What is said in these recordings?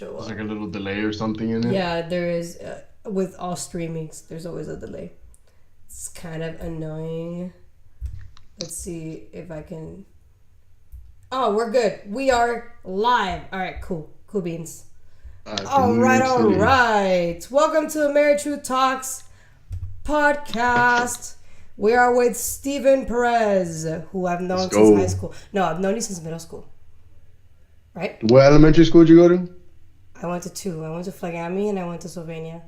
show There's up. like a little delay or something in it. Yeah, there is. With all streamings, there's always a delay. It's kind of annoying. Let's see if I can. Oh, we're good. We are live. All right, cool. Cool beans. All From New right, York all City. right. Welcome to Ameritruth Talks podcast. We are with Steven Perez, who I've known Let's since go. high school. No, I've known you since middle school. Right? What elementary school did you go to? I went to two. I went to Flagami and I went to Sylvania.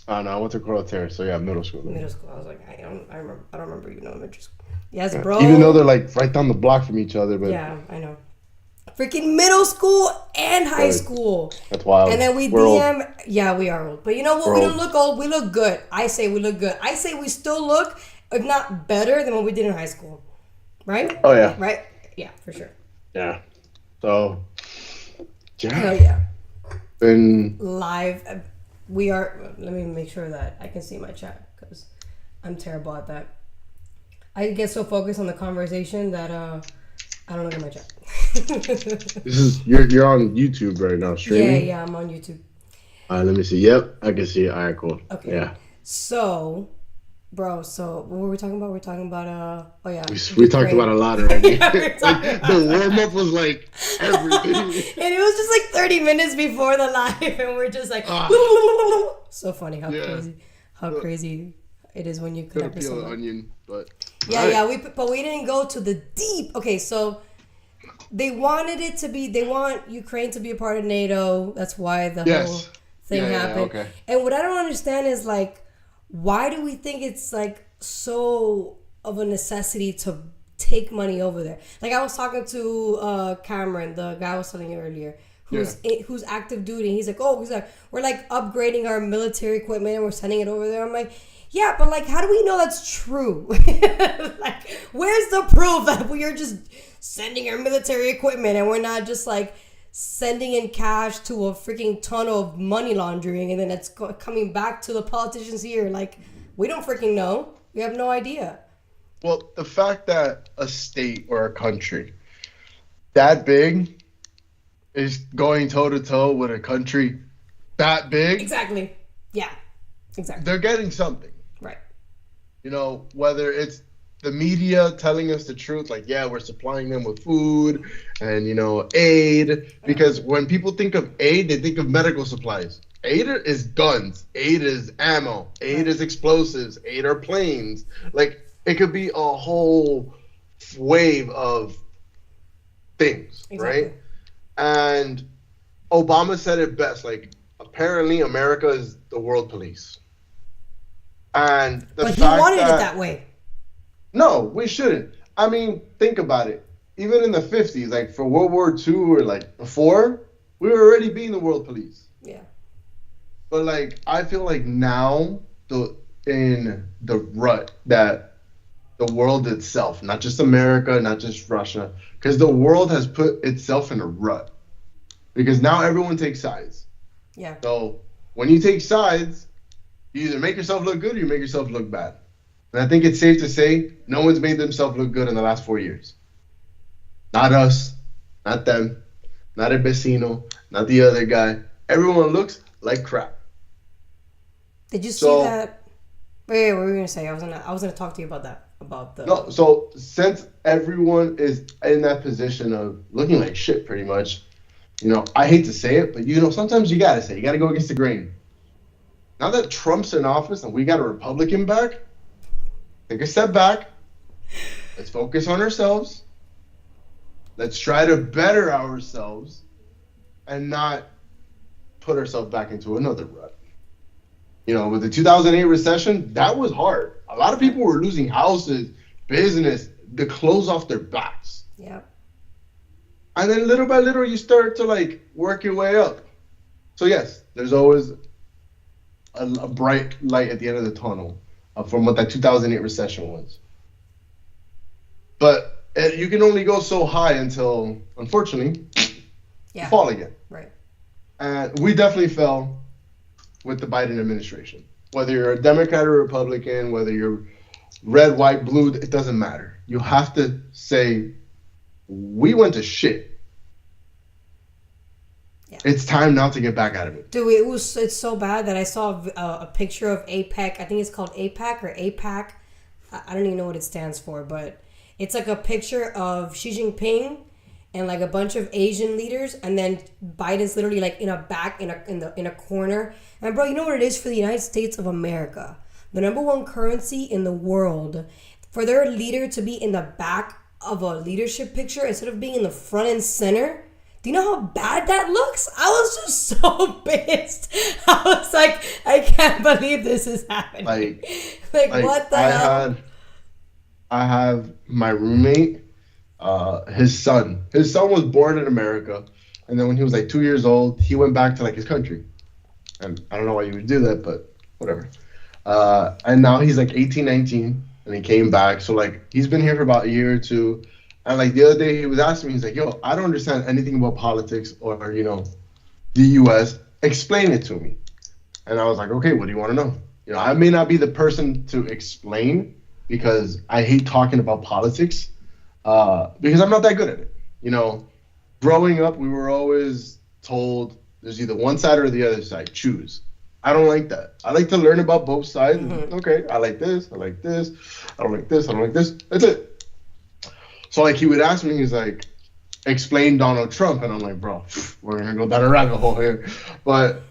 Oh no, I went to Coral Terrace, so yeah, middle school. Middle school. I was like, I don't remember even elementary school. Yes, bro. Even though they're like right down the block from each other, but Yeah, I know. Freaking middle school and high Right. school. that's wild. And then We're old. DM. Yeah, we are old. But you know what? We're We old. don't look old. We look good. I say we look good. I say we still look, if not better, than what we did in high school. Right? Oh yeah, Right? Yeah, for sure. yeah. So Hell yeah, yeah. and Live. We are. Let me make sure that I can see my chat because I'm terrible at that. I get so focused on the conversation that I don't look at my chat. this is you're on YouTube right now Yeah, streaming. yeah, I'm on YouTube. Let me see. Yep, I can see it. All right, cool. Okay. Yeah, So, bro, so what were we talking about? We're talking about oh yeah. we talked about a lot already. Yeah, we're talking Like, about the warm up was like everything. And it was just like 30 minutes before the live, and we're just like, so funny how Yeah. crazy it is when you Gonna connect with peel an someone. onion, but Yeah, all right. yeah, but we didn't go to the deep. Okay, so they wanted it to be. They want Ukraine to be a part of NATO. That's why the whole Yes. thing Yeah, yeah, happened. okay. And what I don't understand is like, why do we think it's like so of a necessity to take money over there? Like I was talking to Cameron, the guy I was telling you earlier, who's active duty. He's like, we're like upgrading our military equipment and we're sending it over there. I'm like, yeah, but like, how do we know that's true? Like, where's the proof that we are just sending our military equipment and we're not just like sending in cash to a freaking ton of money laundering and then it's coming back to the politicians here? Like, we don't freaking know. We have no idea. Well, the fact that a state or a country that big is going toe to toe with a country that big, Exactly. Yeah. Exactly. they're getting something. Right. You know, whether it's the media telling us the truth, like, yeah, we're supplying them with food and, you know, aid. Because when people think of aid, they think of medical supplies. Aid is guns. Aid is ammo. Aid is explosives. Aid are planes. Like, it could be a whole wave of things, Exactly. right? And Obama said it best. Like, apparently America is the world police. And the But he fact wanted it that that way. no, we shouldn't. I mean, think about it. Even in the 50s, like for World War II or like before, we were already being the world police. Yeah. But like, I feel like now, in the rut that the world itself, not just America, not just Russia, because the world has put itself in a rut. Because now everyone takes sides. Yeah. So when you take sides, you either make yourself look good or you make yourself look bad. And I think it's safe to say no one's made themselves look good in the last 4 years. Not us, not them, not El Vecino, not the other guy. Everyone looks like crap. Did you see So- that? Wait, what were you gonna say? I was gonna talk to you about that. About the No, so since everyone is in that position of looking like shit pretty much, you know, I hate to say it, but you know, sometimes you gotta say, you gotta go against the grain. Now that Trump's in office and we got a Republican back, take a step back. Let's focus on ourselves. Let's try to better ourselves and not put ourselves back into another rut. You know, with the 2008 recession, that was hard. A lot of people were losing houses, business, the clothes off their backs. Yeah. And then little by little, you start to like work your way up. So yes, there's always a bright light at the end of the tunnel from what that 2008 recession was. But you can only go so high until, unfortunately, Yeah. you fall again. Right. And we definitely fell with the Biden administration. Whether you're a Democrat or Republican, whether you're red, white, blue, it doesn't matter. You have to say, we went to shit. Yeah. It's time now to get back out of it. Dude, it's so bad that I saw a picture of APEC. I think it's called APEC or APAC. I don't even know what it stands for, but it's like a picture of Xi Jinping and like a bunch of Asian leaders, and then Biden's literally like in a corner. And bro, you know what it is for the United States of America, the number one currency in the world, for their leader to be in the back of a leadership picture instead of being in the front and center. Do you know how bad that looks? I was just so pissed. I was like, I can't believe this is happening. Like what the hell? I have my roommate, his son. His son was born in America, and then when he was like 2 years old, he went back to like his country. And I don't know why you would do that, but whatever. And now he's like 18, 19, and he came back. So like he's been here for about a year or two. And like the other day, he was asking me, he's like, yo, I don't understand anything about politics or, you know, the U.S. Explain it to me. And I was like, okay, what do you want to know? You know, I may not be the person to explain because I hate talking about politics because I'm not that good at it. You know, growing up, we were always told there's either one side or the other side. Choose. I don't like that. I like to learn about both sides. Mm-hmm. Okay, I like this. I like this. I don't like this. I don't like this. That's it. So, like, he would ask me, he's like, explain Donald Trump. And I'm like, bro, we're going to go down a rabbit hole here. But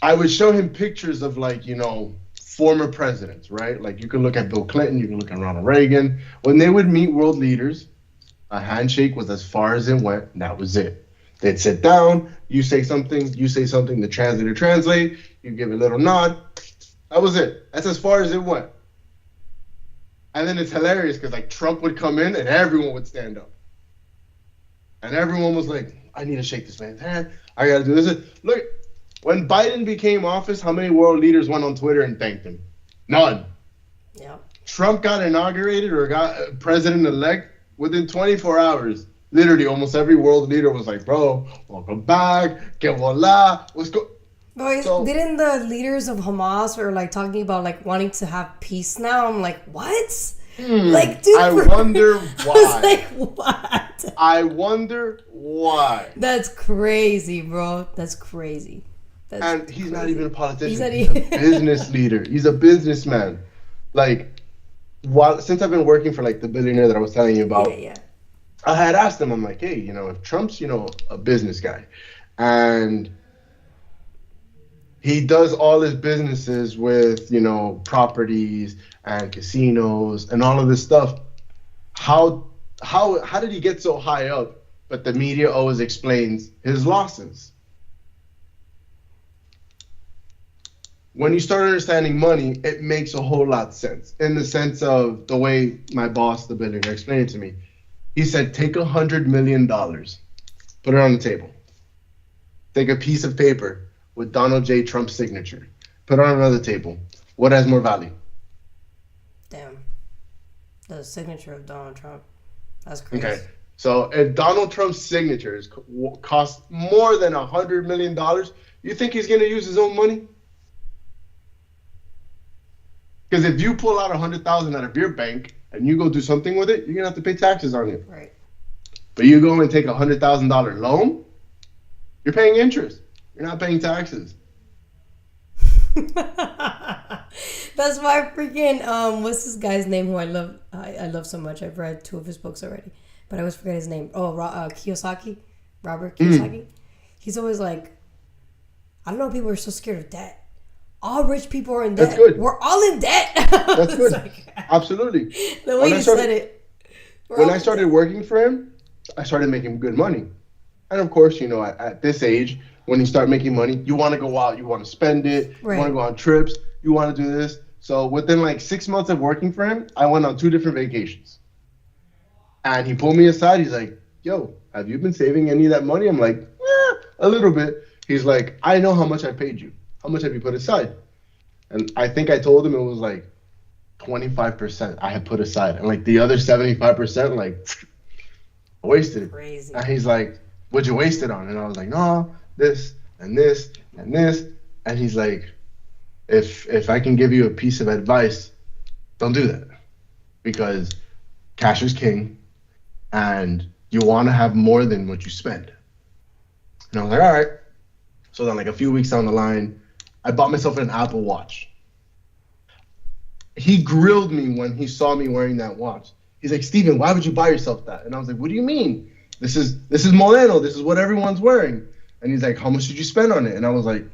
I would show him pictures of, like, you know, former presidents, right? Like, you can look at Bill Clinton, you can look at Ronald Reagan. When they would meet world leaders, a handshake was as far as it went, and that was it. They'd sit down, you say something, the translator translate, you give a little nod. That was it. That's as far as it went. And then it's hilarious because like Trump would come in and everyone would stand up. And everyone was like, I need to shake this man's hand. I got to do this. Look, when Biden became office, how many world leaders went on Twitter and thanked him? None. Yeah. Trump got inaugurated or got president-elect within 24 hours. Literally, almost every world leader was like, bro, welcome back. Que voila. What's going Boys, so, didn't the leaders of Hamas were like talking about like wanting to have peace now? I'm like, what? Like, dude, I wonder why. I was like, what? I wonder why. That's crazy, bro. That's crazy. And he's not even a politician. He's a business leader. He's a businessman. Like, since I've been working for like the billionaire that I was telling you about, yeah. I had asked him, I'm like, hey, you know, if Trump's, you know, a business guy and he does all his businesses with, you know, properties and casinos and all of this stuff, how did he get so high up? But the media always explains his losses. When you start understanding money, it makes a whole lot of sense. In the sense of the way my boss, the billionaire, explained it to me. He said, take $100 million, put it on the table. Take a piece of paper with Donald J. Trump's signature. Put it on another table. What has more value? Damn. The signature of Donald Trump. That's crazy. Okay. So if Donald Trump's signatures cost more than $100 million, you think he's going to use his own money? Because if you pull out $100,000 out of your bank and you go do something with it, you're going to have to pay taxes on it. Right. But you go and take a $100,000 loan, you're paying interest. You're not paying taxes. That's why freaking what's this guy's name who I love so much. I've read 2 of his books already, but I always forget his name. Kiyosaki, Robert Kiyosaki. He's always like, I don't know, people are so scared of debt. All rich people are in debt. That's good. We're all in debt. That's good. Like, absolutely. The way you said it. When I started working for him, I started making good money. And of course, you know, at this age, when you start making money, you want to go out, you want to spend it, right. You want to go on trips, you want to do this. So within like 6 months of working for him, I went on 2 different vacations. And he pulled me aside. He's like, yo, have you been saving any of that money? I'm like, a little bit. He's like, I know how much I paid you. How much have you put aside? And I think I told him it was like 25% I had put aside. And like the other 75%, like, I wasted it. Crazy. And he's like, what'd you waste it on? And I was like, no, this and this and this. And he's like, if I can give you a piece of advice, don't do that. Because cash is king and you want to have more than what you spend. And I was like, all right. So then, like a few weeks down the line, I bought myself an Apple Watch. He grilled me when he saw me wearing that watch. He's like, Steven, why would you buy yourself that? And I was like, what do you mean? This is Modelo. This is what everyone's wearing. And he's like, how much did you spend on it? And I was like,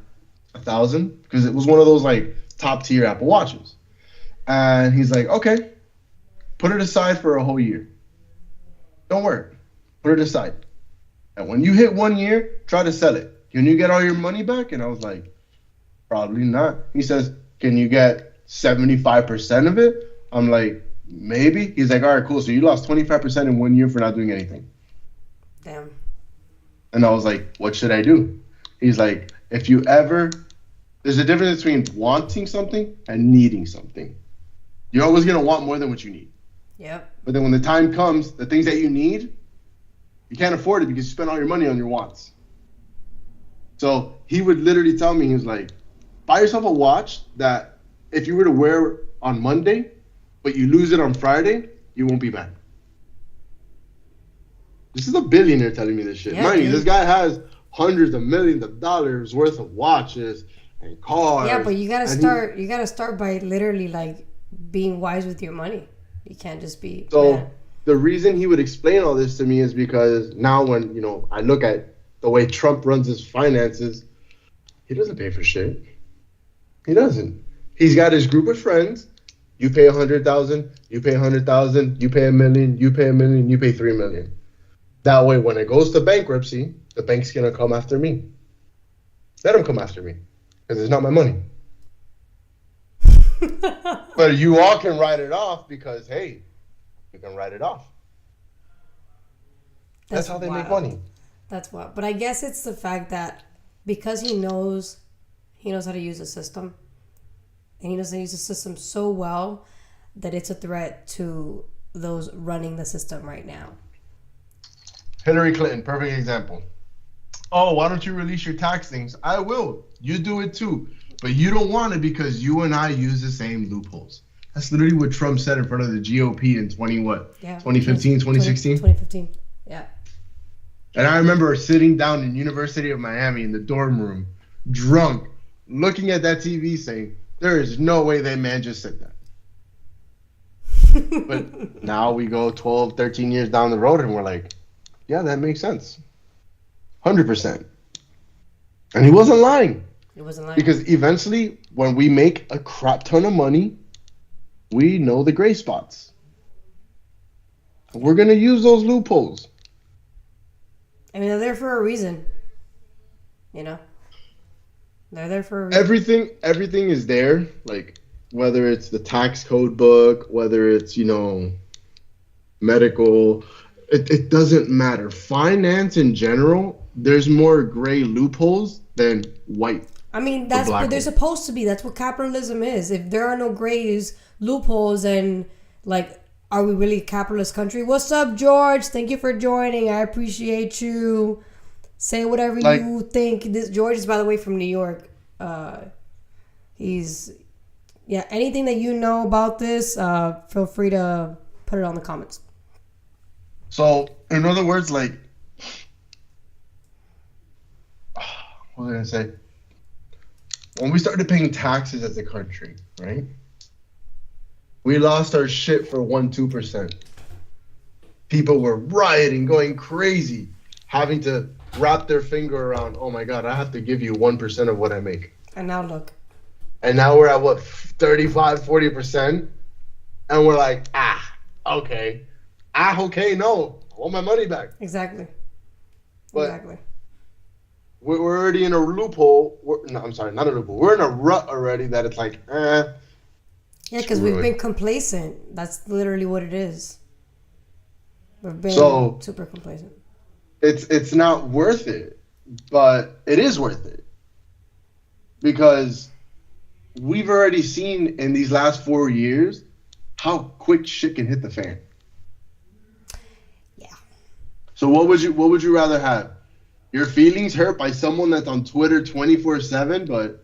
$1,000, because it was one of those like top tier Apple Watches. And he's like, okay, put it aside for a whole year. Don't worry, put it aside. And when you hit 1 year, try to sell it. Can you get all your money back? And I was like, probably not. He says, can you get 75% of it? I'm like, maybe. He's like, all right, cool. So you lost 25% in 1 year for not doing anything. Damn. And I was like, what should I do? He's like, if you ever, there's a difference between wanting something and needing something. You're always going to want more than what you need. Yep. But then when the time comes, the things that you need, you can't afford it because you spend all your money on your wants. So he would literally tell me, he was like, buy yourself a watch that if you were to wear on Monday, but you lose it on Friday, you won't be mad. This is a billionaire telling me this shit. Yeah, Mind you, dude. this guy has hundreds of millions of dollars worth of watches and cars. Yeah, but you gotta start. You gotta start by literally like being wise with your money. You can't just be. So man. the reason he would explain all this to me is because now when, you know, I look at the way Trump runs his finances, he doesn't pay for shit. He doesn't. He's got his group of friends. You pay 100,000, you pay 100,000, you pay $1 million, you pay $1 million, you pay $3 million. That way, when it goes to bankruptcy, the bank's gonna come after me. Let him come after me, because it's not my money. But you all can write it off because, hey, you can write it off. That's how they make money. That's wild. But I guess it's the fact that because he knows how to use the system, and he knows how to use the system so well that it's a threat to those running the system right now. Hillary Clinton, perfect example. Oh, why don't you release your tax things? I will. You do it too. But you don't want it because you and I use the same loopholes. That's literally what Trump said in front of the GOP in 2015, 2016? 2015, yeah. And I remember sitting down in University of Miami in the dorm room, drunk, looking at that TV saying, there is no way that man just said that. But now we go 12, 13 years down the road and we're like, yeah, that makes sense. 100%. And he wasn't lying. He wasn't lying. Because eventually, when we make a crap ton of money, we know the gray spots. We're going to use those loopholes. I mean, they're there for a reason. You know? They're there for a reason. Everything is there. Like, whether it's the tax code book, whether it's, you know, medical, it doesn't matter. Finance in general, there's more gray loopholes than white. I mean, that's what they're supposed to be. That's what capitalism is. If there are no grays, loopholes, and like, are we really a capitalist country? What's up, George? Thank you for joining. I appreciate you. Say whatever you think. This George is, by the way, from New York. Anything that you know about this, feel free to put it on the comments. So, in other words, like, what was I going to say? When we started paying taxes as a country, right? We lost our shit for 1-2%. People were rioting, going crazy, having to wrap their finger around, oh my God, I have to give you 1% of what I make. And now look. And now we're at what, 35, 40%? And we're like, okay. Okay, no. I want my money back. Exactly. But exactly. We're already in a loophole. I'm sorry, not a loophole. We're in a rut already that it's like, Yeah, because we've been complacent. That's literally what it is. We've been super complacent. It's not worth it, but it is worth it. Because we've already seen in these last 4 years how quick shit can hit the fan. Yeah. So what would you rather have? Your feelings hurt by someone that's on Twitter 24/7, but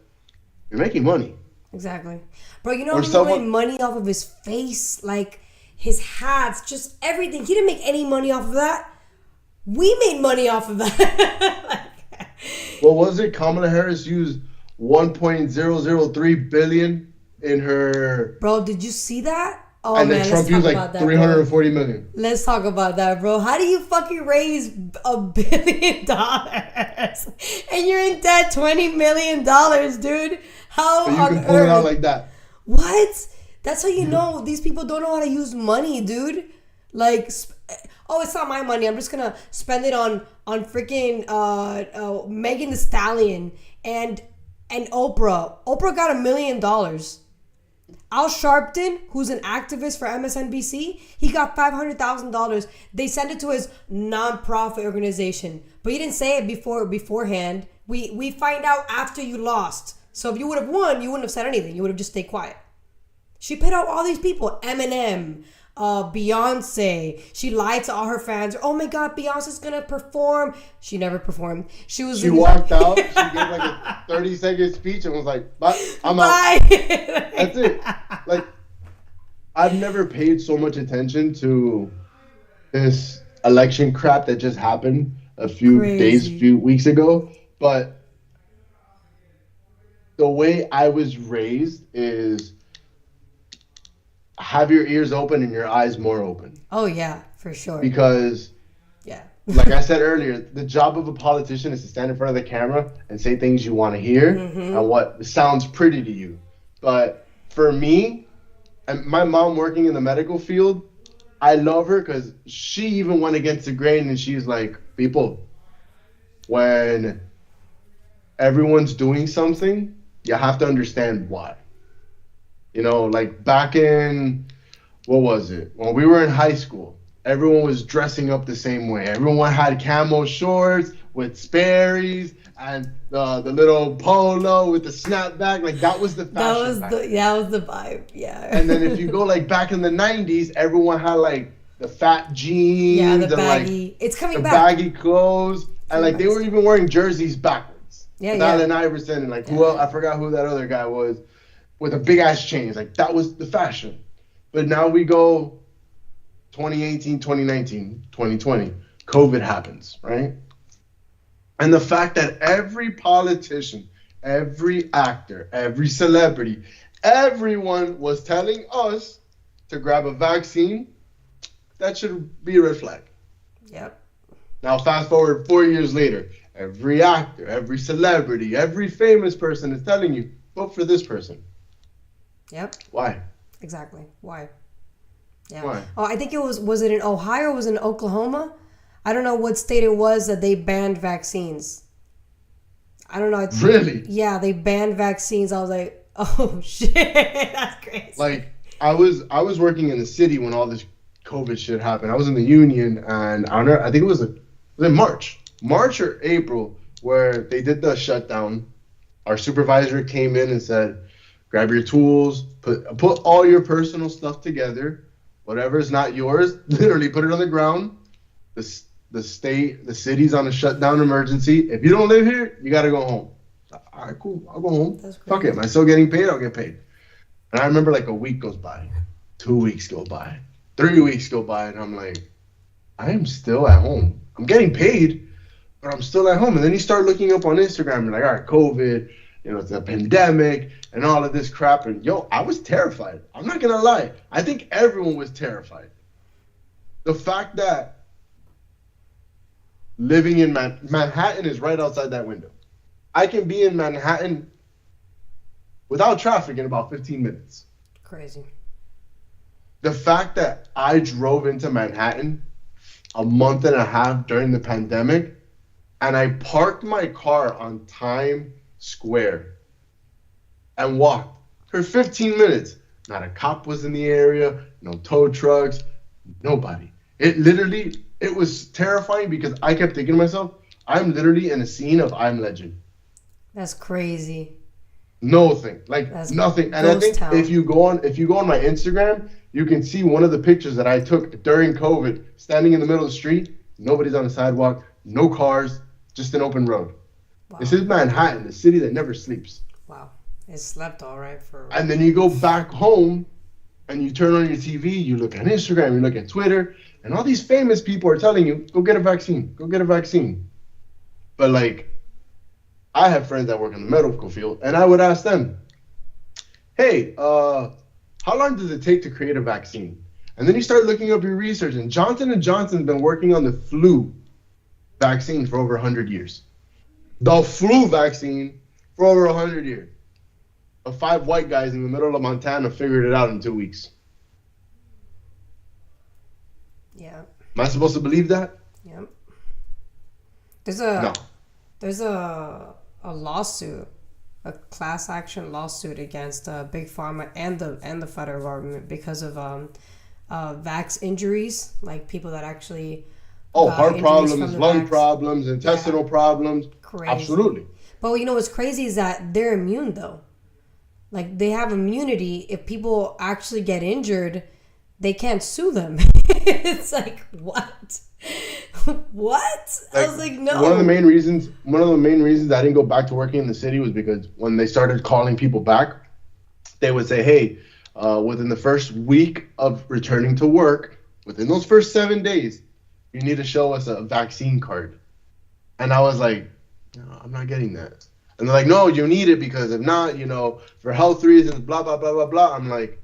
you're making money. Exactly. Bro, you know he made money off of his face, like his hats, just everything. He didn't make any money off of that. We made money off of that. What was it? Kamala Harris used 1.003 billion in her, Bro, did you see that? Oh and then man, let's Trump talk used about like that, bro. 340 million. Let's talk about that, bro. How do you fucking raise $1 billion and you're in debt $20 million, dude? How But you on can pull it out earth? like that. What? That's how you know these people don't know how to use money, dude. Like, oh, it's not my money. I'm just gonna spend it on freaking Megan the Stallion and Oprah. Oprah got $1 million. Al Sharpton, who's an activist for MSNBC, he got $500,000. They sent it to his nonprofit organization, but he didn't say it beforehand. We find out after you lost. So if you would have won, you wouldn't have said anything. You would have just stayed quiet. She paid out all these people. Eminem, Beyonce. She lied to all her fans. Oh my God, Beyonce's gonna perform. She never performed. She walked out. She gave like a 30-second speech and was like, "Bye, I'm out." Bye. That's it. Like, I've never paid so much attention to this election crap that just happened a few Crazy. few weeks ago. But the way I was raised is have your ears open and your eyes more open. Oh yeah, for sure. Because, Yeah. like I said earlier, the job of a politician is to stand in front of the camera and say things you want to hear and what sounds pretty to you. But for me, and my mom working in the medical field, I love her because she even went against the grain and she's like, people, when everyone's doing something, you have to understand why. You know, like back in, what was it? When we were in high school, everyone was dressing up the same way. Everyone had camo shorts with Sperry's and the little polo with the snapback. Like that was the fashion. That was the vibe. Yeah. And then if you go like back in the 90s, everyone had like the fat jeans Yeah, the and baggy. like It's coming the back. baggy clothes. And like they were even wearing jerseys backwards. Yeah, With yeah. Allen Iverson and like who else, I forgot who that other guy was with a big ass chains. Like that was the fashion. But now we go 2018, 2019, 2020. COVID happens, right? And the fact that every politician, every actor, every celebrity, everyone was telling us to grab a vaccine, that should be a red flag. Yep. Now, fast forward 4 years later, every actor, every celebrity, every famous person is telling you, vote for this person. Yep. Why? Exactly. Why? Yeah. Why? Oh, I think it was it in Ohio or was it in Oklahoma? I don't know what state it was that they banned vaccines. I don't know. Really? Yeah, they banned vaccines. I was like, oh shit, that's crazy. Like, I was working in the city when all this COVID shit happened. I was in the union, and I think it was in March or April, where they did the shutdown. Our supervisor came in and said, grab your tools, put all your personal stuff together, whatever is not yours, literally put it on the ground. The city's on a shutdown emergency. If you don't live here, you got to go home. All right, cool. I'll go home. Fuck it. Am I still getting paid? I'll get paid. And I remember like a week goes by, 2 weeks go by, 3 weeks go by, and I'm like, I am still at home. I'm getting paid, but I'm still at home. And then you start looking up on Instagram and like, all right, COVID, it's a pandemic and all of this crap. And I was terrified. I'm not going to lie. I think everyone was terrified. The fact that living in Manhattan is right outside that window. I can be in Manhattan without traffic in about 15 minutes. Crazy. The fact that I drove into Manhattan a month and a half during the pandemic and I parked my car on Times Square and walked for 15 minutes. Not a cop was in the area, no tow trucks, nobody. It was terrifying because I kept thinking to myself, I'm literally in a scene of I'm Legend. That's crazy. Nothing. That's nothing. And I think town. if you go on my Instagram, you can see one of the pictures that I took during COVID, standing in the middle of the street, nobody's on the sidewalk, no cars, just an open road. Wow. This is Manhattan, the city that never sleeps. Wow. It slept all right for. And then you go back home and you turn on your TV, you look at Instagram, you look at Twitter, and all these famous people are telling you, go get a vaccine, go get a vaccine. But I have friends that work in the medical field, and I would ask them, hey, how long does it take to create a vaccine? And then you start looking up your research, and Johnson & Johnson's been working on the flu vaccine for over 100 years. The flu vaccine for over 100 years. 5 white guys in the middle of Montana figured it out in 2 weeks. Yeah. Am I supposed to believe that? Yep. There's No. a lawsuit, a class action lawsuit against Big Pharma and the federal government because of vax injuries, like people that actually Heart injuries problems, from the lung vax. problems, intestinal problems. Crazy. Absolutely. But you know what's crazy is that they're immune though. Like they have immunity. If people actually get injured, they can't sue them. It's like what? What? I was like, no. One of the main reasons I didn't go back to working in the city was because when they started calling people back, they would say, hey, within the first week of returning to work, within those first 7 days, you need to show us a vaccine card. And I was like, no, I'm not getting that. And they're like, no, you need it because if not, for health reasons, blah, blah, blah, blah, blah. I'm like,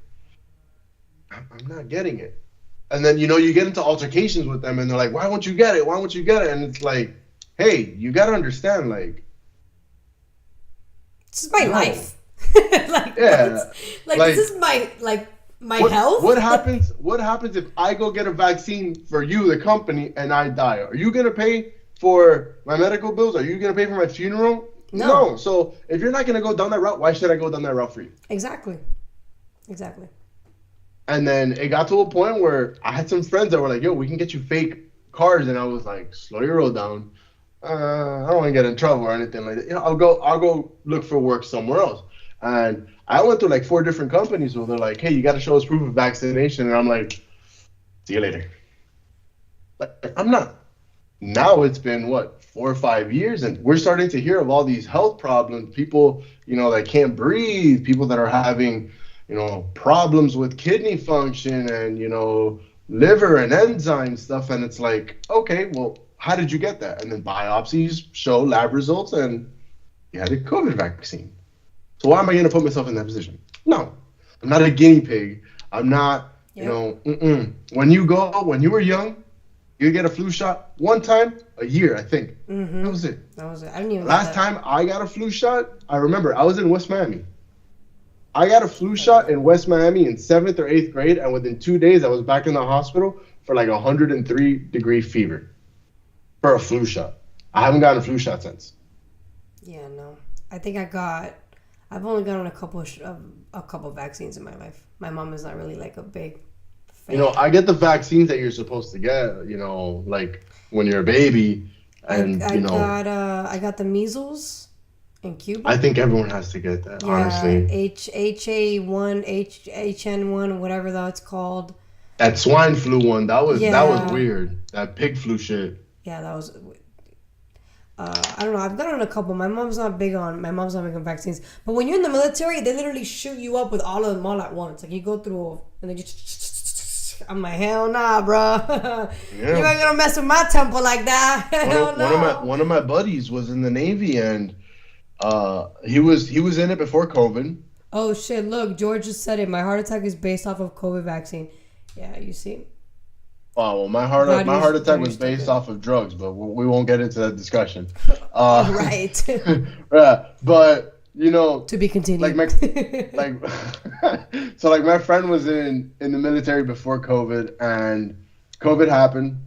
I'm not getting it. And then, you get into altercations with them and they're like, why won't you get it? Why won't you get it? And it's like, hey, you got to understand, like, this is my life. Yeah. This is my health. What happens if I go get a vaccine for you, the company, and I die? Are you going to pay for my medical bills? Are you going to pay for my funeral? No. So if you're not going to go down that route, why should I go down that route for you? Exactly. And then it got to a point where I had some friends that were like, yo, we can get you fake cards. And I was like, slow your roll down. I don't want to get in trouble or anything like that. I'll go look for work somewhere else. And I went through like 4 different companies where they're like, hey, you got to show us proof of vaccination. And I'm like, see you later. But I'm not. Now it's been, 4 or 5 years, and we're starting to hear of all these health problems. People, that can't breathe, people that are having, problems with kidney function and, liver and enzyme stuff. And it's like, okay, well, how did you get that? And then biopsies show lab results, and you had a COVID vaccine. So why am I going to put myself in that position? No, I'm not a guinea pig. I'm not, When you were young, you get a flu shot one time a year, I think. Mm-hmm. That was it. I didn't even. Last time I got a flu shot, I remember I was in West Miami. I got a flu shot in West Miami in 7th or 8th grade, and within 2 days, I was back in the hospital for like 103-degree fever for a flu shot. I haven't gotten a flu shot since. Yeah, no. I think I've only gotten a couple vaccines in my life. My mom is not really like a big fan. I get the vaccines that you're supposed to get, like when you're a baby. And, I got the measles in Cuba. I think everyone has to get that, honestly. HA1, HN1, whatever that's called. That swine flu one, that was weird. That pig flu shit. Yeah, that was. I don't know. I've gotten a couple. My mom's not big on vaccines. But when you're in the military, they literally shoot you up with all of them all at once. Like you go through and they just. I'm like, hell nah, bro. Yeah. You ain't gonna mess with my temple like that. Hell no. One of my buddies was in the Navy, and he was in it before COVID. Oh shit! Look, George just said it. My heart attack is based off of COVID vaccine. Yeah, you see. Oh, well, my heart attack was based off of drugs, but we won't get into that discussion. Right. Yeah, but to be continued. So my friend was in the military before COVID, and COVID happened,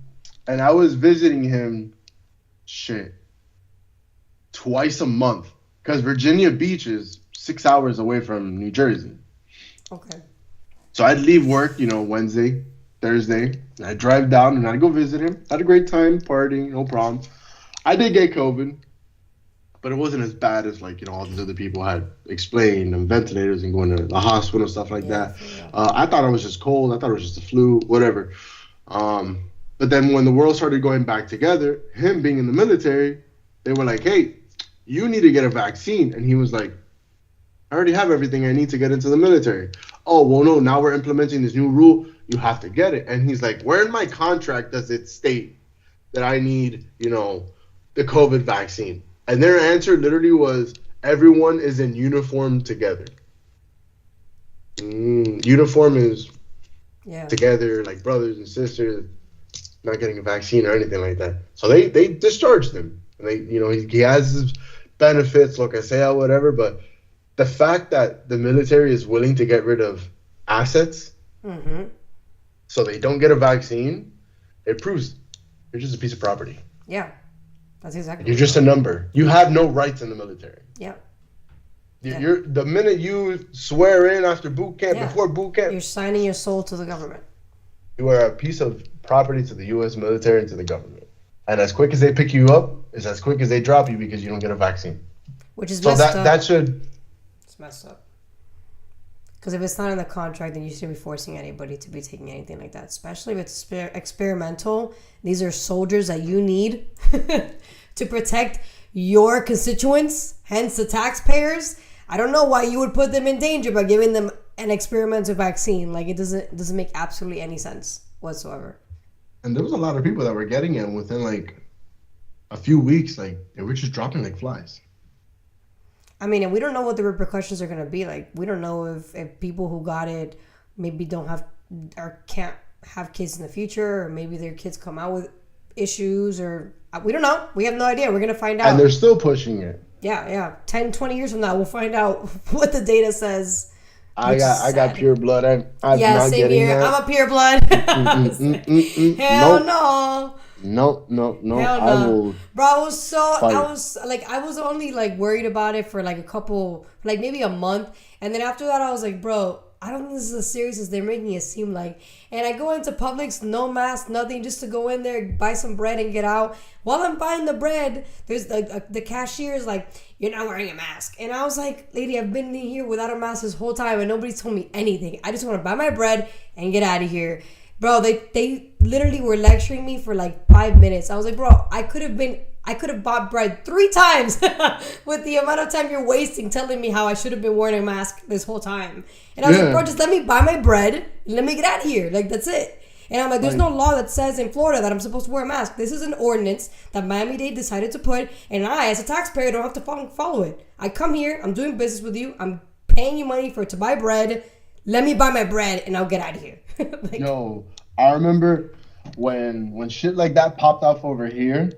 and I was visiting him, twice a month, because Virginia Beach is 6 hours away from New Jersey. Okay. So I'd leave work, Wednesday, Thursday, and I'd drive down and I'd go visit him. Had a great time partying, no problem. I did get COVID, but it wasn't as bad as all these other people had explained, and ventilators and going to the hospital and stuff like that. Yeah. I thought it was just cold. I thought it was just the flu, whatever. But then when the world started going back together, him being in the military, they were like, hey, you need to get a vaccine. And he was like, I already have everything I need to get into the military. Oh, well, no, now we're implementing this new rule. You have to get it. And he's like, where in my contract does it state that I need, the COVID vaccine? And their answer literally was, everyone is in uniform together. Uniform is Yeah. together, like brothers and sisters, not getting a vaccine or anything like that. So they discharged him. And he has his benefits, lo que sea, whatever. But the fact that the military is willing to get rid of assets so they don't get a vaccine, it proves you're just a piece of property. Yeah. That's exactly. You're just a number. You have no rights in the military. Yeah. You're the minute you swear in after boot camp, before boot camp, you're signing your soul to the government. You are a piece of property to the U.S. military and to the government. And as quick as they pick you up, is as quick as they drop you because you don't get a vaccine. Which is so messed up. That should. It's messed up. Because if it's not in the contract, then you shouldn't be forcing anybody to be taking anything like that. Especially if it's experimental. These are soldiers that you need to protect your constituents, hence the taxpayers. I don't know why you would put them in danger by giving them an experimental vaccine. Like, it doesn't make absolutely any sense whatsoever. And there was a lot of people that were getting it within like a few weeks. Like, they were just dropping like flies. I mean, and we don't know what the repercussions are going to be. Like, we don't know if people who got it maybe don't have or can't have kids in the future, or maybe their kids come out with issues, or we don't know. We have no idea. We're going to find out. And they're still pushing it. Yeah. 10, 20 years from now, we'll find out what the data says. I got pure blood. I'm not same getting here. that. I'm a pure blood. Hell no. No. Hell no. I will. Bro, I was only like worried about it for like a couple, like maybe a month. And then after that, I was like, bro, I don't think this is as serious as they're making it seem like. And I go into Publix, no mask, nothing, just to go in there, buy some bread and get out. While I'm buying the bread, there's the cashier is like, you're not wearing a mask. And I was like, lady, I've been in here without a mask this whole time and nobody's told me anything. I just want to buy my bread and get out of here. Bro, they literally were lecturing me for like 5 minutes. I was like, bro, I could have bought bread 3 times with the amount of time you're wasting telling me how I should have been wearing a mask this whole time. And I was like, bro, just let me buy my bread and let me get out of here. Like, that's it. And I'm like, there's no law that says in Florida that I'm supposed to wear a mask. This is an ordinance that Miami-Dade decided to put, and I, as a taxpayer, don't have to follow it. I come here, I'm doing business with you, I'm paying you money to buy bread. Let me buy my bread and I'll get out of here. Like, yo, I remember when shit like that popped off over here,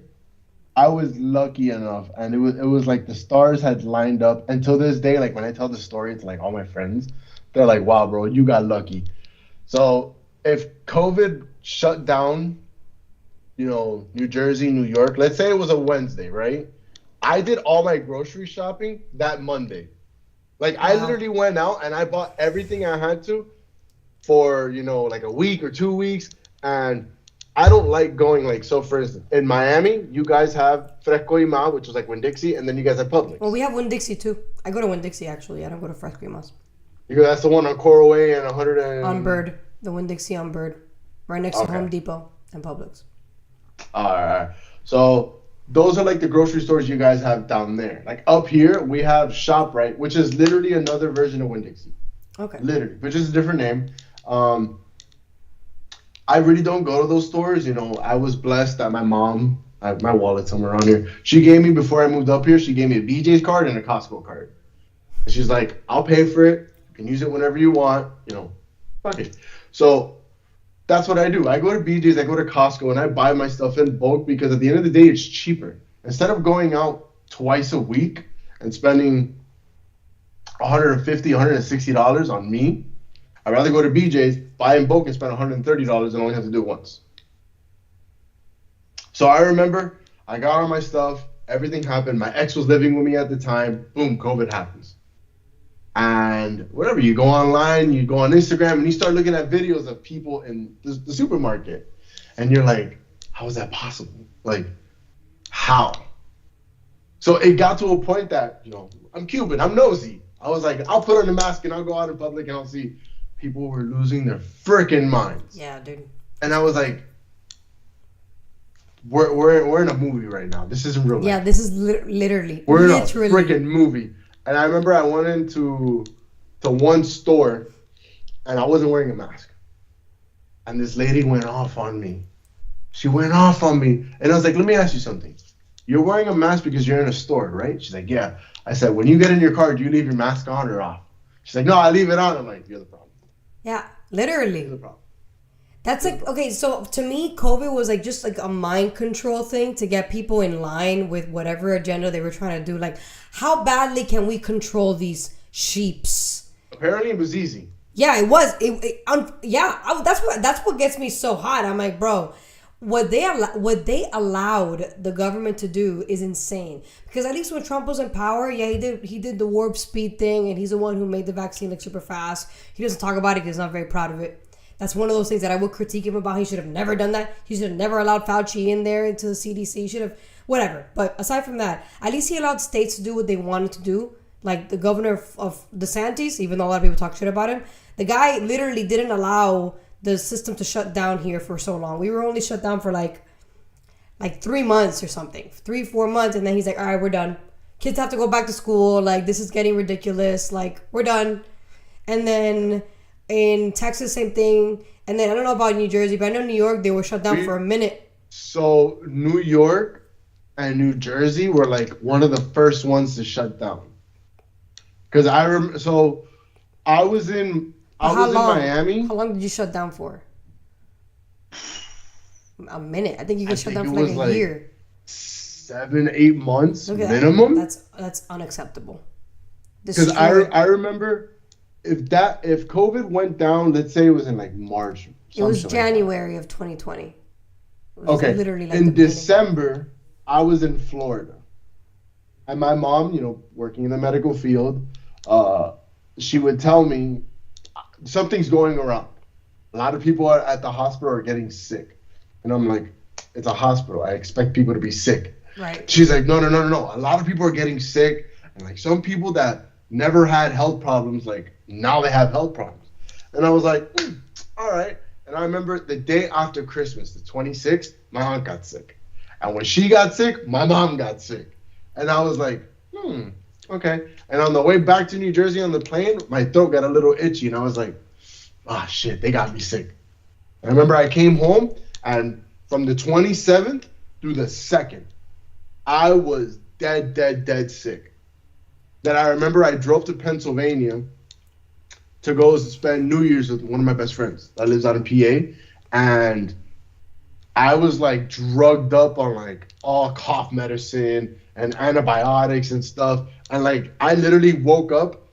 I was lucky enough, and it was like the stars had lined up. Until this day, like when I tell the story to like all my friends, they're like, wow, bro, you got lucky. So if COVID shut down, New Jersey, New York, let's say it was a Wednesday, right? I did all my grocery shopping that Monday. Like, I literally went out and I bought everything I had to for, like a week or 2 weeks. And I don't like going, like, so for instance, in Miami, you guys have Fresco y Más, which is like Winn-Dixie, and then you guys have Publix. Well, we have Winn-Dixie too. I go to Winn-Dixie, actually. I don't go to Fresco y Más. Because that's the one on Coral Way and 100 and... On Bird. The Winn-Dixie on Bird. Right next to Home Depot and Publix. All right. So those are like the grocery stores you guys have down there. Like up here, we have ShopRite, which is literally another version of Winn-Dixie. Okay. Literally, which is a different name. I really don't go to those stores. I was blessed that my mom, I have my wallet somewhere around here. She gave me, before I moved up here, she gave me a BJ's card and a Costco card. And she's like, I'll pay for it. You can use it whenever you want. Fuck it. So that's what I do. I go to BJ's, I go to Costco, and I buy my stuff in bulk because at the end of the day, it's cheaper. Instead of going out twice a week and spending $150, $160 on me, I'd rather go to BJ's, buy in bulk, and spend $130 and only have to do it once. So I remember I got all my stuff. Everything happened. My ex was living with me at the time. Boom, COVID happens. And whatever, you go online, you go on Instagram, and you start looking at videos of people in the supermarket. And you're like, how is that possible? Like, how? So it got to a point that, I'm Cuban, I'm nosy. I was like, I'll put on a mask and I'll go out in public and I'll see people were losing their freaking minds. Yeah, dude. And I was like, we're in a movie right now. This isn't real life. Yeah, this is literally. We're in a freaking movie. And I remember I went into one store and I wasn't wearing a mask. And this lady went off on me. She went off on me. And I was like, let me ask you something. you're wearing a mask because you're in a store, right? She's like, yeah. I said, when you get in your car, do you leave your mask on or off? She's like, no, I leave it on. I'm like, you're the problem. Yeah, You're literally. the problem. That's like, okay, so to me, COVID was like just like a mind control thing to get people in line with whatever agenda they were trying to do. Like, how badly can we control these sheeps? Apparently, it was easy. Yeah, it was. That's what gets me so hot. I'm like, bro, what they allowed the government to do is insane. Because at least when Trump was in power, yeah, he did the warp speed thing, and he's the one who made the vaccine like super fast. He doesn't talk about it because he's not very proud of it. That's one of those things that I would critique him about. He should have never done that. He should have never allowed Fauci in there into the CDC. He should have, whatever. But aside from that, at least he allowed states to do what they wanted to do. Like the governor of DeSantis, even though a lot of people talk shit about him, the guy literally didn't allow the system to shut down here for so long. We were only shut down for like 3 months or something, 3-4 months, and then he's like, all right, we're done. Kids have to go back to school. Like, this is getting ridiculous. Like, we're done. And then in Texas, same thing. And then I don't know about New Jersey, but I know New York, they were shut down for a minute. So New York and New Jersey were like one of the first ones to shut down. Because I was in Miami. How long did you shut down for? A minute. I think you can shut down for like a year. 7-8 months minimum. That's unacceptable. Because I remember if COVID went down, let's say it was in like March. It was January of 2020. Okay. Literally like in December, I was in Florida, and my mom, working in the medical field, she would tell me something's going around. A lot of people at the hospital are getting sick, and I'm like, it's a hospital. I expect people to be sick. Right. She's like, no. A lot of people are getting sick, and like some people that never had health problems, like now they have health problems. And I was like, all right. And I remember the day after Christmas, the 26th, my aunt got sick. And when she got sick, my mom got sick. And I was like, okay. And on the way back to New Jersey on the plane, my throat got a little itchy. And I was like, shit, they got me sick. And I remember I came home, and from the 27th through the 2nd, I was dead sick. Then I remember I drove to Pennsylvania to go spend New Year's with one of my best friends that lives out in PA. And I was like drugged up on like all cough medicine and antibiotics and stuff. And like I literally woke up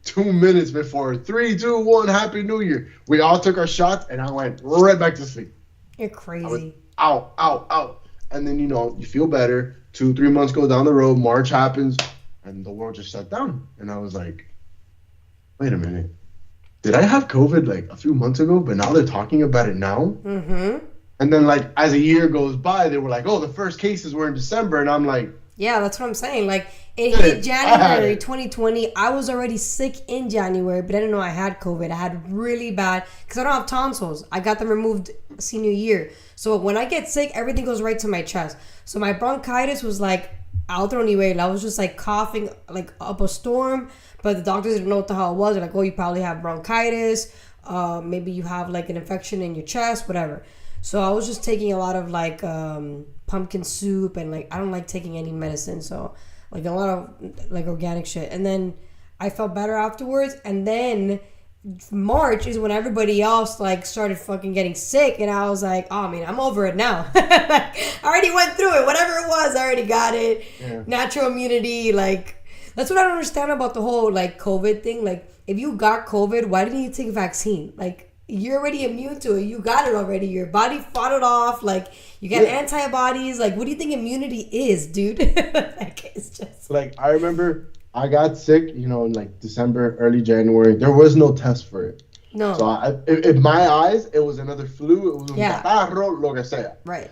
2 minutes before 3, 2, 1, Happy New Year. We all took our shots and I went right back to sleep. You're crazy. I was out. And then, you feel better. 2-3 months go down the road. March happens and the world just shut down. And I was like, wait a minute. Did I have COVID like a few months ago, but now they're talking about it now? Mm-hmm. And then like as a year goes by, they were like, oh, the first cases were in December. And I'm like, yeah, that's what I'm saying. Like it hit January 2020. I was already sick in January, but I didn't know I had COVID. I had really bad, because I don't have tonsils. I got them removed senior year. So when I get sick, everything goes right to my chest. So my bronchitis was like out there anyway. I was just like coughing like up a storm, but the doctors didn't know what the hell it was. They're like, oh, you probably have bronchitis. Maybe you have like an infection in your chest, whatever. So I was just taking a lot of like pumpkin soup, and like I don't like taking any medicine, so like a lot of like organic shit. And then I felt better afterwards. And then March is when everybody else like started fucking getting sick, and I was like, oh man, I'm over it now. I already went through it. Whatever it was, I already got it. Yeah. Natural immunity, like that's what I don't understand about the whole like COVID thing. Like if you got COVID, why didn't you take a vaccine? Like you're already immune to it. You got it already. Your body fought it off. Like you got antibodies. Like what do you think immunity is, dude? Like it's just like I remember I got sick, in like December, early January. There was no test for it. No. So in my eyes, it was another flu. It was un catarro, lo que sea. Right.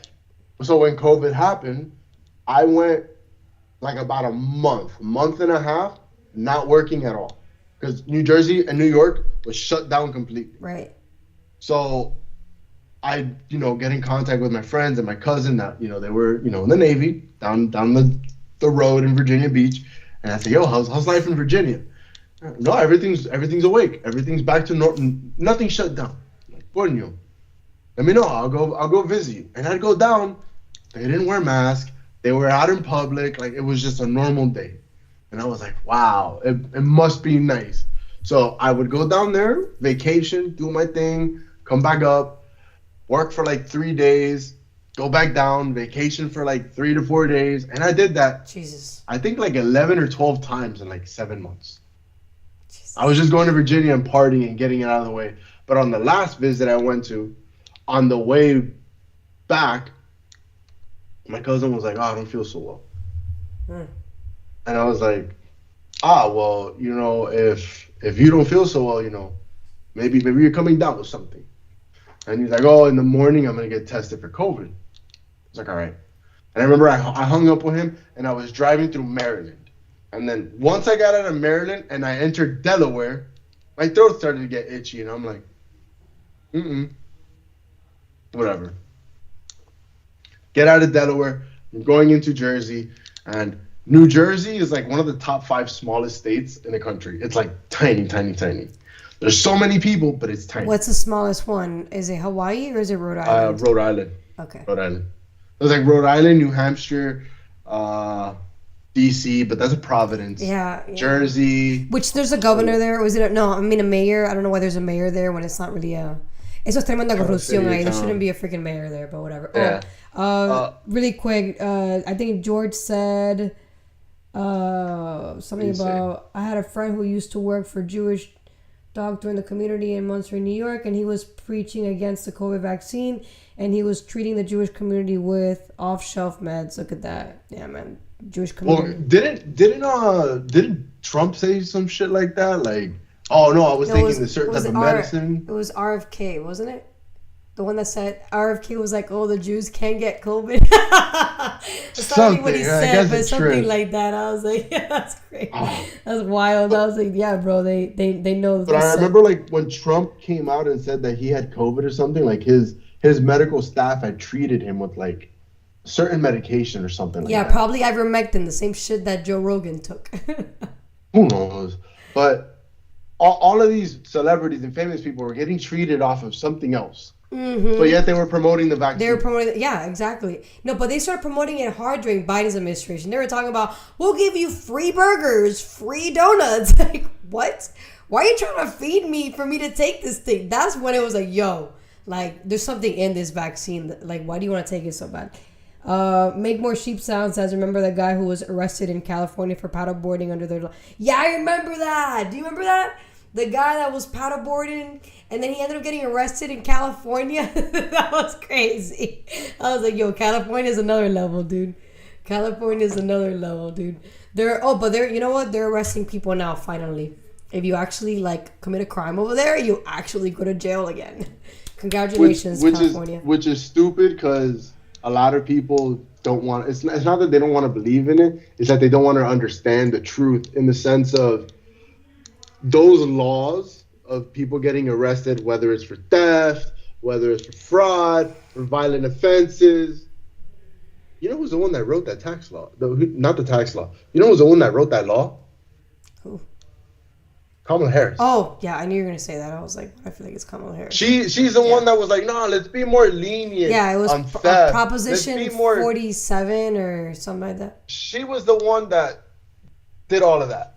So when COVID happened, I went like about a month and a half, not working at all, because New Jersey and New York was shut down completely. Right. So I, get in contact with my friends and my cousin that, they were, in the Navy down the road in Virginia Beach. And I said, yo, how's life in Virginia? No, everything's awake. Everything's back to normal. Nothing shut down. Like, coño. Let me know. I'll go visit you. And I'd go down. They didn't wear masks. They were out in public, like it was just a normal day. And I was like, wow, it must be nice. So I would go down there, vacation, do my thing, come back up, work for like 3 days, go back down, vacation for like 3 to 4 days. And I did that, Jesus. I think like 11 or 12 times in like 7 months. Jesus. I was just going to Virginia and partying and getting it out of the way. But on the last visit I went to, on the way back, my cousin was like, oh, I don't feel so well. And I was like, well, if you don't feel so well, maybe you're coming down with something. And he's like, oh, in the morning I'm going to get tested for COVID. I was like, all right. And I remember I hung up with him, and I was driving through Maryland. And then once I got out of Maryland and I entered Delaware, my throat started to get itchy, and I'm like, whatever. Get out of Delaware. I'm going into Jersey, and New Jersey is like one of the top 5 smallest states in the country. It's like tiny, tiny, tiny. There's so many people, but it's tiny. What's the smallest one? Is it Hawaii or is it Rhode Island? Rhode Island. Okay. Rhode Island. It was like Rhode Island, New Hampshire, DC, but that's a Providence. Yeah. Jersey. Which there's a governor there. Or is it a mayor? I don't know why there's a mayor there when it's not really a... Eso es tremenda corrupción ahí. There shouldn't be a freaking mayor there, but whatever. Yeah. Really quick, I think George said something about... I had a friend who used to work for Jewish doctor in the community in Munster, New York, and he was preaching against the COVID vaccine, and he was treating the Jewish community with off-shelf meds. Look at that. Yeah, man. Jewish community. Well, didn't Trump say some shit like that? Like, oh no, I was taking the certain type of medicine. It was RFK, wasn't it? The one that said RFK was like, "Oh, the Jews can't get COVID." That's not what he said, but something like that. I was like, "Yeah, that's great. That's wild." I was like, "Yeah, bro, they know." But I remember like when Trump came out and said that he had COVID or something, like his medical staff had treated him with like certain medication or something. Yeah, probably ivermectin, the same shit that Joe Rogan took. Who knows? But all of these celebrities and famous people were getting treated off of something else. Mm-hmm. So yet they were promoting the vaccine. They were promoting, yeah, exactly. No, but they started promoting it hard during Biden's administration. They were talking about, we'll give you free burgers, free donuts. Like, what? Why are you trying to feed me for me to take this thing? That's when it was like, yo, like, there's something in this vaccine. Like, why do you want to take it so bad? Make more sheep sounds. As remember that guy who was arrested in California for paddleboarding under the law? Yeah, I remember that. Do you remember that? The guy that was paddleboarding and then he ended up getting arrested in California. That was crazy. I was like, yo, California is another level, dude. California is another level, dude. You know what? They're arresting people now, finally. If you actually, like, commit a crime over there, you actually go to jail again. Congratulations, California. Which is stupid because a lot of people don't want... It's not that they don't want to believe in it. It's that they don't want to understand the truth in the sense of those laws of people getting arrested, whether it's for theft, whether it's for fraud, for violent offenses. You know who's the one that wrote that tax law? Not the tax law. You know who's the one that wrote that law? Who? Kamala Harris. Oh, yeah, I knew you were going to say that. I was like, I feel like it's Kamala Harris. She's the one that was like, no, let's be more lenient. Yeah, it was on theft. Proposition 47 or something like that. She was the one that did all of that.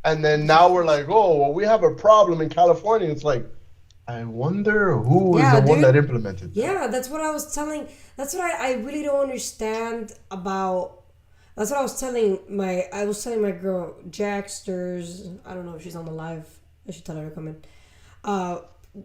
And then now we're like, oh, well, we have a problem in California. It's like, I wonder who is the one that implemented that. Yeah, that's what I was telling. That's what I really don't understand about. That's what I was telling my girl, Jacksters. I don't know if she's on the live. I should tell her to come in.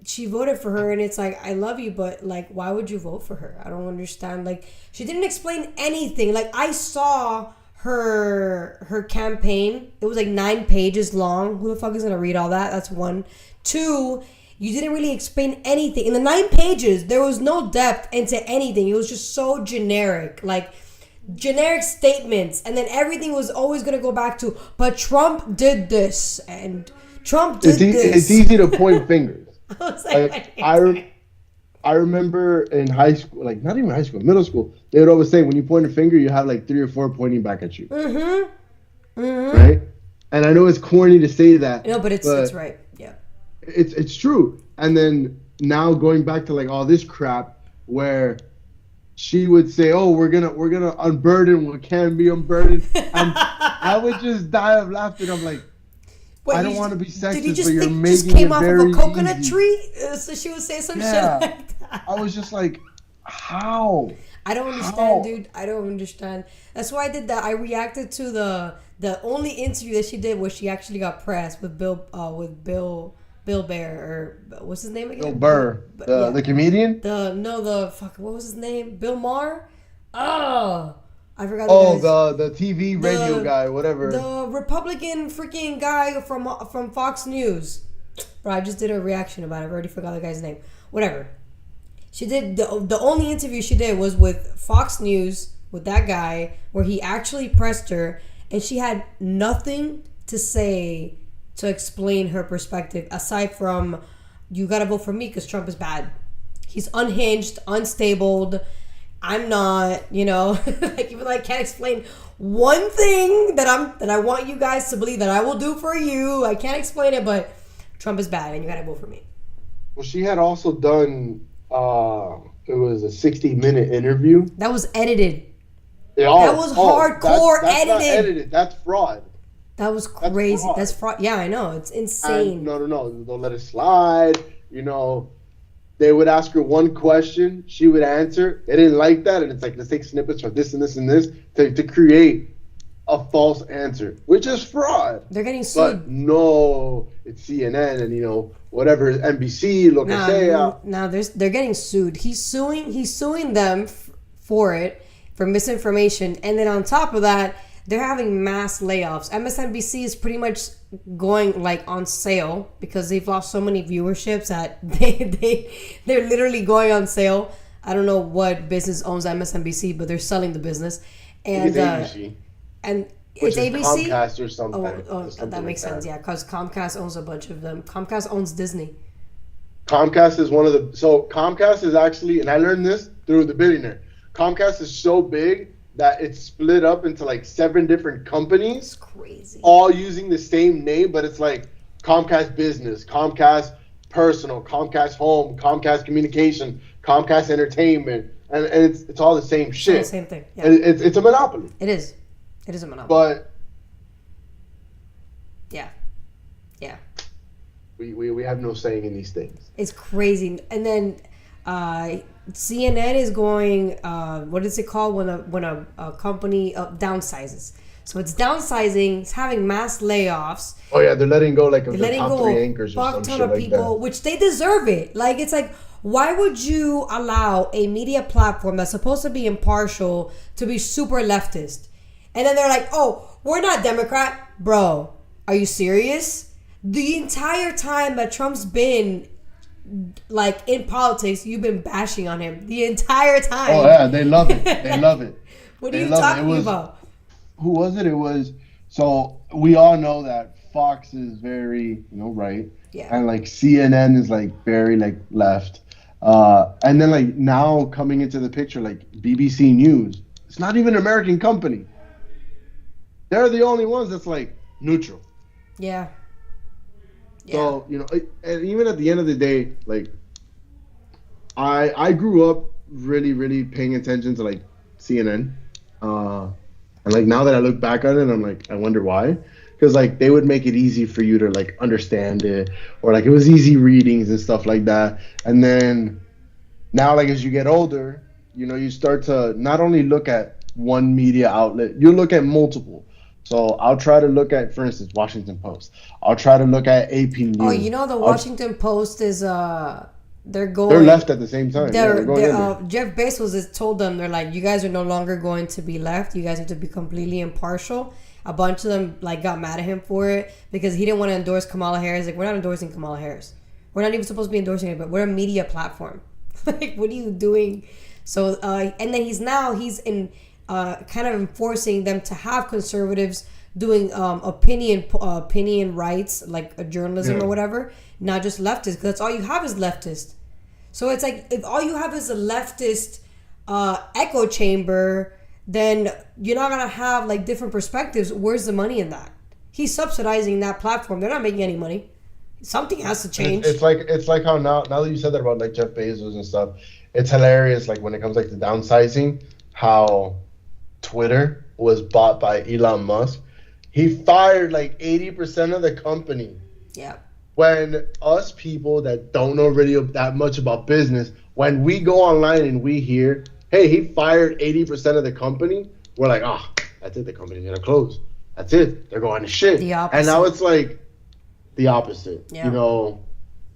She voted for her, and it's like, I love you, but like, why would you vote for her? I don't understand. Like, she didn't explain anything. Like, I saw her campaign. It was like 9 pages long. Who the fuck is gonna read all that? That's one. 2, you didn't really explain anything. In the 9 pages, there was no depth into anything. It was just so generic. Like, generic statements. And then everything was always gonna go back to, but Trump did this, and Trump did this. It's easy to point fingers. I was like I remember in high school, like not even high school, middle school, they would always say when you point a finger, you have like 3 or 4 pointing back at you. Mm-hmm. Mm-hmm. Right? And I know it's corny to say that. No, but it's right. Yeah. It's true. And then now going back to like all this crap where she would say, "Oh, we're gonna unburden what can be unburdened," and I would just die of laughter. I'm like, What, I you don't want to be did you sexist, just but you're think just making came it off of very a coconut easy. tree? So she would say some shit Yeah, like that. I was just like, how? I don't understand, How? dude. I don't understand. That's why I did that. I reacted to the only interview that she did where she actually got pressed with Bill Bear, or what's his name Bill again? Burr, the Yeah. the comedian. The fuck, what was his name? Bill Maher. Oh, I forgot the Oh, guy's. the TV radio The guy, whatever. the Republican freaking guy from Fox News. Bro, I just did a reaction about it. I've already forgot the guy's name. Whatever. She did the only interview she did was with Fox News with that guy where he actually pressed her and she had nothing to say to explain her perspective aside from you gotta vote for me because Trump is bad. He's unhinged, unstable. I'm not, like even though I can't explain one thing that I want you guys to believe that I will do for you. I can't explain it, but Trump is bad and you gotta vote for me. Well, she had also done. It was a 60-minute interview. That was edited. Yeah, That was hardcore that's not edited. edited. That's fraud. That was That's crazy. fraud. That's fraud. Yeah, I know. It's And insane. no, don't let it slide. They would ask her one question, she would answer. They didn't like that, and it's like let's take snippets from this and this and this to create a false answer, which is fraud. They're getting But sued. no, it's CNN and whatever NBC, lo que sea. Now they're getting sued. He's suing them for it, for misinformation, and then on top of that, they're having mass layoffs. MSNBC is pretty much going like on sale because they've lost so many viewerships that they're literally going on sale. I don't know what business owns MSNBC, but they're selling the business, and It's ABC, and which it's is ABC. Comcast or something. Oh, or something that makes like sense. Yeah, because Comcast owns a bunch of them. Comcast owns Disney. Comcast is one of the. So Comcast is actually, and I learned this through the billionaire. Comcast is so big that it's split up into like 7 different companies, It's crazy. all using the same name, but it's like Comcast Business, Comcast Personal, Comcast Home, Comcast Communication, Comcast Entertainment, and it's all the same It's all shit. the same thing. Yeah, It's a monopoly. it is. It is a monopoly. But Yeah, yeah. we have no saying in these things. It's crazy. And then CNN is going. What is it called when a company downsizes? So it's downsizing. It's having mass layoffs. Oh yeah, they're letting go like of They're the letting top go 3 a anchors or fuck some ton shit of like people, that. which they deserve it. Like it's like, why would you allow a media platform that's supposed to be impartial to be super leftist? And then they're like, oh, we're not Democrat, bro. Are you serious? The entire time that Trump's been like in politics, you've been bashing on him the entire time. Oh yeah, they love it. They love it. What are They you love it. talking It was- about? Who was it? It was so we all know that Fox is very right, Yeah. and like CNN is like very like left, and then like now coming into the picture like BBC News. It's not even an American company. They're the only ones that's like neutral. Yeah. Yeah. So and even at the end of the day, like I grew up really paying attention to like CNN, and like now that I look back on it, I'm like I wonder why, because like they would make it easy for you to like understand it, or like it was easy readings and stuff like that. And then now like as you get older, you start to not only look at one media outlet, you look at multiple. So I'll try to look at, for instance, Washington Post. I'll try to look at AP News. Oh, the Washington Post is they're going. They're left at the same time. They're, going in there. Jeff Bezos has told them, they're like, you guys are no longer going to be left. You guys have to be completely impartial. A bunch of them like got mad at him for it because he didn't want to endorse Kamala Harris. Like, we're not endorsing Kamala Harris. We're not even supposed to be endorsing it, but we're a media platform. Like, what are you doing? So, and then he's in kind of enforcing them to have conservatives doing opinion rights, like journalism or whatever, not just leftist, because that's all you have is leftist. So it's like, if all you have is a leftist echo chamber, then you're not gonna have like different perspectives. Where's the money in that? He's subsidizing that platform. They're not making any money. Something has to change. It's like how now that you said that about like Jeff Bezos and stuff, it's hilarious. Like when it comes like to downsizing, how Twitter was bought by Elon Musk. He fired like 80% of the company. Yeah. When us people that don't know really that much about business, when we go online and we hear, hey, he fired 80% of the company, we're like, oh, that's it. The company's gonna close. That's it. They're going to shit. The opposite. And now it's like the opposite. Yeah. You know,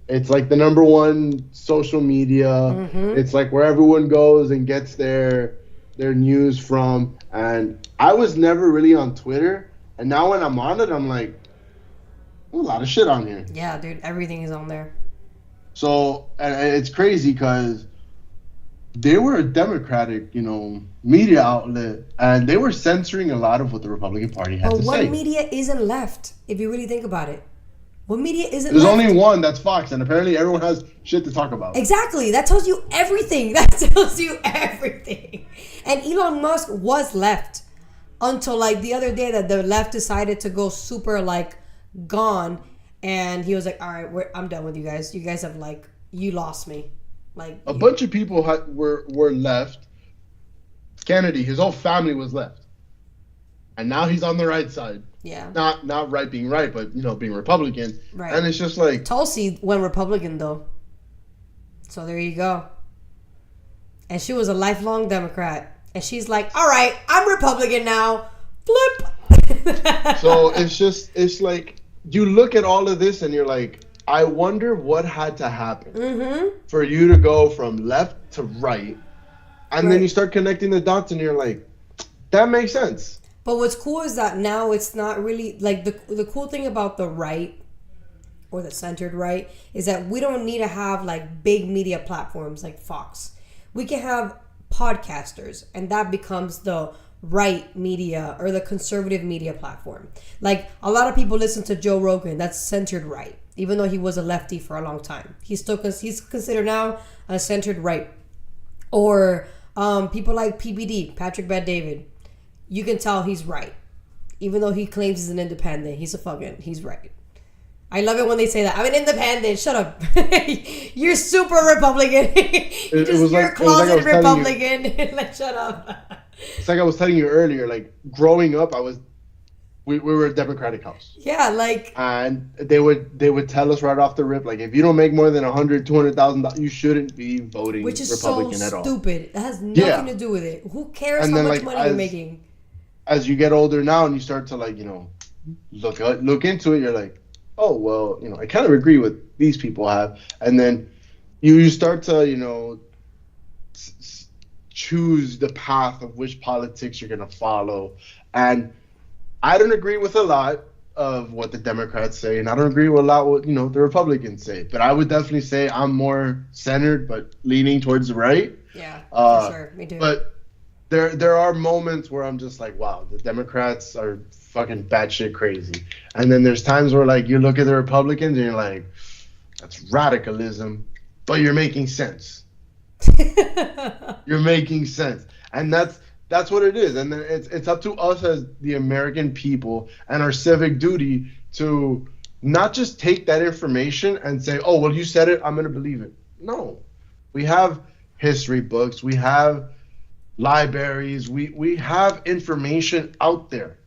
it's like the number one social media. Mm-hmm. It's like where everyone goes and gets their news from. And I was never really on Twitter. And now when I'm on it, I'm like, a lot of shit on here. Yeah, dude, everything is on there. So, and it's crazy because they were a Democratic, media outlet, and they were censoring a lot of what the Republican Party had to say. But what media isn't left, if you really think about it? What media isn't There's left? only one, that's Fox, and apparently everyone has shit to talk about. Exactly. That tells you everything. That tells you everything. And Elon Musk was left until, like, the other day that the left decided to go super, like, gone, and he was like, all right, I'm done with you guys. You guys have, like, you lost me. Like a bunch of people were left. Kennedy, his whole family was left, and now he's on the right side. Yeah. Not right being right, but being Republican. Right. And it's just like Tulsi went Republican though. So there you go. And she was a lifelong Democrat, and she's like, all right, I'm Republican now. Flip. So it's like you look at all of this and you're like, I wonder what had to happen for you to go from left to right. And then you start connecting the dots and you're like, that makes sense. But what's cool is that now it's not really like the cool thing about the right or the centered right is that we don't need to have like big media platforms like Fox. We can have podcasters, and that becomes the right media or the conservative media platform. Like a lot of people listen to Joe Rogan, that's centered right. Even though he was a lefty for a long time, he's considered now a centered right. Or people like PBD, Patrick Bet-David, you can tell he's right, even though he claims he's an independent. He's right. I love it when they say that. I'm an independent. Shut up. You're super Republican. You're a closeted Republican. Like, shut up. It's like I was telling you earlier. Like growing up, we were a Democratic house. Yeah, like, and they would tell us right off the rip, like, if you don't make more than $100,000-$200,000, you shouldn't be voting which is Republican so at all. Stupid. It has nothing to do with it. Who cares and how then, much like, money you're making? As you get older now and you start to like, look into it, you're like, oh well, I kind of agree with these people have, and then you start to choose the path of which politics you're gonna follow, and I don't agree with a lot of what the Democrats say, and I don't agree with a lot what the Republicans say. But I would definitely say I'm more centered, but leaning towards the right. Yeah, for sure, me too. But there are moments where I'm just like, wow, the Democrats are fucking batshit crazy, and then there's times where like you look at the Republicans and you're like, that's radicalism, but you're making sense. You're making sense, and that's what it is. And then it's up to us as the American people and our civic duty to not just take that information and say, oh, well, you said it, I'm going to believe it. No. We have history books. We have libraries. We have information out there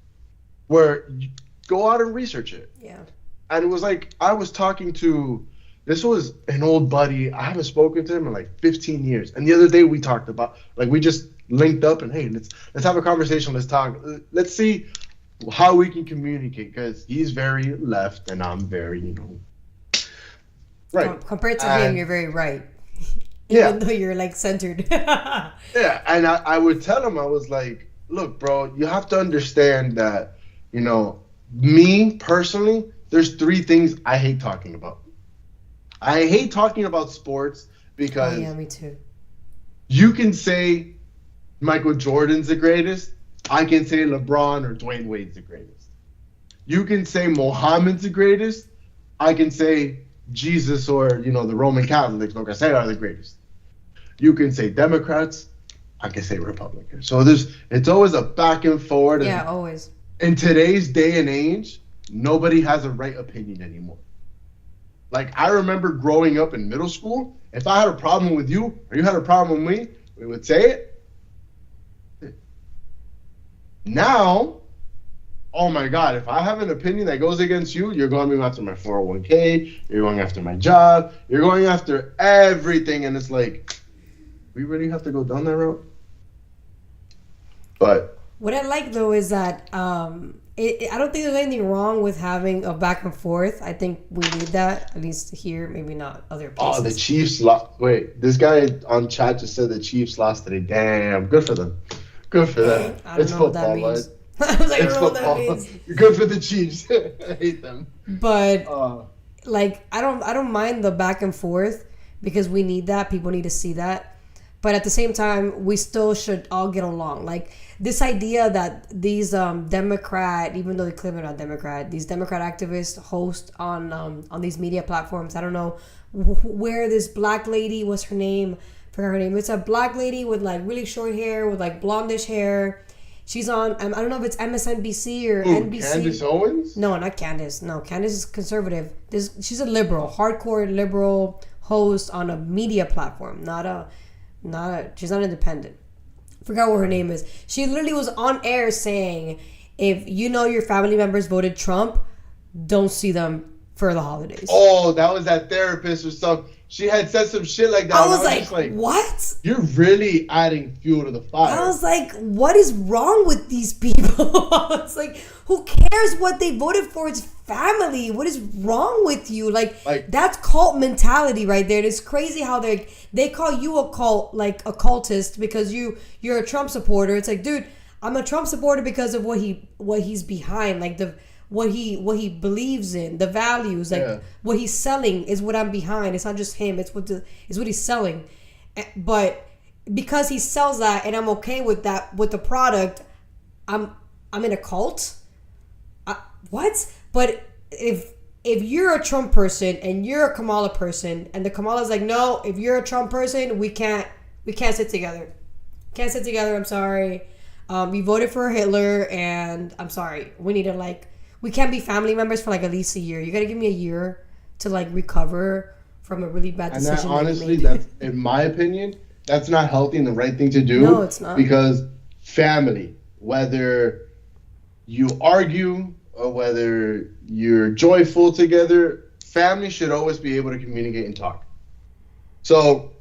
where you go out and research it. Yeah. And it was like I was talking to this was an old buddy. I haven't spoken to him in like 15 years. And the other day we talked about, like, we just linked up and, hey, let's have a conversation. Let's talk. Let's see how we can communicate, because he's very left and I'm very, right. Compared to him, you're very right. Even though you're like centered. Yeah. And I would tell him, I was like, look, bro, you have to understand that, me personally, there's 3 things I hate talking about. I hate talking about sports because me too. You can say Michael Jordan's the greatest. I can say LeBron or Dwayne Wade's the greatest. You can say Mohammed's the greatest. I can say Jesus or, the Roman Catholics, like I say, are the greatest. You can say Democrats. I can say Republicans. So it's always a back and forth. Yeah, always. In today's day and age, nobody has a right opinion anymore. Like I remember growing up in middle school, if I had a problem with you or you had a problem with me, we would say it. Now, oh my God, if I have an opinion that goes against you, you're going after my 401k, you're going after my job, you're going after everything. And it's like, we really have to go down that route? But what I like though is that I don't think there's anything wrong with having a back and forth. I think we need that, at least here, maybe not other places. oh, the Chiefs lost. Wait, this guy on chat just said the Chiefs lost today. Damn, good for them. Good for them. I don't It's know what that football, means. bud. I was like, I It's don't know what that football. means. Good for the Chiefs. I hate them. But Uh, like I don't mind the back and forth because we need that. People need to see that. But at the same time, we still should all get along. Like this idea that these Democrat, even though they claim they're not Democrat, these Democrat activists host on these media platforms. I don't know where this black lady, what's her name? Forgot her name. It's a black lady with like really short hair, with like blondish hair. She's on. I don't know if it's MSNBC or who, NBC. Candace Owens? No, not Candace. No, Candace is conservative. She's a liberal, hardcore liberal host on a media platform, she's not independent. Forgot what her name is. She literally was on air saying, if you know your family members voted Trump, don't see them for the holidays. Oh, that was that therapist or something. She had said some shit like that. I and was just like, what? You're really adding fuel to the fire. I was like, what is wrong with these people? I was like, who cares what they voted for? It's family. What is wrong with you? Like that's cult mentality right there. And it's crazy how they call you a cult, like a cultist because you're a Trump supporter. It's like, dude, I'm a Trump supporter because of what he's behind, like what he believes in, the values, like what he's selling is what I'm behind. It's not just him. It's what he's selling. But because he sells that and I'm okay with that, with the product, I'm in a cult. What? But if you're a Trump person and you're a Kamala person and the Kamala's like, no, if you're a Trump person, we can't sit together. Can't sit together. I'm sorry. You voted for Hitler and I'm sorry. We need to we can't be family members for like at least a year. You got to give me a year to like recover from a really bad decision. And that, honestly, that's, in my opinion, that's not healthy and the right thing to do. No, it's not. Because family, whether you argue or whether you're joyful together, family should always be able to communicate and talk. So,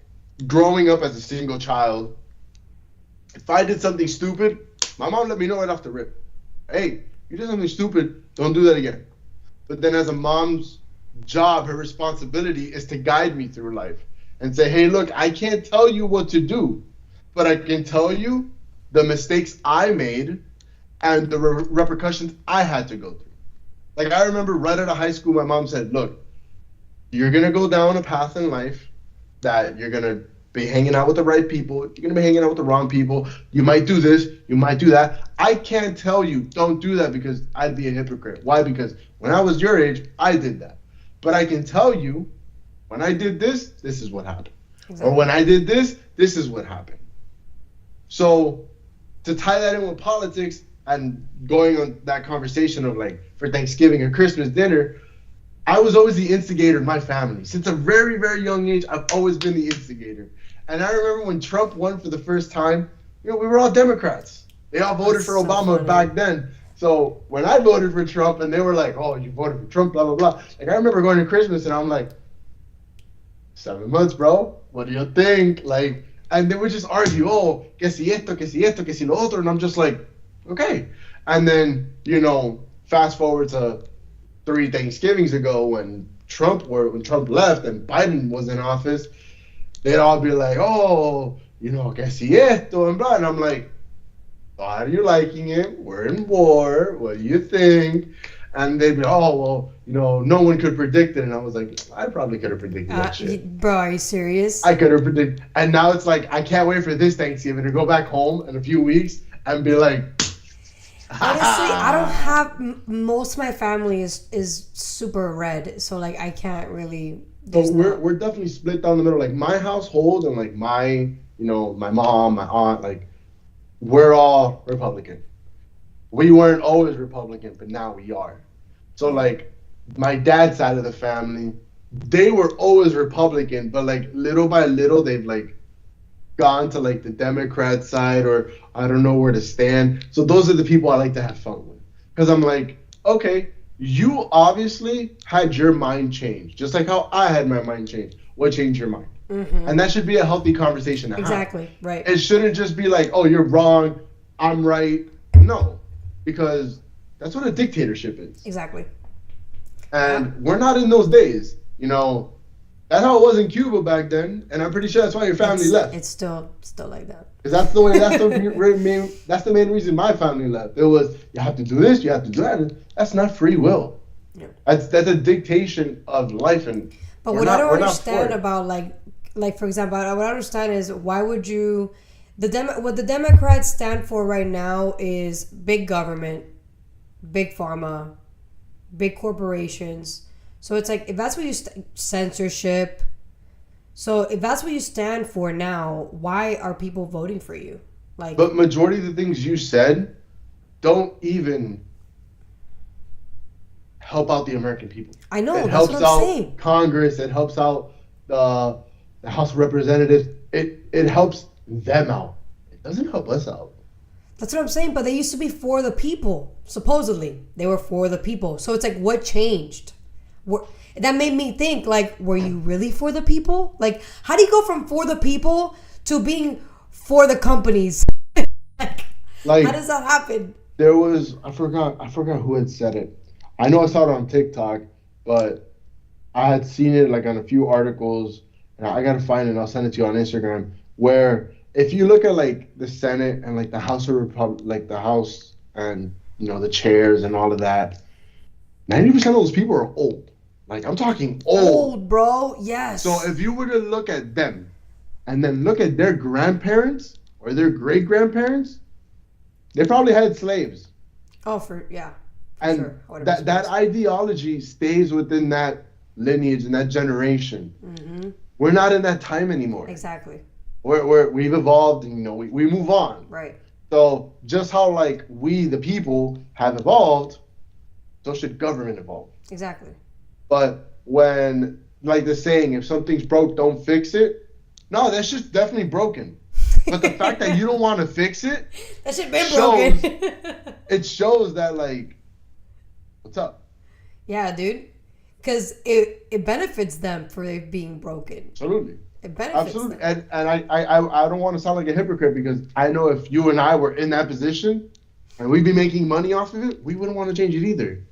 growing up as a single child, if I did something stupid, my mom let me know right off the rip. Hey, you did something stupid, don't do that again. But then as a mom's job, her responsibility is to guide me through life and say, hey, look, I can't tell you what to do, but I can tell you the mistakes I made and the repercussions I had to go through. Like I remember right out of high school, my mom said, look, you're going to go down a path in life that you're going to be hanging out with the right people. You're going to be hanging out with the wrong people. You might do this. You might do that. I can't tell you don't do that because I'd be a hypocrite. Why? Because when I was your age, I did that. But I can tell you when I did this, this is what happened. Exactly. Or when I did this, this is what happened. So to tie that in with politics and going on that conversation of like for Thanksgiving or Christmas dinner, I was always the instigator in my family. Since a very, very young age, I've always been the instigator. And I remember when Trump won for the first time, we were all Democrats. They all voted for Obama back then. So when I voted for Trump and they were like, oh, you voted for Trump, blah, blah, blah. Like I remember going to Christmas and I'm like, 7 months, bro. What do you think? Like, and they would just argue, oh, que si esto, que si esto, que si lo otro. And I'm just like, okay. And then, fast forward to 3 Thanksgivings ago when Trump left and Biden was in office, they'd all be like, oh, que si esto and blah. And I'm like, why are you liking it? We're in war. What do you think? And they'd be, oh, well, no one could predict it. And I was like, I probably could have predicted that shit. Bro, are you serious? I could have predicted. And now it's like, I can't wait for this Thanksgiving to go back home in a few weeks and be like, honestly, I don't have, most of my family is super red. So, like, I can't really. But we're definitely split down the middle. Like, my household and, like, my mom, my aunt, like, we're all Republican. We weren't always Republican, but now we are. So, like, my dad's side of the family, they were always Republican, but like little by little they've like gone to like the Democrat side, or I don't know where to stand. So those are the people I like to have fun with, because I'm like, okay, you obviously had your mind changed, just like how I had my mind changed. What changed your mind? Mm-hmm. And that should be a healthy conversation to have. Exactly. Right. It shouldn't just be like, oh, you're wrong, I'm right. No, because that's what a dictatorship is. Exactly. And we're not in those days. You know, that's how it was in Cuba back then, and I'm pretty sure that's why your family left. It's still like that. Because that's the way. That's the main reason my family left. It was, you have to do this, you have to do that. And that's not free will. Yeah. That's a dictation of life, and but what I don't understand about like for example, what I understand is, why would you what the Democrats stand for right now is big government, big pharma, big corporations. So it's like, if that's what you censorship. So if that's what you stand for now, why are people voting for you? Like, but majority of the things you said don't even help out the American people. I know. It That's helps what I'm saying. out Congress. It helps out the House of Representatives. It helps them out. It doesn't help us out. That's what I'm saying. But they used to be for the people. Supposedly, they were for the people. So it's like, what changed? That made me think, like, were you really for the people? Like, how do you go from for the people to being for the companies? like, how does that happen? There was, I forgot who had said it. I know I saw it on TikTok, but I had seen it like on a few articles, and I gotta find it and I'll send it to you on Instagram, where if you look at like the Senate and like the House of like the House and, you know, the chairs and all of that, 90% of those people are old. Like, I'm talking old. Old, bro. Yes. So if you were to look at them and then look at their grandparents or their great grandparents, they probably had slaves. Oh, yeah. And sure. that ideology stays within that lineage and that generation. Mm-hmm. We're not in that time anymore. Exactly. We've evolved, and, you know, we move on. Right. So just how like we, the people, have evolved, so should government evolve. Exactly. But when, like the saying, if something's broke, don't fix it. No, that's just definitely broken. But the fact that you don't want to fix it, that shit been broken. It shows that, like, what's up? Yeah, dude. Because it benefits them for it being broken. Absolutely. It benefits Absolutely. them. And I don't want to sound like a hypocrite, because I know if you and I were in that position and we'd be making money off of it, we wouldn't want to change it either.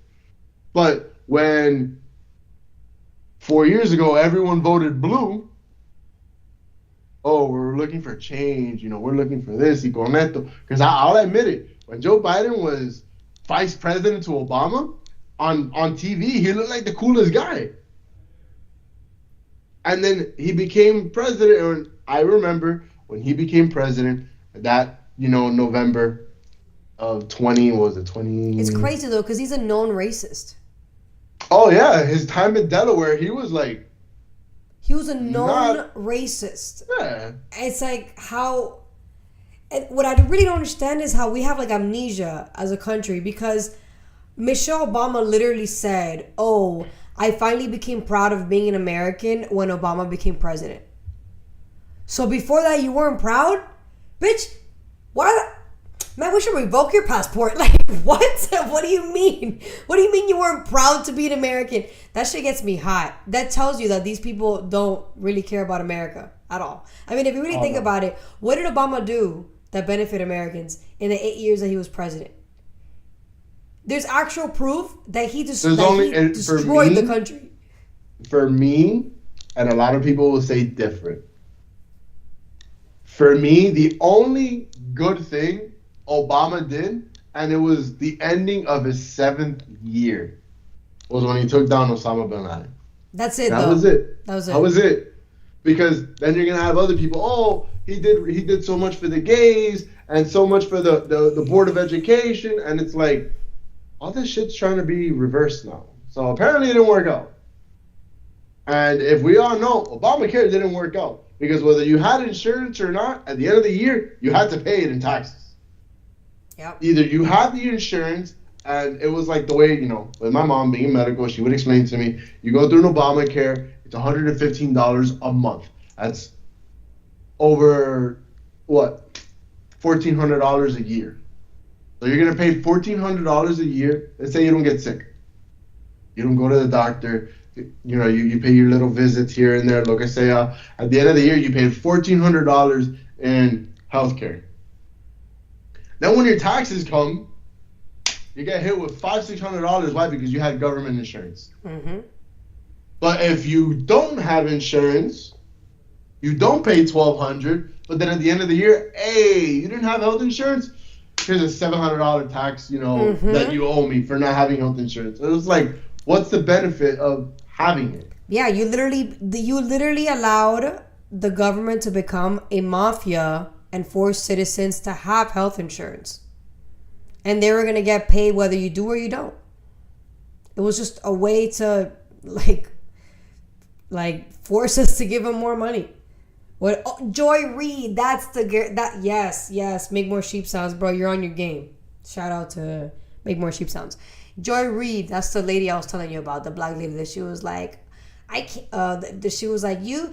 But when 4 years ago everyone voted blue, oh, we're looking for change, you know, we're looking for this, y con esto. Because I'll admit it, when Joe Biden was vice president to Obama, on TV, he looked like the coolest guy. And then he became president, and I remember when he became president, that, you know, November of 20, what was it, 20? It's crazy, though, because he's a known racist. Oh, yeah, his time in Delaware, he was like... He was a known racist. Yeah. It's like how... And what I really don't understand is how we have, like, amnesia as a country, because Michelle Obama literally said, oh, I finally became proud of being an American when Obama became president. So before that, you weren't proud? Bitch, why? Man, we should revoke your passport. Like, what? What do you mean? What do you mean you weren't proud to be an American? That shit gets me hot. That tells you that these people don't really care about America at all. I mean, if you really think about it, what did Obama do that benefit Americans in the 8 years that he was president? There's actual proof that he destroyed the country. For me, and a lot of people will say different. For me, the only good thing Obama did, and it was the ending of his 7th year, was when he took down Osama bin Laden. That's it. That was it. That was it. Because then you're gonna have other people. Oh, he did so much for the gays and so much for the Board of Education, and it's like, all this shit's trying to be reversed now. So apparently it didn't work out. And if we all know, Obamacare didn't work out. Because whether you had insurance or not, at the end of the year, you had to pay it in taxes. Yep. Either you had the insurance And it was like the way, with my mom being medical, she would explain to me, you go through an Obamacare, it's $115 a month. That's over, what, $1,400 a year. So you're going to pay $1,400 a year. Let's say you don't get sick. You don't go to the doctor. You pay your little visits here and there. Like I say, at the end of the year, you pay $1,400 in healthcare. Then when your taxes come, you get hit with $500-$600. Why? Because you had government insurance. Mm-hmm. But if you don't have insurance, you don't pay $1,200. But then at the end of the year, hey, you didn't have health insurance. Here's a $700 tax, that you owe me for not having health insurance. It was like, what's the benefit of having it? Yeah, you literally allowed the government to become a mafia and force citizens to have health insurance. And they were going to get paid whether you do or you don't. It was just a way to like force us to give them more money. Joy Reid, yes, Make More Sheep Sounds, bro. You're on your game. Shout out to Make More Sheep Sounds. Joy Reid, that's the lady I was telling you about, the black lady that she was like, she was like, you,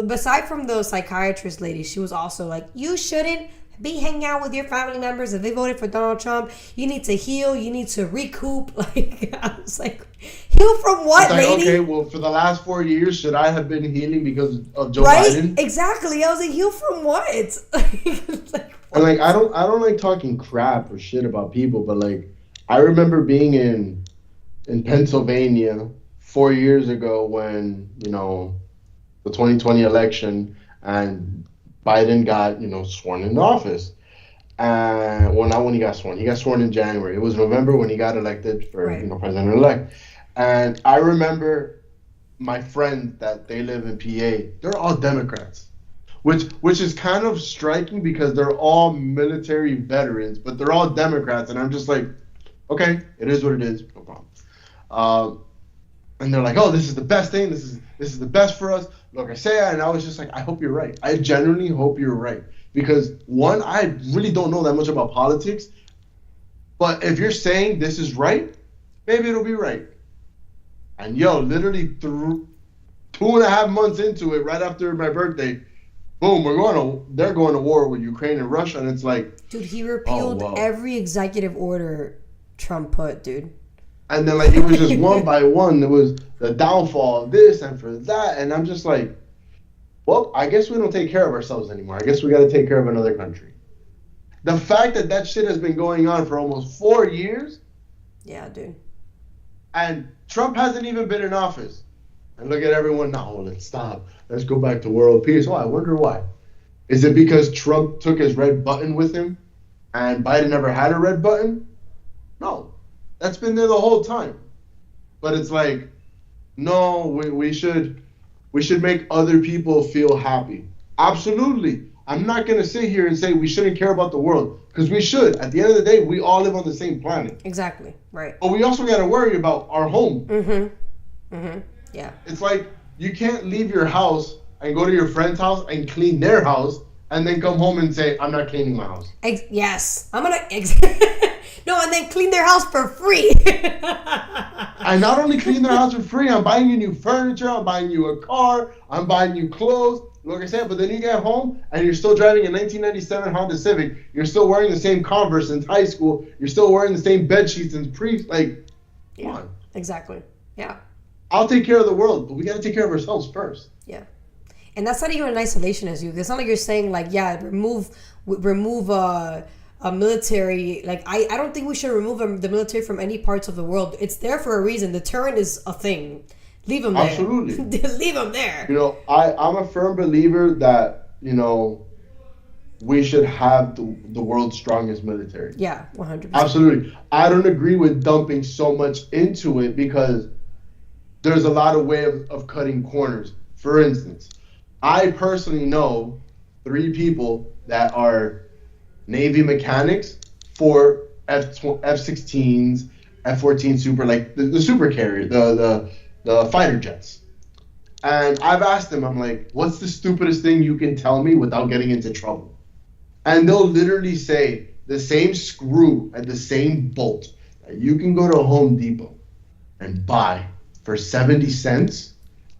beside from the psychiatrist lady, she was also like, you shouldn't be hanging out with your family members. If they voted for Donald Trump, you need to heal, you need to recoup. Like, I was like, heal from what, lady? Okay, well, for the last 4 years, should I have been healing because of Joe right? Biden? Exactly. I was like, heal from what? And I don't like talking crap or shit about people, but like, I remember being in Pennsylvania 4 years ago when, the 2020 election and Biden got, sworn into office. And not when he got sworn. He got sworn in January. It was November when he got elected for, president-elect. And I remember my friends that they live in PA, they're all Democrats. Which is kind of striking because they're all military veterans, but they're all Democrats. And I'm just like, okay, it is what it is. No problem. And they're like, oh, this is the best thing. This is the best for us. Like I say, and I was just like, I hope you're right. I genuinely hope you're right. Because one, I really don't know that much about politics. But if you're saying this is right, maybe it'll be right. And literally 2.5 months into it, right after my birthday, boom, they're going to war with Ukraine and Russia. And it's like, dude, he repealed every executive order Trump put, dude. And then it was just one by one. There was the downfall of this and for that. And I'm just like, well, I guess we don't take care of ourselves anymore. I guess we got to take care of another country. The fact that shit has been going on for almost 4 years. Yeah, dude. And Trump hasn't even been in office. And look at everyone now. Well, let's stop. Let's go back to world peace. Oh, I wonder why. Is it because Trump took his red button with him and Biden never had a red button? No. That's been there the whole time. But it's like, no, we should make other people feel happy. Absolutely. I'm not going to sit here and say we shouldn't care about the world, because we should. At the end of the day, we all live on the same planet. Exactly. Right. But we also got to worry about our home. Yeah. It's like you can't leave your house and go to your friend's house and clean their house and then come home and say, I'm not cleaning my house. Yes. I'm going to... No, and then clean their house for free. I not only clean their house for free, I'm buying you new furniture, I'm buying you a car, I'm buying you clothes, like I said, but then you get home and you're still driving a 1997 Honda Civic, you're still wearing the same Converse since high school, you're still wearing the same bed sheets since come on. Exactly. Yeah. I'll take care of the world, but we got to take care of ourselves first. Yeah. And that's not even an isolationist, you. It's not like you're saying remove a military, I don't think we should remove the military from any parts of the world. It's there for a reason. Deterrent is a thing. Leave them there. Absolutely. Leave them there. I'm a firm believer that, we should have the world's strongest military. Yeah, 100%. Absolutely. I don't agree with dumping so much into it because there's a lot of way of cutting corners. For instance, I personally know 3 people that are Navy mechanics for F-16s, F-14 Super, the super carrier, the fighter jets. And I've asked them, I'm like, what's the stupidest thing you can tell me without getting into trouble? And they'll literally say the same screw and the same bolt You can go to Home Depot and buy for 70 cents.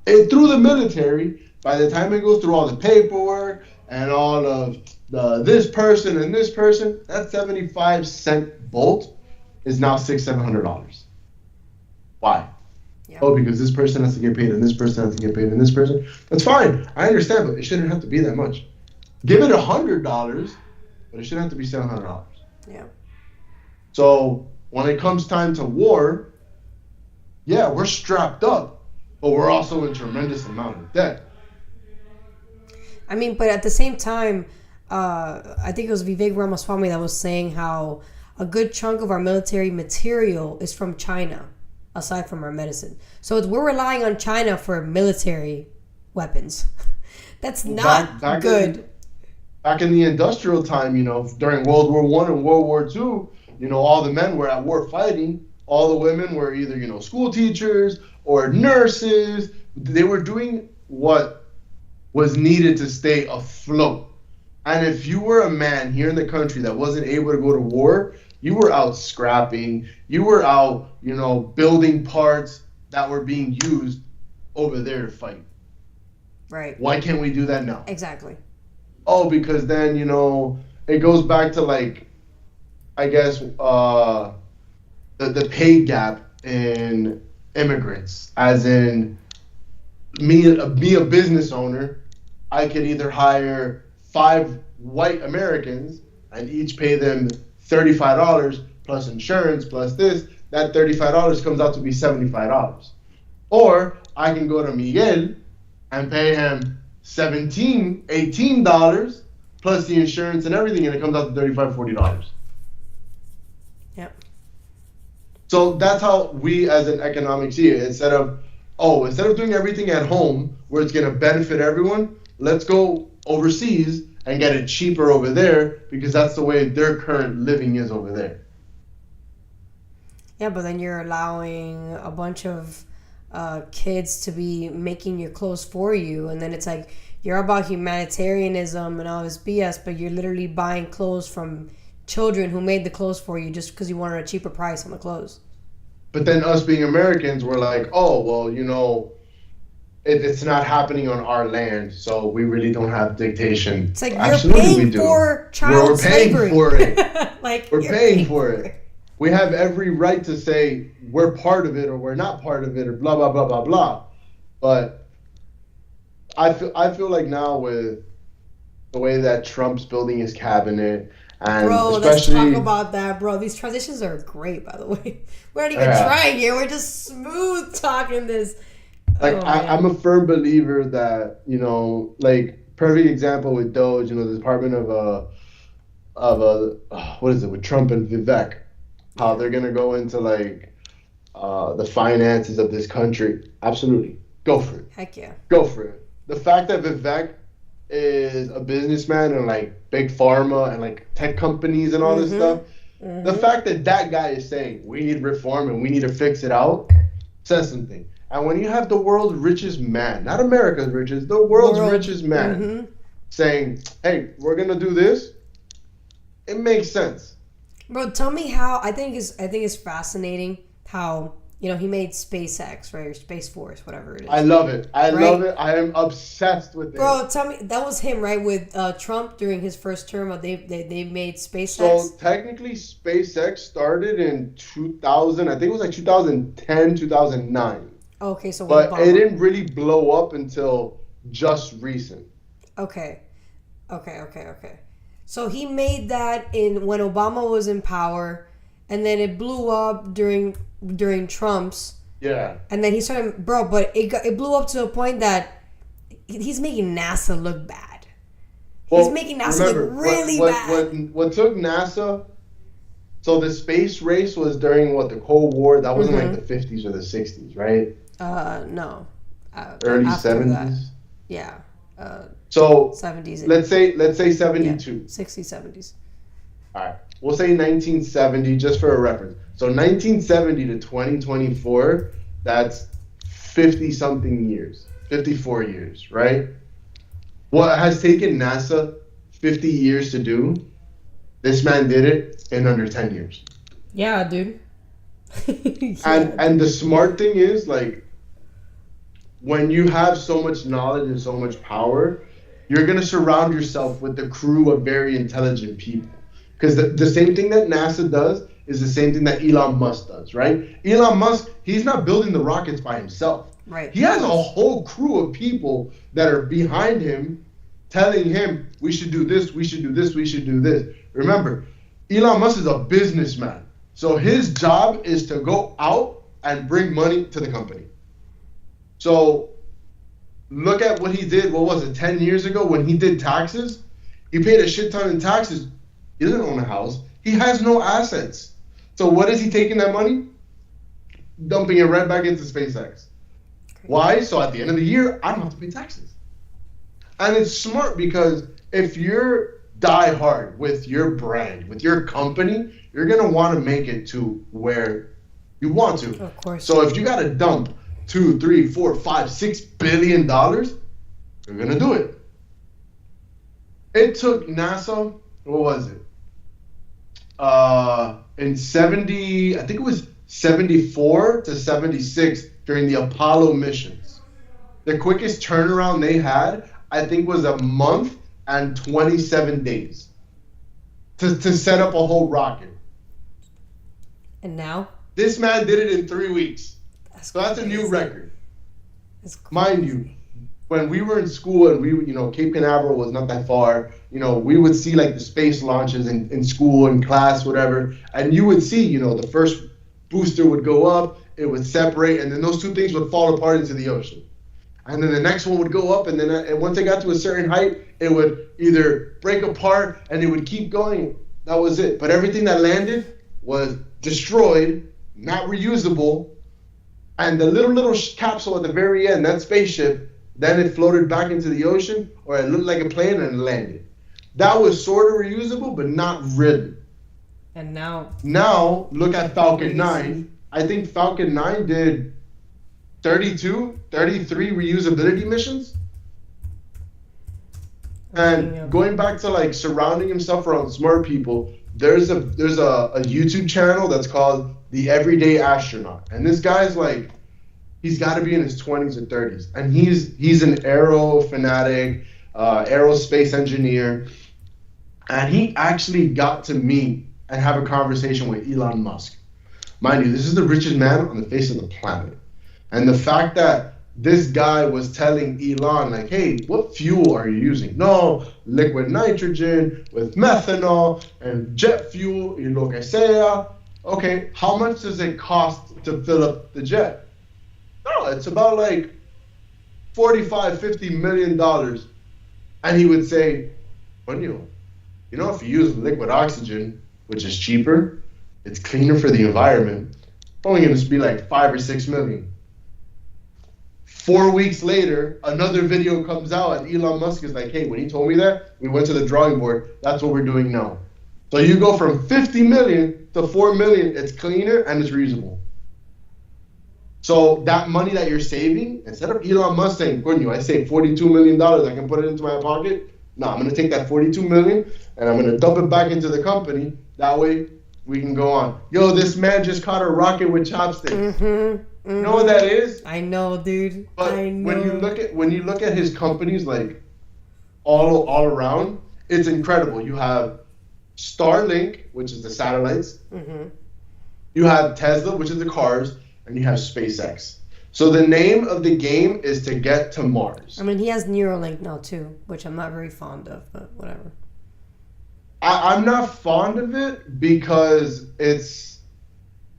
And through the military, by the time it goes through all the paperwork and all of this person and this person, that 75-cent bolt is now $600-700. Why? Yeah. Oh, because this person has to get paid and this person has to get paid and this person. That's fine. I understand, but it shouldn't have to be that much. Give it $100, but it shouldn't have to be $700. Yeah. So when it comes time to war, yeah, we're strapped up, but we're also in tremendous amount of debt. I mean, but at the same time, I think it was Vivek Ramaswamy that was saying how a good chunk of our military material is from China, aside from our medicine. So we're relying on China for military weapons. That's not good. Back in the industrial time, during World War I and World War II, all the men were at war fighting. All the women were either, school teachers or nurses. They were doing what was needed to stay afloat. And if you were a man here in the country that wasn't able to go to war, you were out scrapping. You were out, building parts that were being used over there to fight. Right. Why can't we do that now? Exactly. Oh, because then, it goes back to, I guess, the pay gap in immigrants. As in, me a business owner, I could either hire 5 white Americans and each pay them $35 plus insurance plus this. That $35 comes out to be $75. Or I can go to Miguel and pay him $18 plus the insurance and everything, and it comes out to $35-40. Yep. So that's how we as an economic see it. Instead of doing everything at home where it's going to benefit everyone, let's go overseas and get it cheaper over there because that's the way their current living is over there. Yeah, but then you're allowing a bunch of kids to be making your clothes for you, and then it's like you're about humanitarianism and all this BS, but you're literally buying clothes from children who made the clothes for you just because you wanted a cheaper price on the clothes. But then us being Americans, we're like, oh, well, it's not happening on our land, so we really don't have dictation. It's like you're paying for child slavery. We're paying for it. Like we're paying for it. We have every right to say we're part of it or we're not part of it or blah, blah, blah, blah, blah. But I feel like now with the way that Trump's building his cabinet, and bro, especially, let's talk about that, bro. These transitions are great, by the way. We're not even trying it. We're just smooth talking this. I'm a firm believer that, perfect example with Doge, the Department of what is it, with Trump and Vivek, how they're going to go into, the finances of this country. Absolutely. Go for it. Heck yeah. Go for it. The fact that Vivek is a businessman and, big pharma and, tech companies and all this stuff, the fact that guy is saying we need reform and we need to fix it out says something. And when you have the world's richest man, not America's richest, the world's richest man, saying, hey, we're going to do this, it makes sense. Bro, tell me how. I think it's fascinating how, he made SpaceX, right? Or Space Force, whatever it is. I love it. I love it. I am obsessed with it. Bro, tell me, that was him, right? With Trump during his first term, they made SpaceX. So technically, SpaceX started in 2000. I think it was 2010, 2009. Okay, so but it didn't really blow up until just recent. Okay. So he made that when Obama was in power, and then it blew up during Trump's. Yeah. And then he started, bro. But it blew up to a point that he's making NASA look bad. He's making NASA look really bad. What took NASA? So the space race was during the Cold War. That wasn't the 50s or the 60s, right? No. Early 70s. Yeah. So 70s. Let's say 72. Yeah, 60s, 70s. All right. We'll say 1970 just for a reference. So 1970 to 2024, that's 50-something years. 54 years, right? What has taken NASA 50 years to do, this man did it in under 10 years. Yeah, dude. Yeah. And the smart thing is like when you have so much knowledge and so much power, you're going to surround yourself with a crew of very intelligent people. Because the same thing that NASA does is the same thing that Elon Musk does, right? Elon Musk, he's not building the rockets by himself. Right. He has a whole crew of people that are behind him telling him, we should do this, we should do this, we should do this. Remember, Elon Musk is a businessman. So his job is to go out and bring money to the company. So look at what he did, what was it, 10 years ago when he did taxes? He paid a shit ton in taxes. He doesn't own a house. He has no assets. So what is he taking that money? Dumping it right back into SpaceX. Why? So at the end of the year, I don't have to pay taxes. And it's smart because if you're die hard with your brand, with your company, you're going to want to make it to where you want to. Of course. So if you got to dump $2, $3, $4, $5, $6 billion, you're going to do it. It took NASA, what was it? In 70, I think it was 74 to 76 during the Apollo missions. The quickest turnaround they had, I think, was a month and 27 days to set up a whole rocket. And now? This man did it in 3 weeks. So that's a new record. Mind you, when we were in school and Cape Canaveral was not that far, we would see like the space launches in school, in class, whatever. And you would see, the first booster would go up, it would separate, and then those two things would fall apart into the ocean. And then the next one would go up, and then and once it got to a certain height, it would either break apart and it would keep going. That was it. But everything that landed was destroyed, not reusable. And the little capsule at the very end, that spaceship, then it floated back into the ocean, or it looked like a plane and it landed. That was sort of reusable, but not really. And now look at Falcon 9. I think Falcon 9 did 32, 33 reusability missions. And going back to like surrounding himself around smart people, there's a YouTube channel that's called The Everyday Astronaut. And this guy's like, he's got to be in his 20s or 30s. And he's an aero fanatic, aerospace engineer. And he actually got to meet and have a conversation with Elon Musk. Mind you, this is the richest man on the face of the planet. And the fact that this guy was telling Elon, like, hey, what fuel are you using? No, liquid nitrogen with methanol and jet fuel, y lo que sea. Okay, how much does it cost to fill up the jet? No, it's about like $45-50 million. And he would say, well, if you use liquid oxygen, which is cheaper, it's cleaner for the environment, only going to be like 5 or 6 million. 4 weeks later, another video comes out and Elon Musk is like, hey, when he told me that, we went to the drawing board. That's what we're doing now. So you go from 50 million to 4 million. It's cleaner and it's reusable. So that money that you're saving, instead of Elon Musk saying, Coño, I saved $42 million, I can put it into my pocket. No, I'm going to take that $42 million and I'm going to dump it back into the company. That way we can go on. Yo, this man just caught a rocket with chopsticks. Mm-hmm. You know what that is? I know, dude. But I know. when you look at his companies, like all around, it's incredible. You have Starlink, which is the satellites. Mm-hmm. You have Tesla, which is the cars, and you have SpaceX. So the name of the game is to get to Mars. I mean, he has Neuralink now too, which I'm not very fond of, but whatever. I'm not fond of it because it's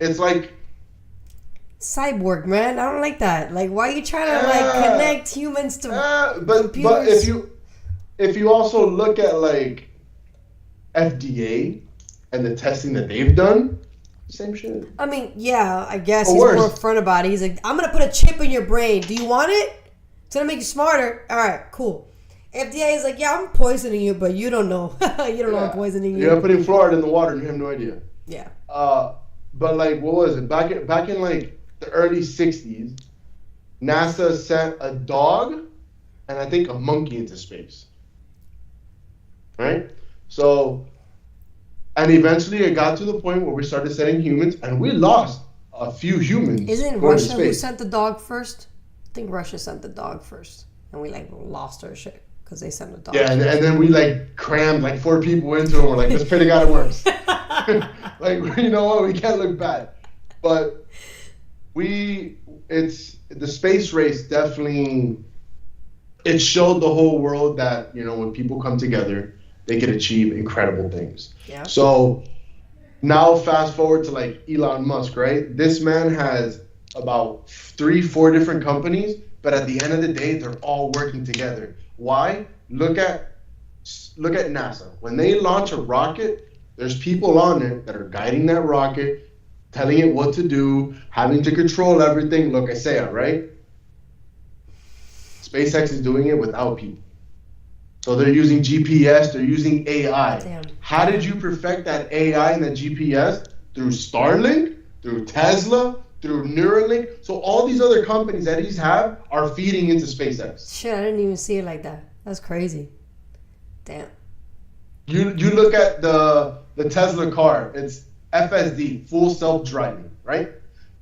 like cyborg, man. I don't like that. Like, why are you trying to connect humans to computers? But if you also look at like FDA and the testing that they've done, same shit. I mean, yeah, I guess he's more upfront about it. He's like, I'm gonna put a chip in your brain. Do you want it? It's gonna make you smarter. All right, cool. FDA is like, yeah, I'm poisoning you, but you don't know. You don't know I'm poisoning you. You're putting fluoride in the water and you have no idea. Yeah. But like, what was it? Back in like the early 60s, NASA sent a dog and I think a monkey into space. Right? So, and eventually it got to the point where we started sending humans and we lost a few humans. Isn't going to Russia who space. sent the dog first? I think Russia sent the dog first, and we like lost our shit because they sent the dog. Yeah, and then we like crammed like 4 people into it. We're like, let's pray to God it works. Like, you know what? We can't look bad. But it's the space race definitely, it showed the whole world that, you know, when people come together, they can achieve incredible things. Yeah. So now fast forward to like Elon Musk, right? This man has about 3-4 different companies, but at the end of the day, they're all working together. Why? Look at NASA. When they launch a rocket, there's people on it that are guiding that rocket, telling it what to do, having to control everything. Look, I say it, right? SpaceX is doing it without people. So they're using GPS, they're using AI. Damn. How did you perfect that AI and that GPS? Through Starlink, through Tesla, through Neuralink. So all these other companies that he's have are feeding into SpaceX. Shit, I didn't even see it like that. That's crazy. Damn. You look at the Tesla car, it's FSD, full self-driving, right?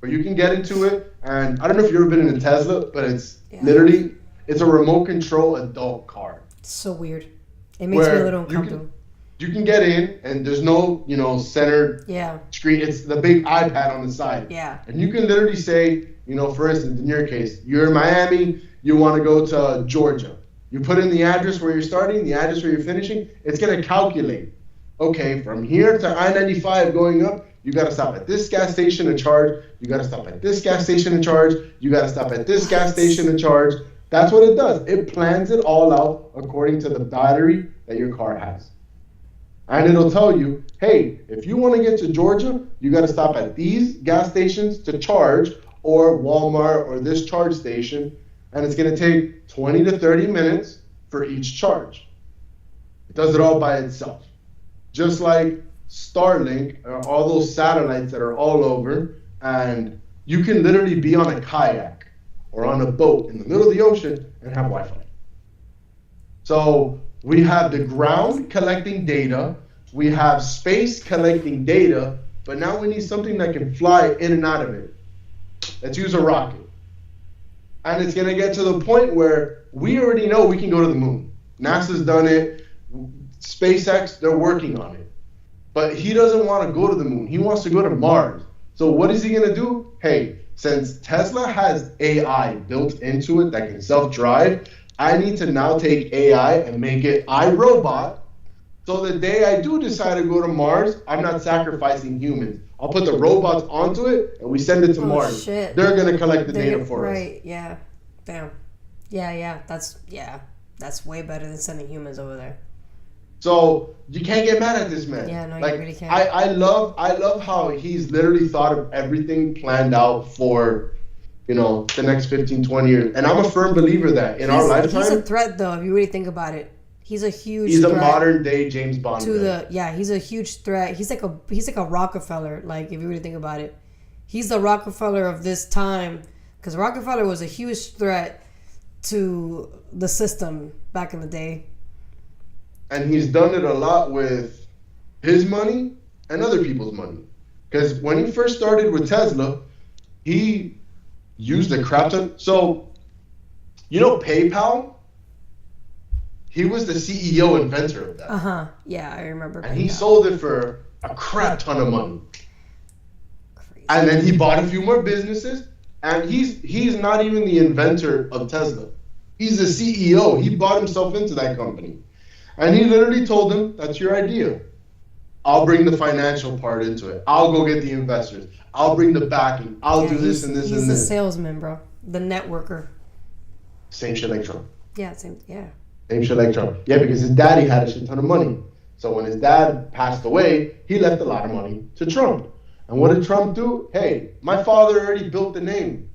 Where you can get into it, and I don't know if you've ever been in a Tesla, but it's literally, it's a remote control adult car. It's so weird. It makes me a little uncomfortable. You can get in, and there's no, you know, center screen. It's the big iPad on the side. Yeah. And you can literally say, you know, for instance, in your case, you're in Miami, you want to go to Georgia. You put in the address where you're starting, the address where you're finishing. It's going to calculate. Okay, from here to I-95 going up, you got to stop at this gas station to charge. You got to stop at this gas station to charge. You got to stop at this gas station to charge. That's what it does. It plans it all out according to the battery that your car has. And it'll tell you, hey, if you want to get to Georgia, you got to stop at these gas stations to charge, or Walmart or this charge station, and it's going to take 20 to 30 minutes for each charge. It does it all by itself. Just like Starlink, all those satellites that are all over, and you can literally be on a kayak or on a boat in the middle of the ocean and have Wi-Fi. So we have the ground collecting data, we have space collecting data, but now we need something that can fly in and out of it. Let's use a rocket. And it's going to get to the point where we already know we can go to the moon. NASA's done it. SpaceX, they're working on it. But he doesn't want to go to the moon. He wants to go to Mars. So what is he going to do? Hey, since Tesla has AI built into it that can self-drive, I need to now take AI and make it iRobot. So the day I do decide to go to Mars, I'm not sacrificing humans. I'll put the robots onto it and we send it to Mars. Shit. They're going to collect the data for us. Right, yeah. Damn. Yeah. That's way better than sending humans over there. So you can't get mad at this man. Yeah, no, like, you really can't. I love how he's literally thought of everything planned out for, you know, the next 15, 20 years. And I'm a firm believer that in our lifetime. He's a threat, though, if you really think about it. He's a huge He's threat a modern day James Bond. He's a huge threat. He's like a Rockefeller, like, if you really think about it. He's the Rockefeller of this time, because Rockefeller was a huge threat to the system back in the day. And he's done it a lot with his money and other people's money. Because when he first started with Tesla, he used a crap ton. So, you know PayPal? He was the CEO inventor of that. Uh-huh. Yeah, I remember. And he sold it for a crap ton of money. Crazy. And then he bought a few more businesses. And he's not even the inventor of Tesla. He's the CEO. He bought himself into that company. And he literally told them, that's your idea. I'll bring the financial part into it. I'll go get the investors. I'll bring the backing. I'll do this and this and this. He's the salesman, bro. The networker. Same shit like Trump. Yeah, same shit like Trump. Yeah, because his daddy had a shit ton of money. So when his dad passed away, he left a lot of money to Trump. And what did Trump do? Hey, my father already built the name.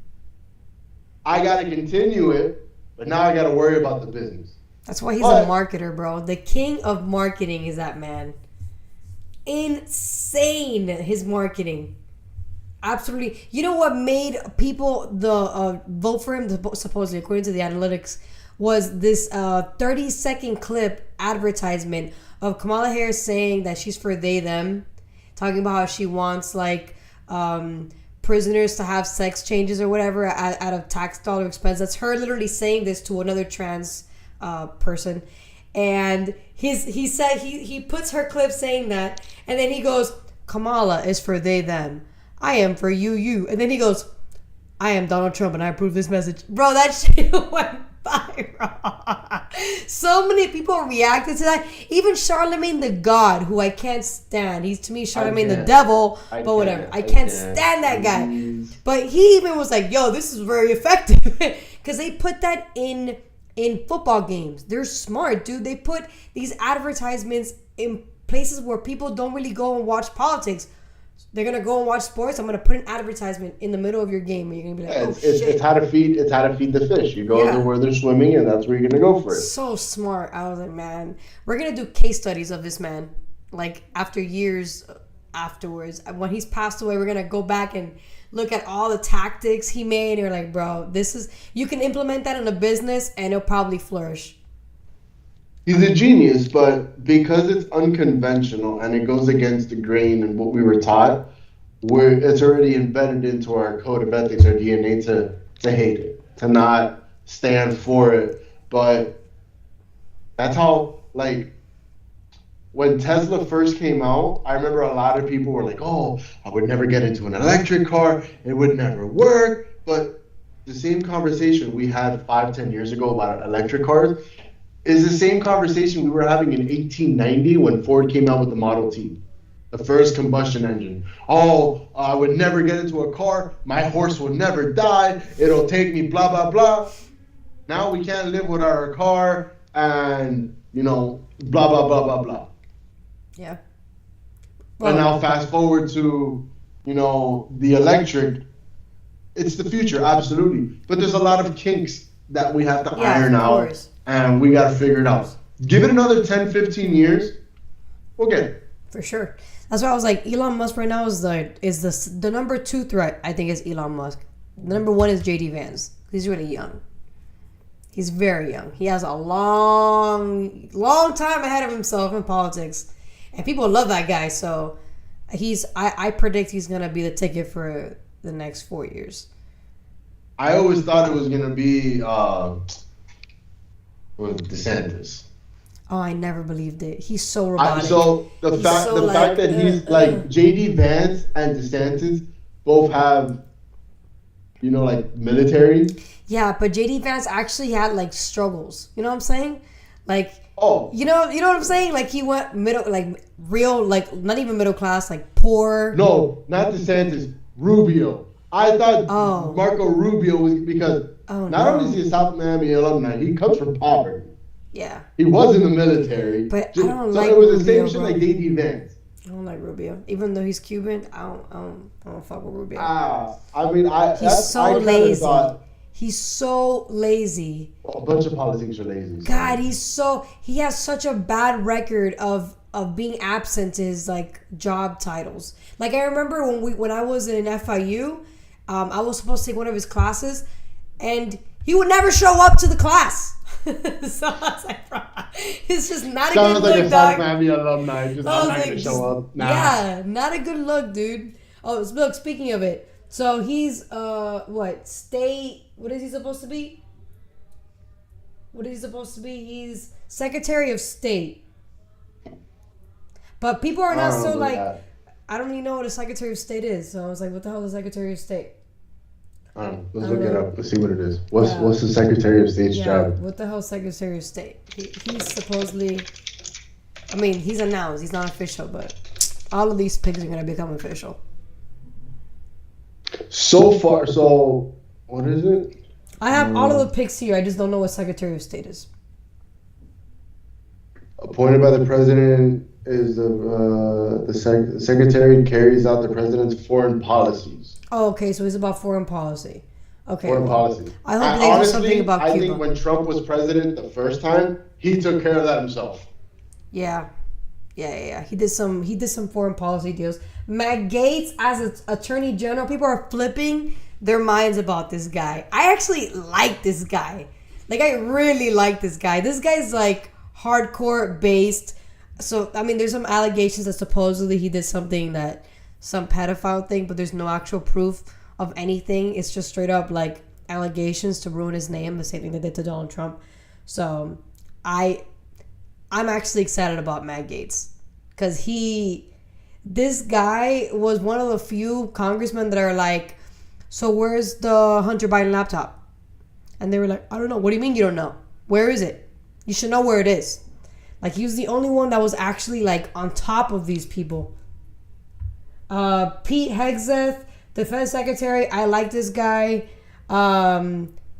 I got to continue it, but now I got to worry about the business. That's why he's a marketer, bro. The king of marketing is that man. Insane, his marketing. Absolutely. You know what made people vote for him, supposedly, according to the analytics, was this 30-second clip advertisement of Kamala Harris saying that she's for they, them, talking about how she wants, like, prisoners to have sex changes or whatever out of tax dollar expense. That's her literally saying this to another trans person. And he said he puts her clip saying that, and then he goes, Kamala is for they them. I am for you. And then he goes, I am Donald Trump and I approve this message. Bro, that shit went viral. So many people reacted to that. Even Charlemagne the God, who I can't stand. He's, to me, Charlemagne the devil, but whatever. I can't stand that guy. But he even was like, yo, this is very effective. Because they put that in football games. They're smart, dude. They put these advertisements in places where people don't really go and watch politics. They're gonna go and watch sports. I'm gonna put an advertisement in the middle of your game, and you're gonna be like, "Oh shit!" It's how to feed. It's how to feed the fish. You go to where they're swimming, and that's where you're gonna go for it. So smart. I was like, man, we're gonna do case studies of this man. Like after years afterwards, when he's passed away, we're gonna go back and look at all the tactics he made. And you're like, bro, this is, you can implement that in a business, and it'll probably flourish. He's a genius, but because it's unconventional and it goes against the grain and what we were taught, it's already embedded into our code of ethics, our DNA, to hate it, to not stand for it. But that's how, like, when Tesla first came out, I remember a lot of people were like, oh, I would never get into an electric car. It would never work. But the same conversation we had 5-10 years ago about electric cars is the same conversation we were having in 1890 when Ford came out with the Model T, the first combustion engine. Oh, I would never get into a car. My horse will never die. It'll take me, blah, blah, blah. Now we can't live without our car and, blah, blah, blah, blah, blah. Yeah. Well, and now fast forward to, the electric. It's the future, absolutely. But there's a lot of kinks that we have to iron out. And we got to figure it out. Give it another 10, 15 years, we'll get it. For sure. That's why I was like, Elon Musk right now is the number 2 threat, I think, is Elon Musk. The number 1 is JD Vance. He's really young. He's very young. He has a long time ahead of himself in politics. And people love that guy. So I predict he's going to be the ticket for the next 4 years. I always thought it was going to be DeSantis. Oh, I never believed it. He's so robotic. So the fact that he's like JD Vance and DeSantis both have, military. Yeah, but JD Vance actually had struggles. You know what I'm saying? Oh. You know what I'm saying? He went middle, real, not even middle class, poor. No, not DeSantis. Rubio. I thought Marco Rubio was because not only is he a South Miami alumni, he comes from poverty. Yeah. He was in the military. But I don't so like it was the Rubio, same shit like JD Vance. I don't like Rubio. Even though he's Cuban, I don't fuck with Rubio. He's so lazy. He's so lazy. A bunch of politicians are lazy. So. God, he has such a bad record of being absent to his job titles. I remember when I was in FIU, I was supposed to take one of his classes, and he would never show up to the class. So I was like, bro, it's just not a good look, dog. Sounds like a South Miami alumni, just not going to show up. Nah. Yeah, not a good look, dude. Oh, look, speaking of it, so he's, what is he supposed to be? He's Secretary of State. But people are not so I don't even know what a Secretary of State is. So I was like, what the hell is a Secretary of State? Let's look it up. Let's see what it is. What's the Secretary of State's job? What the hell is Secretary of State? He's supposedly, he's announced. He's not official, but all of these pigs are going to become official. So far, what is it? I have all of the pics here. I just don't know what Secretary of State is. Appointed by the president is the secretary carries out the president's foreign policies. Oh, okay. So it's about foreign policy. Okay. Foreign policy. I hope they do something about Cuba. I think when Trump was president the first time, he took care of that himself. Yeah. He did some foreign policy deals. Matt Gaetz as an attorney general, people are flipping their minds about this guy. I actually like this guy. I really like this guy. This guy's hardcore based. So, there's some allegations that supposedly he did something that some pedophile thing, but there's no actual proof of anything. It's just straight up like allegations to ruin his name, the same thing they did to Donald Trump. So I'm actually excited about Matt Gaetz because this guy was one of the few congressmen that are like, so where's the Hunter Biden laptop? And they were like, I don't know. What do you mean you don't know? Where is it? You should know where it is. Like, he was the only one that was actually like on top of these people. Pete Hegseth, defense secretary. I like this guy.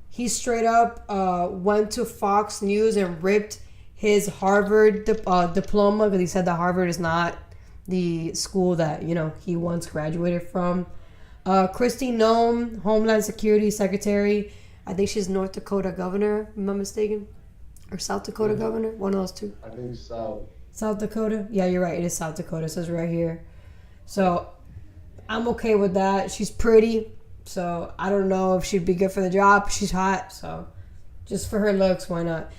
He straight up went to Fox News and ripped his Harvard diploma because he said that Harvard is not the school that, you know, he once graduated from. Kristi Noem, Homeland Security Secretary. I think she's North Dakota governor, if I'm not mistaken. Or South Dakota governor. One of those two. I think South. South Dakota? Yeah, you're right. It is South Dakota. It says right here. So I'm okay with that. She's pretty. So I don't know if she'd be good for the job. She's hot. So just for her looks, why not?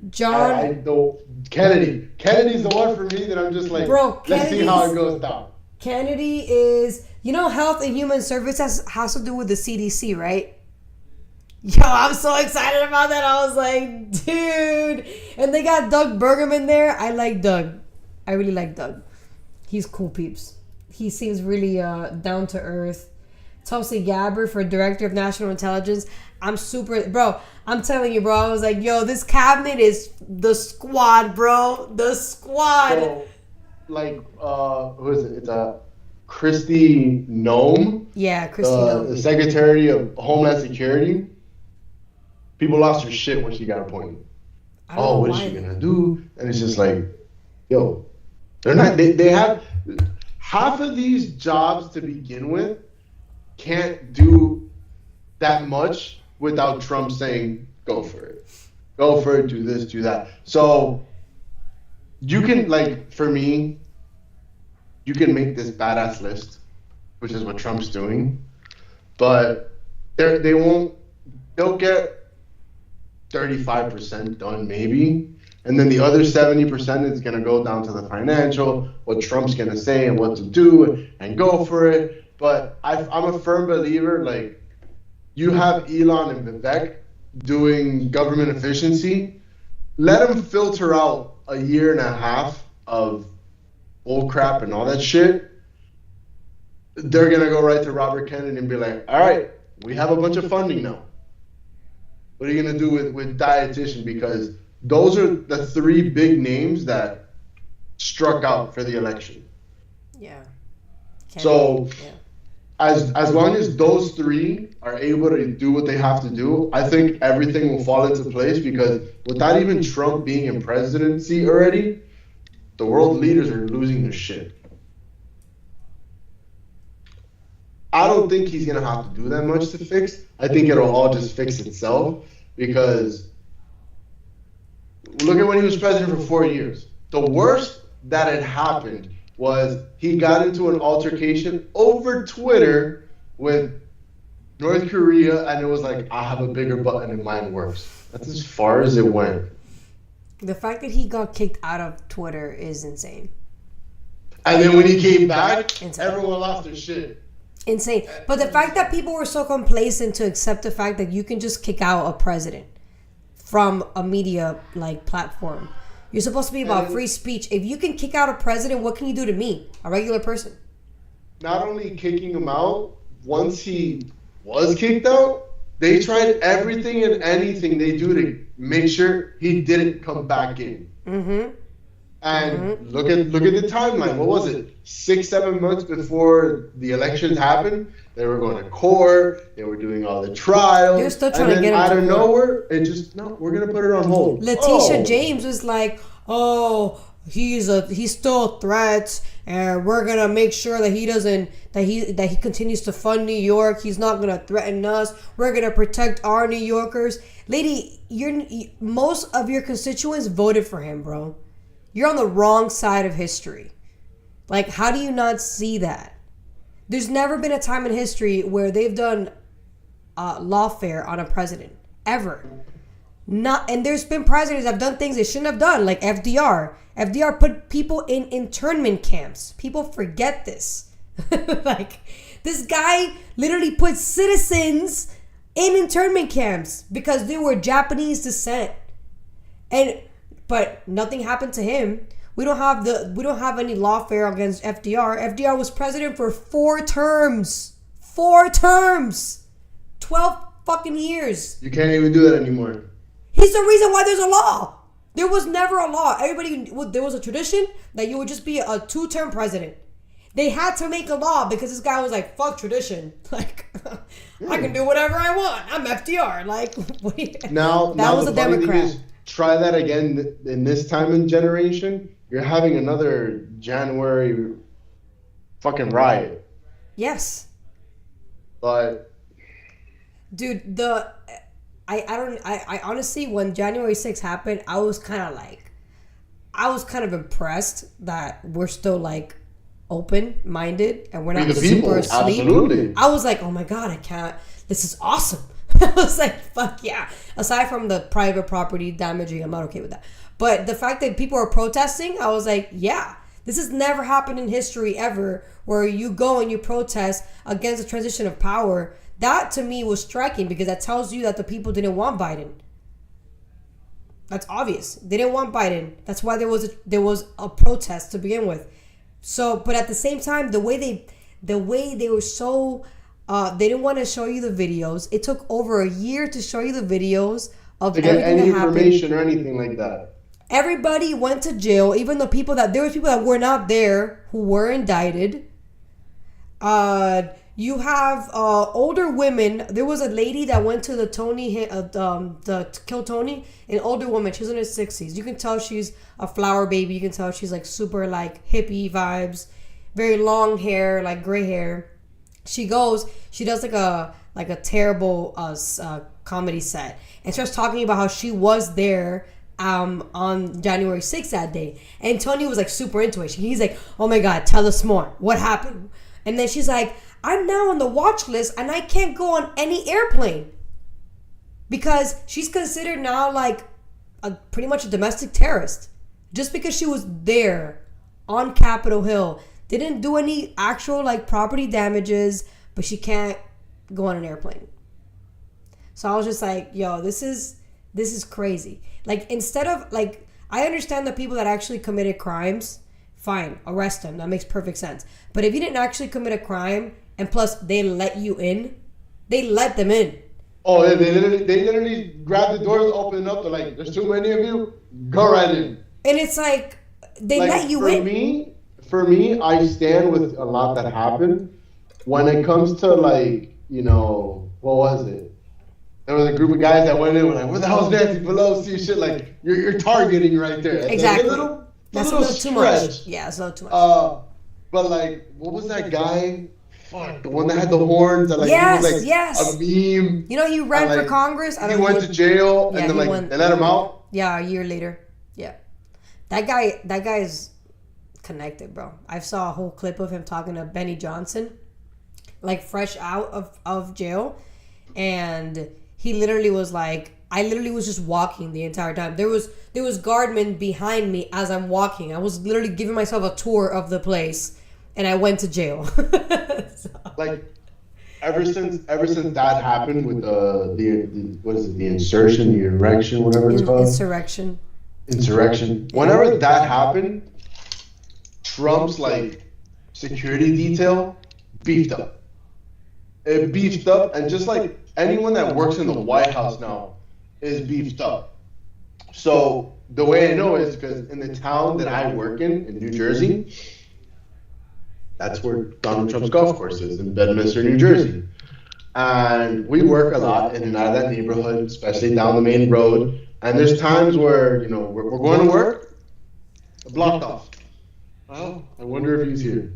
John. I don't. Kennedy. Kennedy's the one for me that I'm just like, bro, let's see how it goes down. Kennedy is, you know, Health and Human Services has to do with the CDC, right? Yo, I'm so excited about that. I was like, dude. And they got Doug Burgum there. I like Doug. I really like Doug. He's cool peeps. He seems really down to earth. Tulsi Gabbard for Director of National Intelligence. I'm telling you, bro. I was like, yo, this cabinet is the squad, bro. The squad. So, like, who is it? It's Kristi Noem. Yeah, Kristi Noem. The Secretary of Homeland Security. People lost their shit when she got appointed. Oh, what is she gonna do? And it's just like, yo, they're not. They have half of these jobs to begin with. Can't do that much without Trump saying, "Go for it, go for it, do this, do that." So you can, like, for me, you can make this badass list, which is what Trump's doing, but they won't. They'll get 35% done maybe, and then the other 70% is going to go down to the financial, what Trump's going to say and what to do, and go for it. But I'm a firm believer, like, you have Elon and Vivek doing government efficiency. Let them filter out a year and a half of bull crap and all that shit. They're going to go right to Robert Kennedy and be like, all right, we have a bunch of funding now. What are you going to do with dietitian? Because those are the three big names that struck out for the election. Yeah. So as long as those three are able to do what they have to do, I think everything will fall into place, because without even Trump being in presidency already, the world leaders are losing their shit. I don't think he's going to have to do that much to fix. I think it'll all just fix itself, because look at when he was president for 4 years. The worst that had happened was he got into an altercation over Twitter with North Korea, and it was like, I have a bigger button and mine works. That's as far as it went. The fact that he got kicked out of Twitter is insane. And then when he came back, everyone lost their shit. Insane. But the fact that people were so complacent to accept the fact that you can just kick out a president from a media like platform. You're supposed to be about free speech. If you can kick out a president, what can you do to me, a regular person? Not only kicking him out, once he was kicked out, they tried everything and anything they do to make sure he didn't come back in. Mm-hmm. And look at the timeline. What was it? 6-7 months before the elections happened, they were going to court. They were doing all the trials. They're still trying to get him out of nowhere, it just, no, we're going to put it on hold. Letitia James was like, "Oh, he's still a threat, and we're gonna make sure that he continues to fund New York. He's not gonna threaten us. We're gonna protect our New Yorkers." Lady, most of your constituents voted for him, bro. You're on the wrong side of history. Like, how do you not see that? There's never been a time in history where they've done lawfare on a president. Ever. And there's been presidents that have done things they shouldn't have done, like FDR. FDR put people in internment camps. People forget this. Like, this guy literally put citizens in internment camps because they were Japanese descent. But nothing happened to him. We don't have any lawfare against FDR. FDR was president for 4 terms. 4 terms. 12 fucking years. You can't even do that anymore. He's the reason why there's a law. There was never a law. There was a tradition that you would just be a 2-term president. They had to make a law because this guy was like, fuck tradition. Like, I can do whatever I want. I'm FDR. Like, that was a Democrat. Try that again in this time and generation. You're having another January fucking riot. Yes. But dude, I honestly, when January 6th happened, I was kind of impressed that we're still like open-minded and we're not super asleep. Absolutely. I was like, oh my God, I can't. This is awesome. I was like, fuck yeah. Aside from the private property damaging, I'm not okay with that. But the fact that people are protesting, I was like, yeah. This has never happened in history ever, where you go and you protest against the transition of power. That to me was striking because that tells you that the people didn't want Biden. That's obvious. They didn't want Biden. That's why there was a protest to begin with. So, but at the same time, the way they were so they didn't want to show you the videos. It took over a year to show you the videos of to get any information or anything like that. Everybody went to jail, even the people there were people that were not there who were indicted. You have older women. There was a lady that went to the to kill Tony, an older woman. She's in her 60s. You can tell she's a flower baby. You can tell she's like super like hippie vibes, very long hair, like gray hair. She does like a terrible comedy set and starts talking about how she was there on January 6th that day. And Tony was like super into it. He's like, oh my God, tell us more. What happened? And then she's like, I'm now on the watch list and I can't go on any airplane. Because she's considered now like pretty much a domestic terrorist. Just because she was there on Capitol Hill. Didn't do any actual like property damages, but she can't go on an airplane. So I was just like, yo, this is crazy. Like, instead of like, I understand the people that actually committed crimes, fine, arrest them. That makes perfect sense. But if you didn't actually commit a crime and plus they let you in, they let them in. Oh, they literally grab the doors, open up. They're like, there's too many of you, go right in. And it's like, they let you in. For me, I stand with a lot that happened. When it comes to like, you know, what was it? There was a group of guys that went in and were like, where the hell's Nancy Pelosi? Shit, like, you're targeting right there. Exactly. That's a little too much. Yeah, it's a little too much. But like, what was that guy? Fuck, the one that had the horns that like, yes, he was like yes. a meme. You know, he ran for Congress. He went to jail and then they let him out. Yeah, a year later. Yeah. That guy is connected, bro. I saw a whole clip of him talking to Benny Johnson, like fresh out of jail, and he literally was like, I literally was just walking the entire time. There was guardmen behind me as I'm walking. I was literally giving myself a tour of the place, and I went to jail. So. Like, ever since that happened with the what is it, the insurrection, the erection, whatever it's called, insurrection. Whenever that happened, Trump's like security detail beefed up. It beefed up, and just like anyone that works in the White House now is beefed up. So the way I know is because in the town that I work in New Jersey, that's where Donald Trump's golf course is, in Bedminster, New Jersey. And we work a lot in and out of that neighborhood, especially down the main road. And there's times where, you know, we're going to work, blocked off. Well, I wonder if he's here.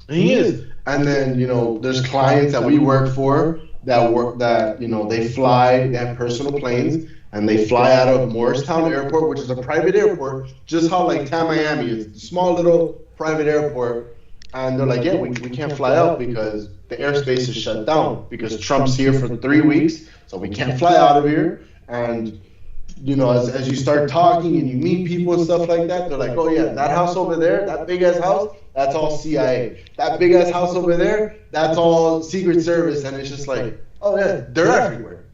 And he is. And then, you know, there's clients that we work for that, you know, they have personal planes, and they fly out of Morristown Airport, which is a private airport, just how like Miami is, a small little private airport. And they're like, yeah, we can't fly out because the airspace is shut down because Trump's here for 3 weeks, so we can't fly out of here. And as you start talking and you meet people and stuff like that, they're like, oh yeah, that house over there, that big ass house, that's all CIA. That big ass house over there, that's all Secret Service. And it's just like, oh yeah, they're everywhere.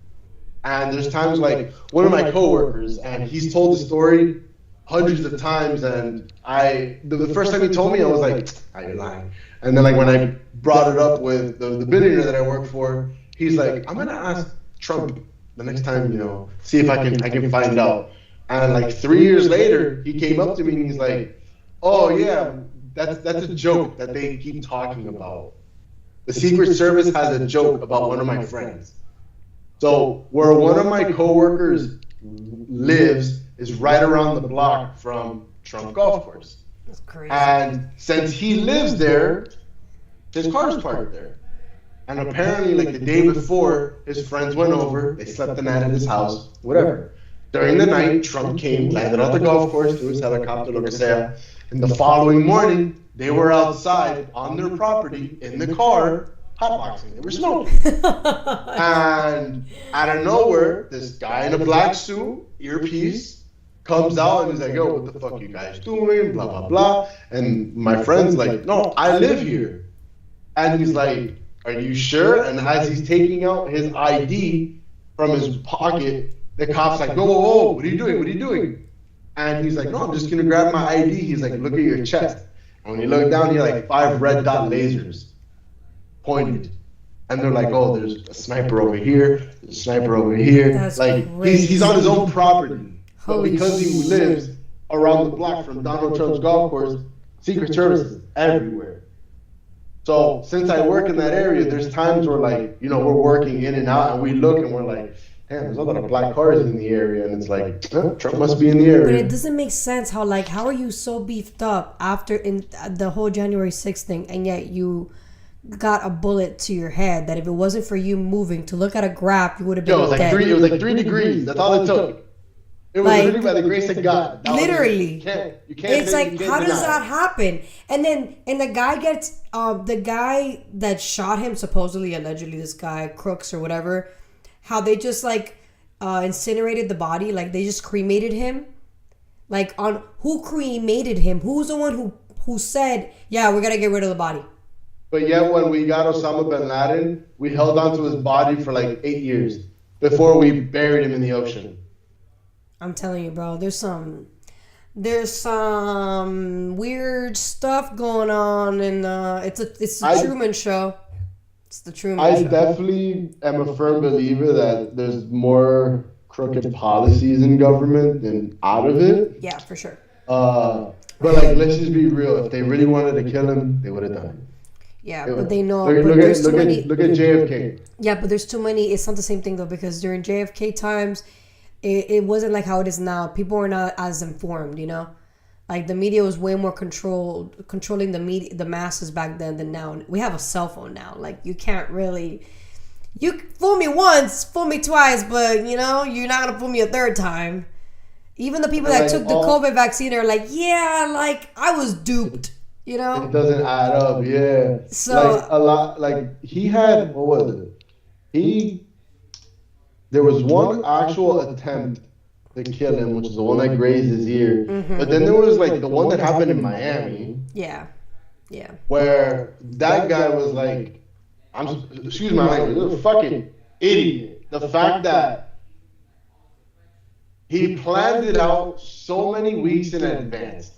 And there's times like one of my coworkers, and he's told the story hundreds of times, and the first time he told me, I was like, you're lying. And then like when I brought it up with the billionaire that I work for, he's like, I'm gonna ask Trump the next time, see if I can find out. And like 3 years later, he came up to me and he's like, oh yeah, that's a joke that they keep talking about. The Secret Service has a joke about one of my friends. So where one of my coworkers lives is right around the block from Trump Golf Course. That's crazy. And since he lives there, his car's parked there. And apparently, like the day before, his friends went over, they slept the night at his house, whatever. During the night, Trump came, landed on the golf course, threw his helicopter, lo que sea. And the following morning, they were outside on their property in the car, hotboxing. They were smoking. And out of nowhere, this guy in a black suit, earpiece, comes out and he's like, yo, what the fuck you guys doing? Blah, blah, blah. And my friend's like, no, I live here. And he's like, are you sure? And as he's taking out his ID from his pocket, the cop's like, whoa, whoa, whoa, what are you doing? What are you doing? And he's like, no, I'm just going to grab my ID. He's like, look at your chest. And when you look down, you like 5 red dot lasers pointed. And they're like, oh, there's a sniper over here, there's a sniper over here. That's like, crazy. he's on his own property. But Holy because he lives around the block from Donald Trump's golf course, Secret Service is everywhere. So since I work in that area, there's times where like, we're working in and out and we look and we're like, damn, there's a lot of black cars in the area. And it's like, Trump must be in the area. But it doesn't make sense how are you so beefed up after in the whole January 6th thing, and yet you got a bullet to your head that if it wasn't for you moving to look at a graph, you would have been dead. It was like 3 degrees. That's all it took. It was literally by the grace of God. Literally. You can't It's like, how does deny that happen? And the guy gets, the guy that shot him, supposedly, allegedly, this guy, Crooks or whatever, how they just incinerated the body, like they just cremated him. Like, on who cremated him? Who's the one who said, yeah, we're gonna get rid of the body? But yet when we got Osama bin Laden, we held on to his body for like 8 years before we buried him in the ocean. I'm telling you, bro, there's some weird stuff going on, and it's the Truman Show. It's the Truman Show. I definitely am a firm believer that there's more crooked policies in government than out of it. Yeah, for sure. But like, let's just be real. If they really wanted to kill him, they would have done it. Yeah, but they know. Look at JFK. Yeah, but there's too many. It's not the same thing though, because during JFK times, it wasn't like how it is now. People were not as informed, Like the media was way more controlling the masses back then than now. We have a cell phone now. Like you can't really, you fool me once, fool me twice, but you're not gonna fool me a third time. Even the people that took the COVID vaccine are like, yeah, like I was duped. It doesn't add up, yeah. So like a lot, like he had, what was it? There was one actual attempt to kill him, which is the one that grazed his ear. Mm-hmm. But then there was like the one that happened in Miami. Yeah. Where that guy was like, excuse my language, a fucking idiot. The fact that he planned it out so many weeks in advance.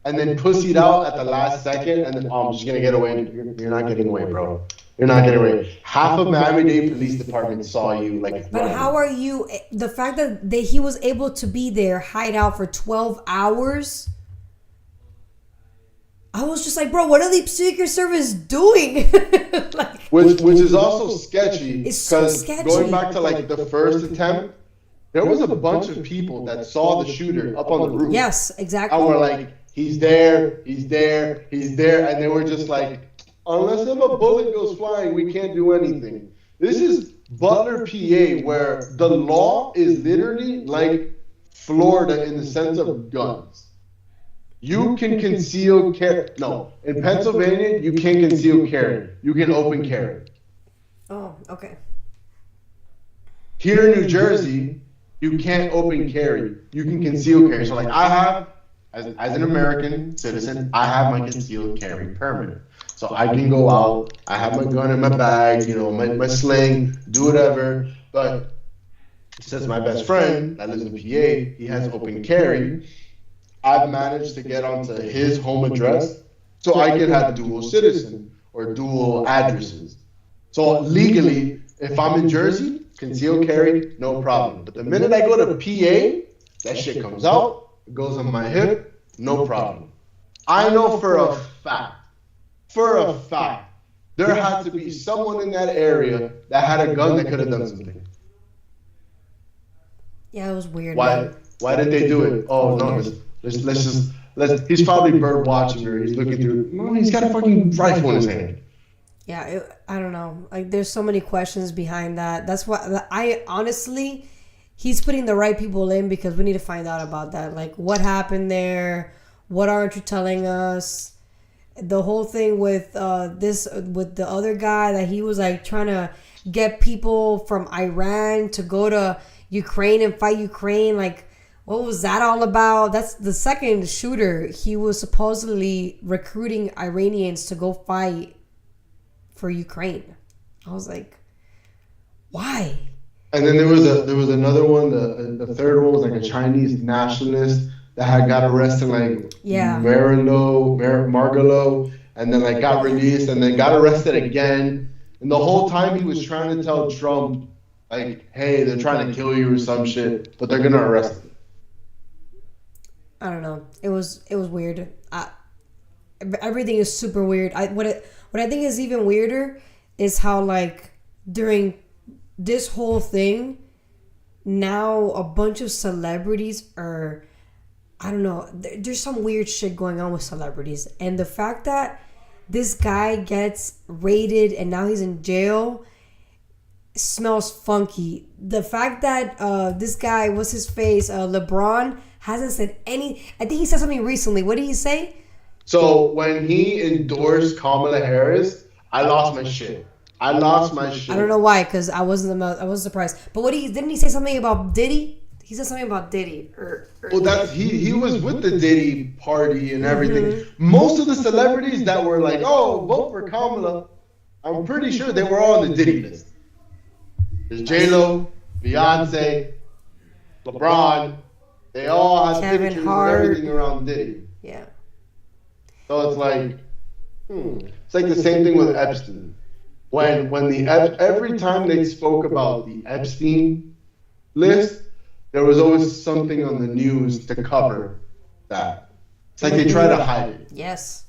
And then pussied out at the last second, and then, I'm just going to get away. You're not getting away, bro. You're not getting away. Half of Miami-Dade Police Department saw you. But how are you, the fact that he was able to be there, hide out for 12 hours, I was just like, bro, what are the Secret Service doing? Which is also sketchy. It's so sketchy. Going back to the first attempt, there was a bunch of people that saw the shooter up on the roof. Yes, exactly. And were like, he's there, and they were just like, unless if a bullet goes flying, we can't do anything. This is Butler, PA, where the law is literally like Florida in the sense of guns. You can conceal carry. No, in Pennsylvania, you can't conceal carry. You can open carry. Oh, okay. Here in New Jersey, you can't open carry. You can conceal carry. So like I have, as an American citizen, I have my concealed carry permit. So I can go out, I have my gun in my bag, my sling, do whatever. But since my best friend that lives in PA, he has open carry, I've managed to get onto his home address so I can have dual citizen or dual addresses. So legally, if I'm in Jersey, concealed carry, no problem. But the minute I go to PA, that shit comes out, it goes on my hip, no problem. I know for a fact, there had to be someone in that area that had a gun that could have done something. Yeah, it was weird. Why did they do it? Oh no, he's probably bird watching or he's looking through. No, he's got a fucking rifle in his hand. Yeah, I don't know. Like, there's so many questions behind that. That's why I honestly, he's putting the right people in because we need to find out about that. Like, what happened there? What aren't you telling us? The whole thing with with the other guy that he was like trying to get people from Iran to go to Ukraine and fight Ukraine. Like, what was that all about? That's the second shooter. He was supposedly recruiting Iranians to go fight for Ukraine. I was like, why? And then there was another one. The third one was like a Chinese nationalist that had got arrested, like Margalo, and then like got released, and then got arrested again. And the whole time he was trying to tell Trump, like, hey, they're trying to kill you or some shit, but they're gonna arrest him. I don't know. It was weird. Everything is super weird. What I think is even weirder is how, like, during this whole thing, now a bunch of celebrities are, I don't know, there's some weird shit going on with celebrities. And the fact that this guy gets raided and now he's in jail smells funky. The fact that this guy, what's his face, LeBron, hasn't said any. I think he said something recently. What did he say? So when he endorsed Kamala Harris, I lost my shit. I don't know why, because I wasn't surprised. But didn't he say something about Diddy? He said something about Diddy. Well, he was with the Diddy party and everything. Mm-hmm. Most of the celebrities that were like, oh, vote for Kamala, I'm pretty sure they were all on the Diddy list. There's J-Lo, Beyonce, LeBron. They all have Kevin pictures Hart. and everything around Diddy. Yeah. So it's like, it's like the same thing with Epstein. Every time they spoke about the Epstein list, there was always something on the news to cover that. It's like they try to hide it. Yes.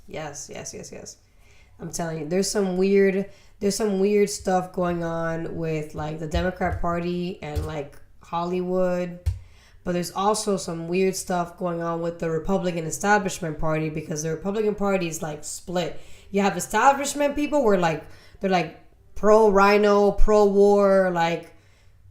I'm telling you, there's some weird stuff going on with, like, the Democrat Party and, like, Hollywood. But there's also some weird stuff going on with the Republican establishment party, because the Republican Party is, like, split. You have establishment people where, like, they're like pro-rhino, pro-war, like,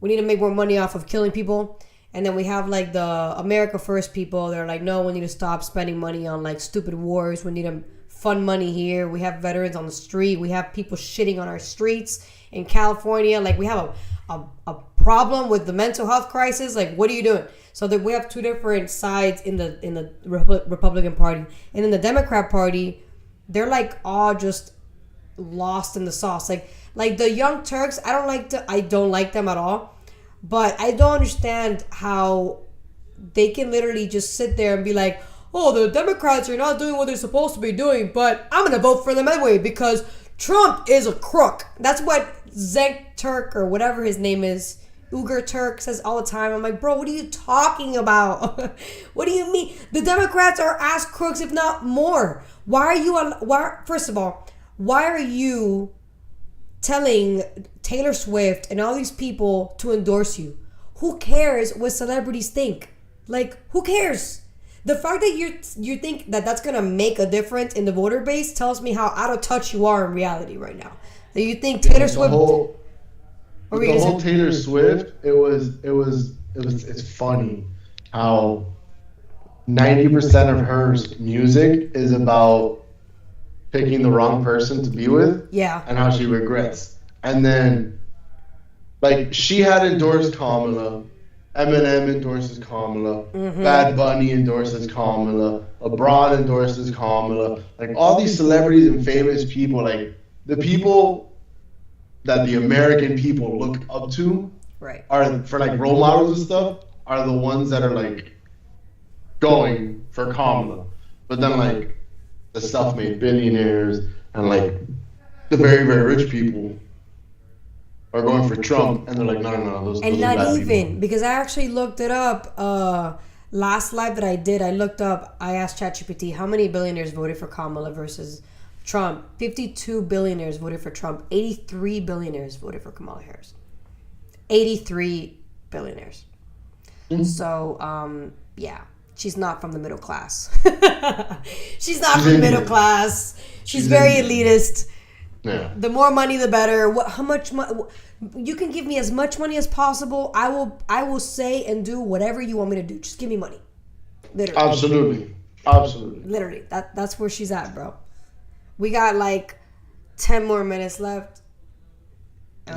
we need to make more money off of killing people. And then we have, like, the America First people. They're like, no, we need to stop spending money on, like, stupid wars. We need to fund money here. We have veterans on the street. We have people shitting on our streets in California. Like, we have a problem with the mental health crisis. Like, what are you doing? So that we have two different sides in the Republican Party. And in the Democrat Party, they're, like, all just lost in the sauce. Like the Young Turks, I don't like them at all. But I don't understand how they can literally just sit there and be like, oh, the Democrats are not doing what they're supposed to be doing, but I'm going to vote for them anyway because Trump is a crook. That's what Cenk Turk, or whatever his name is, Uyghur Turk, says all the time. I'm like, bro, what are you talking about? What do you mean? The Democrats are ass crooks, if not more. First of all, why are you telling Taylor Swift and all these people to endorse you? Who cares what celebrities think? Like, who cares? The fact that you think that that's gonna make a difference in the voter base tells me how out of touch you are in reality right now. That you think Taylor Swift. The whole Taylor Swift. It's funny how 90% of her music is about picking the wrong person to be with. Yeah. And how she regrets. And then, like, she had endorsed Kamala, Eminem endorses Kamala. Bad Bunny endorses Kamala. LeBron endorses Kamala. Like all these celebrities and famous people, like the people that the American people look up to Right. are for like role models and stuff are the ones that are like going for Kamala. But then like the self-made billionaires and like the very, very rich people are going for Trump, and they're like, no, those And are not bad even people. because I actually looked it up. Last live that I did, I looked up. I asked ChatGPT how many billionaires voted for Kamala versus Trump. 52 billionaires voted for Trump. 83 billionaires voted for Kamala Harris. 83 billionaires. So, yeah, she's not from the middle class. She's not from the middle class. She's very elitist. Yeah. The more money, the better. How much you can give me as much money as possible. I will say and do whatever you want me to do. Just give me money. Literally. Absolutely. Literally. That's where she's at, bro. We got like 10 more minutes left.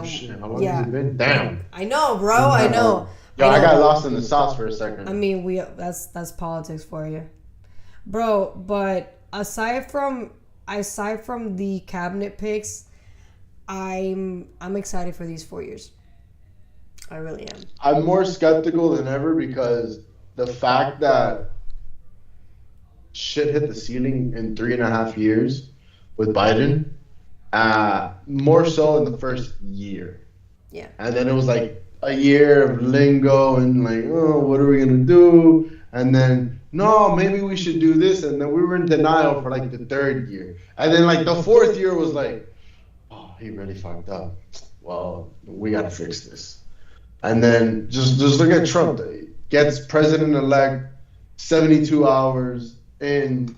Shit, how long has it been? Damn. I know, bro. I know. Yo, I got lost in the sauce for a second. I mean, that's politics for you, bro. But aside from the cabinet picks, I'm excited for these 4 years. I really am. I'm more skeptical than ever because the fact that shit hit the ceiling in 3.5 years with Biden, more so in the first year. Yeah. And then it was like a year of lingo and like, oh, what are we gonna do? And then no, maybe we should do this. And then we were in denial for like the third year. And then like the fourth year was like, oh, he really fucked up. Well, we gotta fix this. And then just look at Trump. Gets president-elect 72 hours in,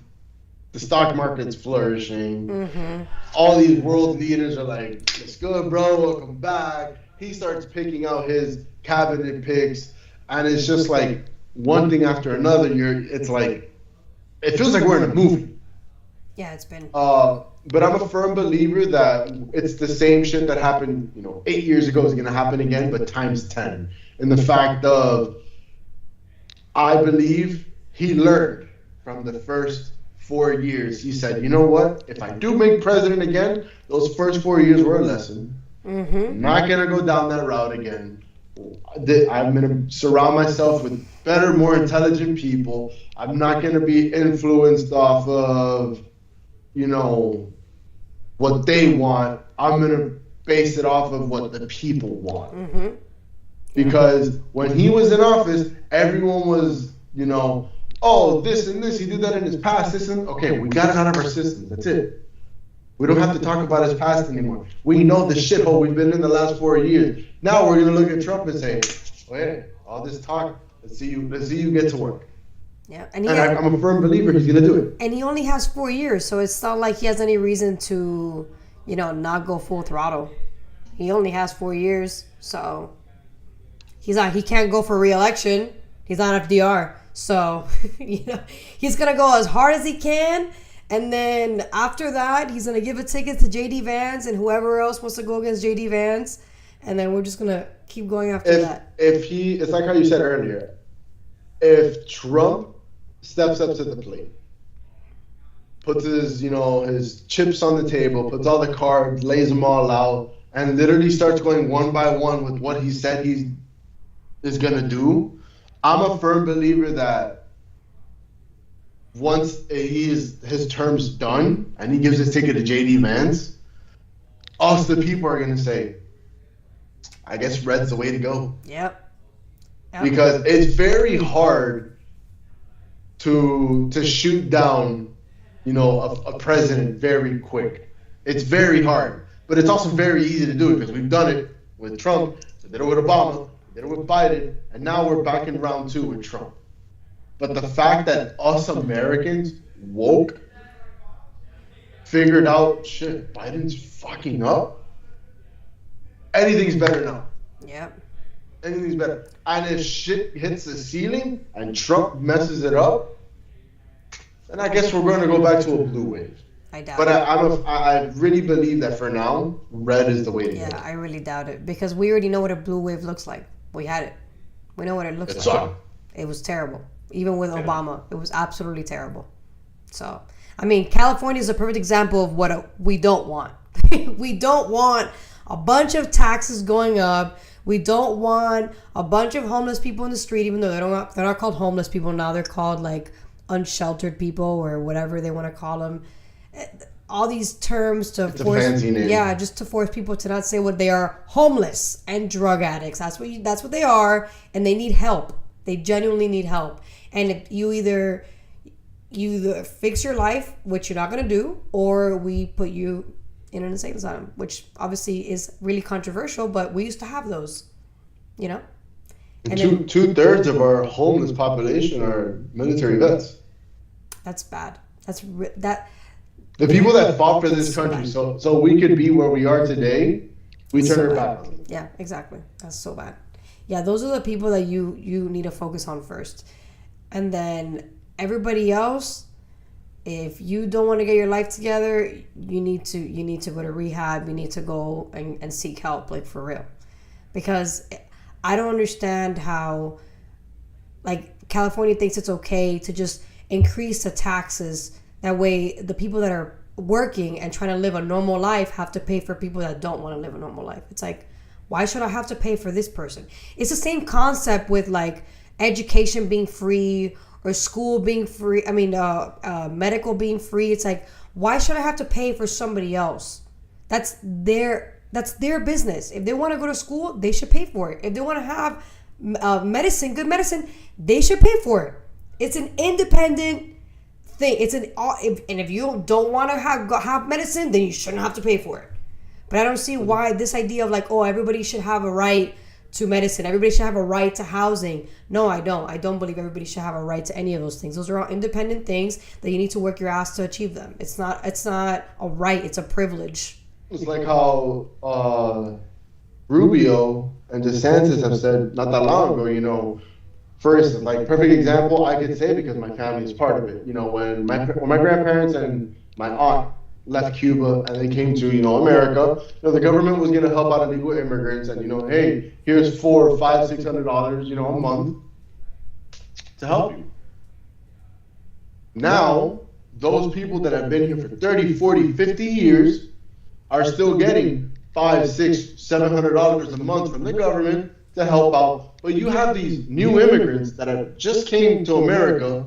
the stock market's flourishing. Mm-hmm. All these world leaders are like, it's good, bro, welcome back. He starts picking out his cabinet picks, and it's just like one thing after another. It's like, it feels like we're in a movie. Yeah, it's been. But I'm a firm believer that it's the same shit that happened, 8 years ago is going to happen again, but times 10. In the fact of, I believe he learned from the first 4 years. He said, you know what? If I do make president again, those first 4 years were a lesson. Mm-hmm. I'm not going to go down that route again. I'm going to surround myself with better, more intelligent people. I'm not going to be influenced off of, what they want. I'm going to base it off of what the people want. Mm-hmm. Because when he was in office, everyone was, oh, this and this, he did that in his past. Okay, we got it out of our system. That's it. We don't have to talk about his past anymore. We know the shithole we've been in the last 4 years. Now we're going to look at Trump and say, wait, all this talk, let's see you get to work. Yeah, and I'm a firm believer he's going to do it. And he only has 4 years, so it's not like he has any reason to, not go full throttle. He only has 4 years, so he can't go for re-election. He's on FDR. So, he's going to go as hard as he can. And then after that, he's going to give a ticket to J.D. Vance and whoever else wants to go against J.D. Vance. And then we're just going to keep going after that. It's like how you said earlier. If Trump steps up to the plate, puts his, his chips on the table, puts all the cards, lays them all out, and literally starts going one by one with what he said he is going to do, I'm a firm believer that once his term's done and he gives his ticket to J.D. Vance, us the people are going to say, I guess red's the way to go. Yep. Because it's very hard to shoot down, a president very quick. It's very hard. But it's also very easy to do it because we've done it with Trump, we did it with Obama, we did it with Biden, and now we're back in round 2 with Trump. But the fact that us Americans woke, figured out, shit, Biden's fucking up, anything's better now. Yep. Anything's better. And if shit hits the ceiling and Trump messes it up, then I guess we're going to go back to a blue wave. I doubt but it. I really believe that for now, red is the way to go. Yeah, I really doubt it because we already know what a blue wave looks like. We had it. We know what it looks It like. sucked. It was terrible. Even with Obama, it was absolutely terrible. So, I mean, California is a perfect example of what we don't want. We don't want a bunch of taxes going up. We don't want a bunch of homeless people in the street, even though they're not called homeless people now. They're called like unsheltered people or whatever they want to call them. All these terms to It's force, a fancy name. yeah, just to force people to not say what they are: homeless and drug addicts. That's what they are, and they need help. They genuinely need help. And if you either fix your life, which you're not gonna do, or we put you in an insane asylum, which obviously is really controversial, but we used to have those, you know. And two-thirds of our homeless population are military vets. That's bad. The people that fought for this country, so we could be where we are today, we turn our back on them. Yeah, exactly. That's so bad. Yeah, those are the people that you need to focus on first, and then everybody else. If you don't want to get your life together, you need to go to rehab. You need to go and seek help, like for real, because I don't understand how, like, California thinks it's okay to just increase the taxes. That way, the people that are working and trying to live a normal life have to pay for people that don't want to live a normal life. It's like, why should I have to pay for this person? It's the same concept with like education being free or school being free. I mean, medical being free. It's like, why should I have to pay for somebody else? That's their business. If they want to go to school, they should pay for it. If they want to have good medicine, they should pay for it. It's an independent thing. If you don't want to have medicine, then you shouldn't have to pay for it. But I don't see why this idea of like, oh, everybody should have a right to medicine, everybody should have a right to housing. No, I don't. I don't believe everybody should have a right to any of those things. Those are all independent things that you need to work your ass to achieve them. It's not a right. It's a privilege. It's like how Rubio and DeSantis have said not that long ago, first, like, perfect example I could say because my family is part of it. When my grandparents and my aunt left Cuba and they came to, America, the government was going to help out illegal immigrants and, hey, here's $400, $500, $600, a month to help you. Now, those people that have been here for 30, 40, 50 years are still getting $500, $600, $700 a month from the government to help out. But you have these new immigrants that have just came to America,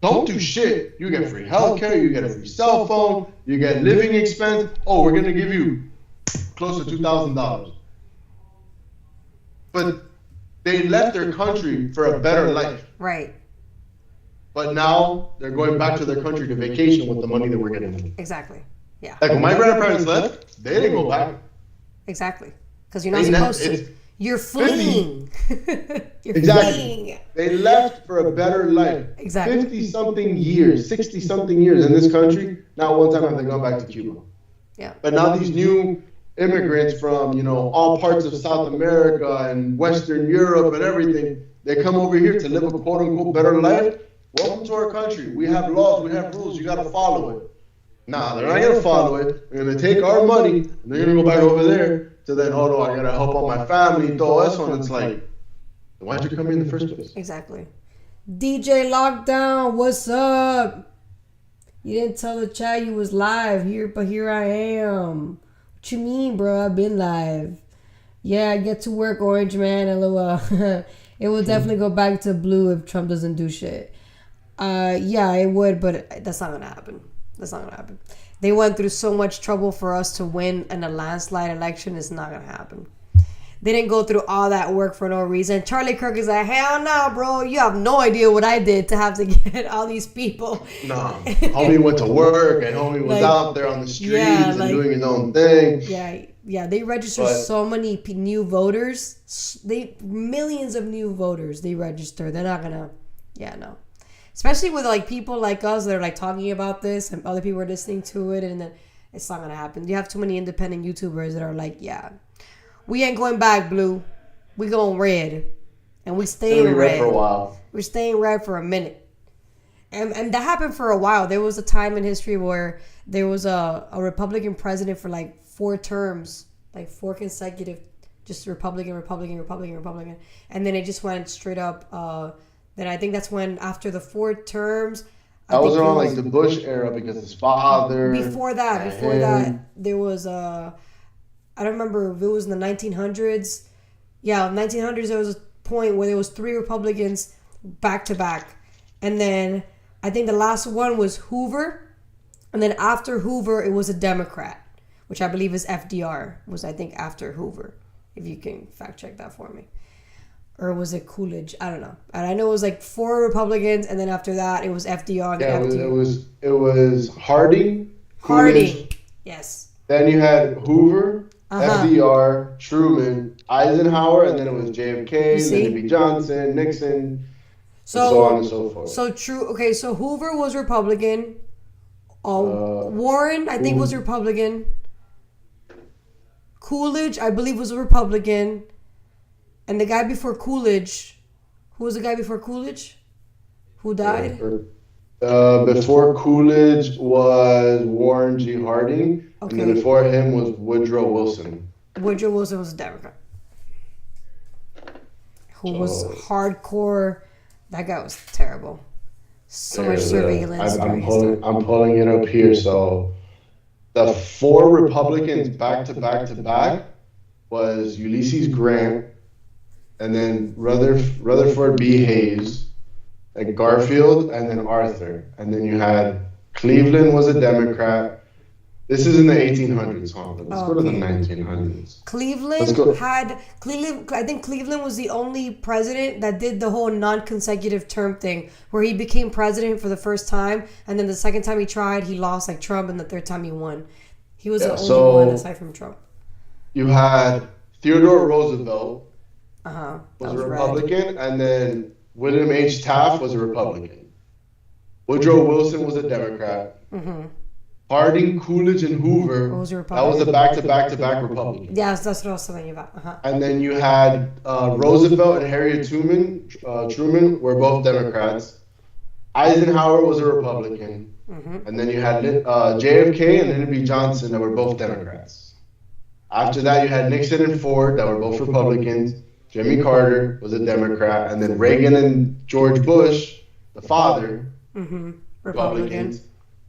don't do shit. You get free healthcare, you get a free cell phone, you get living expense. Oh, we're gonna give you close to $2,000. But they left their country for a better life. Right. But now they're going back to their country to vacation with the money that we're getting. Exactly. Yeah. Like when my grandparents left, they didn't go back. Exactly. Because you're not supposed to. You're fleeing. You're exactly. fleeing. They left for a better life. Exactly. 50-something years, 60-something years in this country. Not one time have they gone back to Cuba. Yeah. But now these new immigrants from, all parts of South America and Western Europe and everything, they come over here to live a quote-unquote better life. Welcome to our country. We have laws. We have rules. You got to follow it. Nah, they're not going to follow it. They're going to take our money and they're going to go back over there. So then, oh no, I gotta help out my family, todo eso, and it's like, why'd you come here in the first place? Exactly. DJ Lockdown, what's up? You didn't tell the chat you was live here, but here I am. What you mean, bro? I've been live. Yeah, I get to work, Orange Man. It will definitely go back to blue if Trump doesn't do shit. Yeah, it would, but that's not gonna happen. That's not gonna happen. They went through so much trouble for us to win in a landslide election. It's not going to happen. They didn't go through all that work for no reason. Charlie Kirk is like, hell no, bro. You have no idea what I did to have to get all these people. No. Homie went to work and homie was out there on the streets and doing his own thing. Yeah. They registered so many new voters. Millions of new voters they registered. They're not going to, no. Especially with like people like us that are like talking about this and other people are listening to it, and then it's not gonna happen. You have too many independent YouTubers that are like, yeah, we ain't going back blue, we going red, and we staying red for a while. We're staying red for a minute, and that happened for a while. There was a time in history where there was a Republican president for like 4 terms, like 4 consecutive just Republican, Republican, Republican, Republican, and then it just went straight up. Then I think that's when after the 4 terms. That was around like the Bush era because his father. Before that, there was I don't remember if it was in the 1900s. Yeah, 1900s. There was a point where there was 3 Republicans back to back, and then I think the last one was Hoover, and then after Hoover it was a Democrat, which I believe is FDR. Was I think after Hoover, if you can fact check that for me. Or was it Coolidge? I don't know. And I know it was like 4 Republicans, and then after that it was FDR. And yeah, it was Harding. Coolidge. Harding. Yes. Then you had Hoover, FDR, Truman, Eisenhower, and then it was JFK, then it'd be Johnson, Nixon, so on and so forth. So true. Okay, so Hoover was Republican. Warren, I think, was Republican. Coolidge, I believe, was a Republican. And the guy before Coolidge, who was the guy before Coolidge? Who died? Before Coolidge was Warren G. Harding, and then before him was Woodrow Wilson. Woodrow Wilson was a Democrat. Who was hardcore. That guy was terrible. So much surveillance. I'm pulling it up here. So the 4 Republicans back to back to back was Ulysses Grant, and then Rutherford B. Hayes, and Garfield, and then Arthur. And then you had Cleveland was a Democrat. This is in the 1800s, huh? Let's go to the 1900s. I think Cleveland was the only president that did the whole non-consecutive term thing, where he became president for the first time, and then the second time he tried, he lost like Trump, and the third time he won. He was the only one aside from Trump. You had Theodore Roosevelt. Was a Republican, and then William H. Taft was a Republican. Woodrow Wilson was a Democrat. Harding, Coolidge, and Hoover. That was a back-to-back-to-back Republican. Yes, that's what I was telling you about. And then you had Roosevelt and Harriet Truman were both Democrats. Eisenhower was a Republican. And then you had JFK and Lyndon B. Johnson that were both Democrats. After that, you had Nixon and Ford that were both Republicans. Jimmy Carter was a Democrat, and then Reagan and George Bush, the father, Republicans.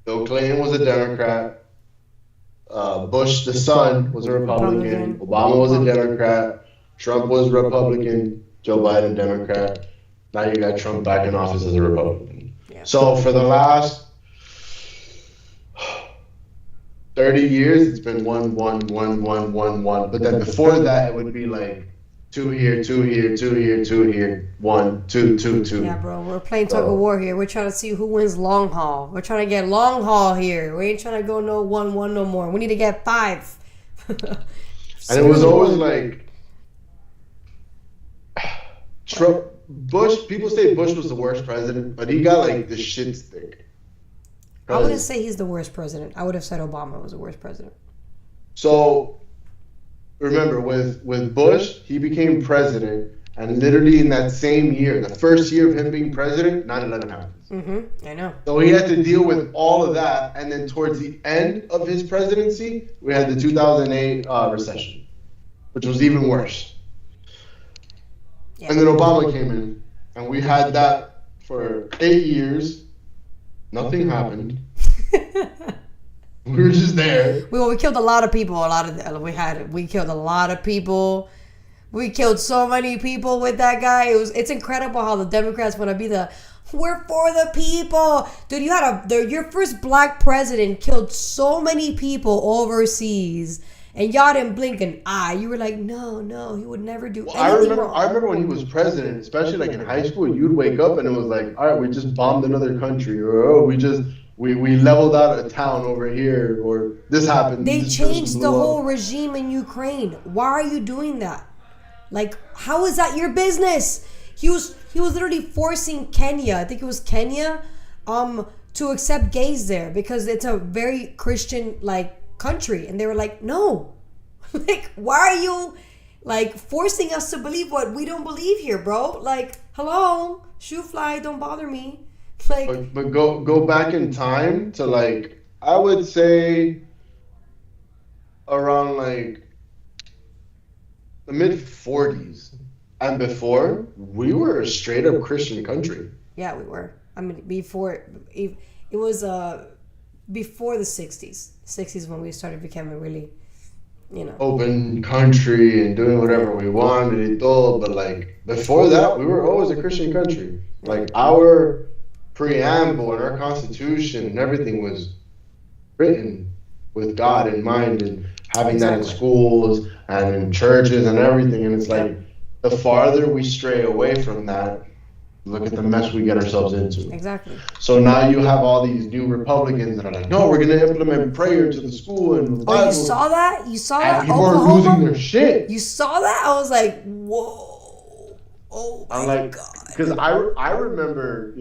Bill Clinton was a Democrat. Bush, the son, was a Republican. Obama was a Democrat. Trump was Republican. Joe Biden, Democrat. Now you got Trump back in office as a Republican. Yeah. So for the last 30 years, it's been 1, 1, 1, 1, 1, 1. But then before that, it would be like 2 here, 2 here, 2 here, 2 here, 1, 2, 2, 2. Yeah, bro, we're playing tug of war here. We're trying to see who wins long haul. We're trying to get long haul here. We ain't trying to go no 1, 1 no more. We need to get 5. And it was always like Trump, Bush. People say Bush was the worst president, but he got like the shit stick. I wouldn't say he's the worst president. I would have said Obama was the worst president. So remember, with Bush, he became president, and literally in that same year, the first year of him being president, 9/11 happens. I know. So he had to deal with all of that, and then towards the end of his presidency, we had the 2008 recession, which was even worse. Yeah. And then Obama came in, and we had that for 8 years. Nothing happened. We were just there. We killed a lot of people. We killed a lot of people. We killed so many people with that guy. It's incredible how the Democrats want to be we're for the people. Dude, you had your first black president killed so many people overseas, and y'all didn't blink an eye. You were like, no, he would never do anything wrong. I remember when he was president, especially like in high school, you'd wake up and it was like, all right, we just bombed another country, or we leveled out a town over here, or this happened. They changed the whole regime in Ukraine. Why are you doing that? Like, how is that your business? He was literally forcing Kenya, I think it was Kenya, to accept gays there because it's a very Christian country, and they were like, no. Like, why are you forcing us to believe what we don't believe here, bro? Like, hello, shoe fly, don't bother me. But go back in time to I would say around the mid 40s and before, we were a straight up Christian country. Yeah, we were. I mean, it was before the 60s. 60s when we started becoming really, Open country and doing whatever we wanted and all, but like before that, we were always a Christian country. Like our preamble and our constitution and everything was written with God in mind and having that in schools and in churches and everything. And it's like the farther we stray away from that, look at the mess we get ourselves into. Exactly. So now you have all these new Republicans that are like, no, we're going to implement prayer to the school and the Bible. Oh, you saw that? You saw that? And people are losing their shit. You saw that? I was like, whoa. Oh my God. Because I remember,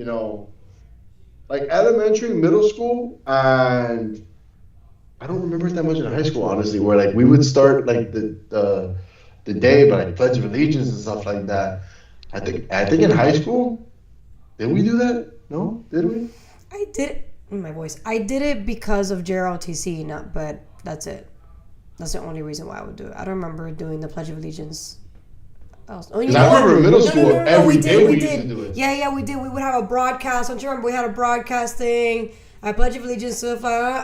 like elementary, middle school, and I don't remember it that much in high school, honestly, where like we would start like the day by like Pledge of Allegiance and stuff like that. I think in high school, did we do that? No, did we? I did it. My voice. I did it because of JROTC, but that's it. That's the only reason why I would do it. I don't remember doing the Pledge of Allegiance. I remember in middle school, every day we used to do it. Yeah, we did. We would have a broadcast. Don't you remember? We had a broadcast thing. I Pledge of Allegiance to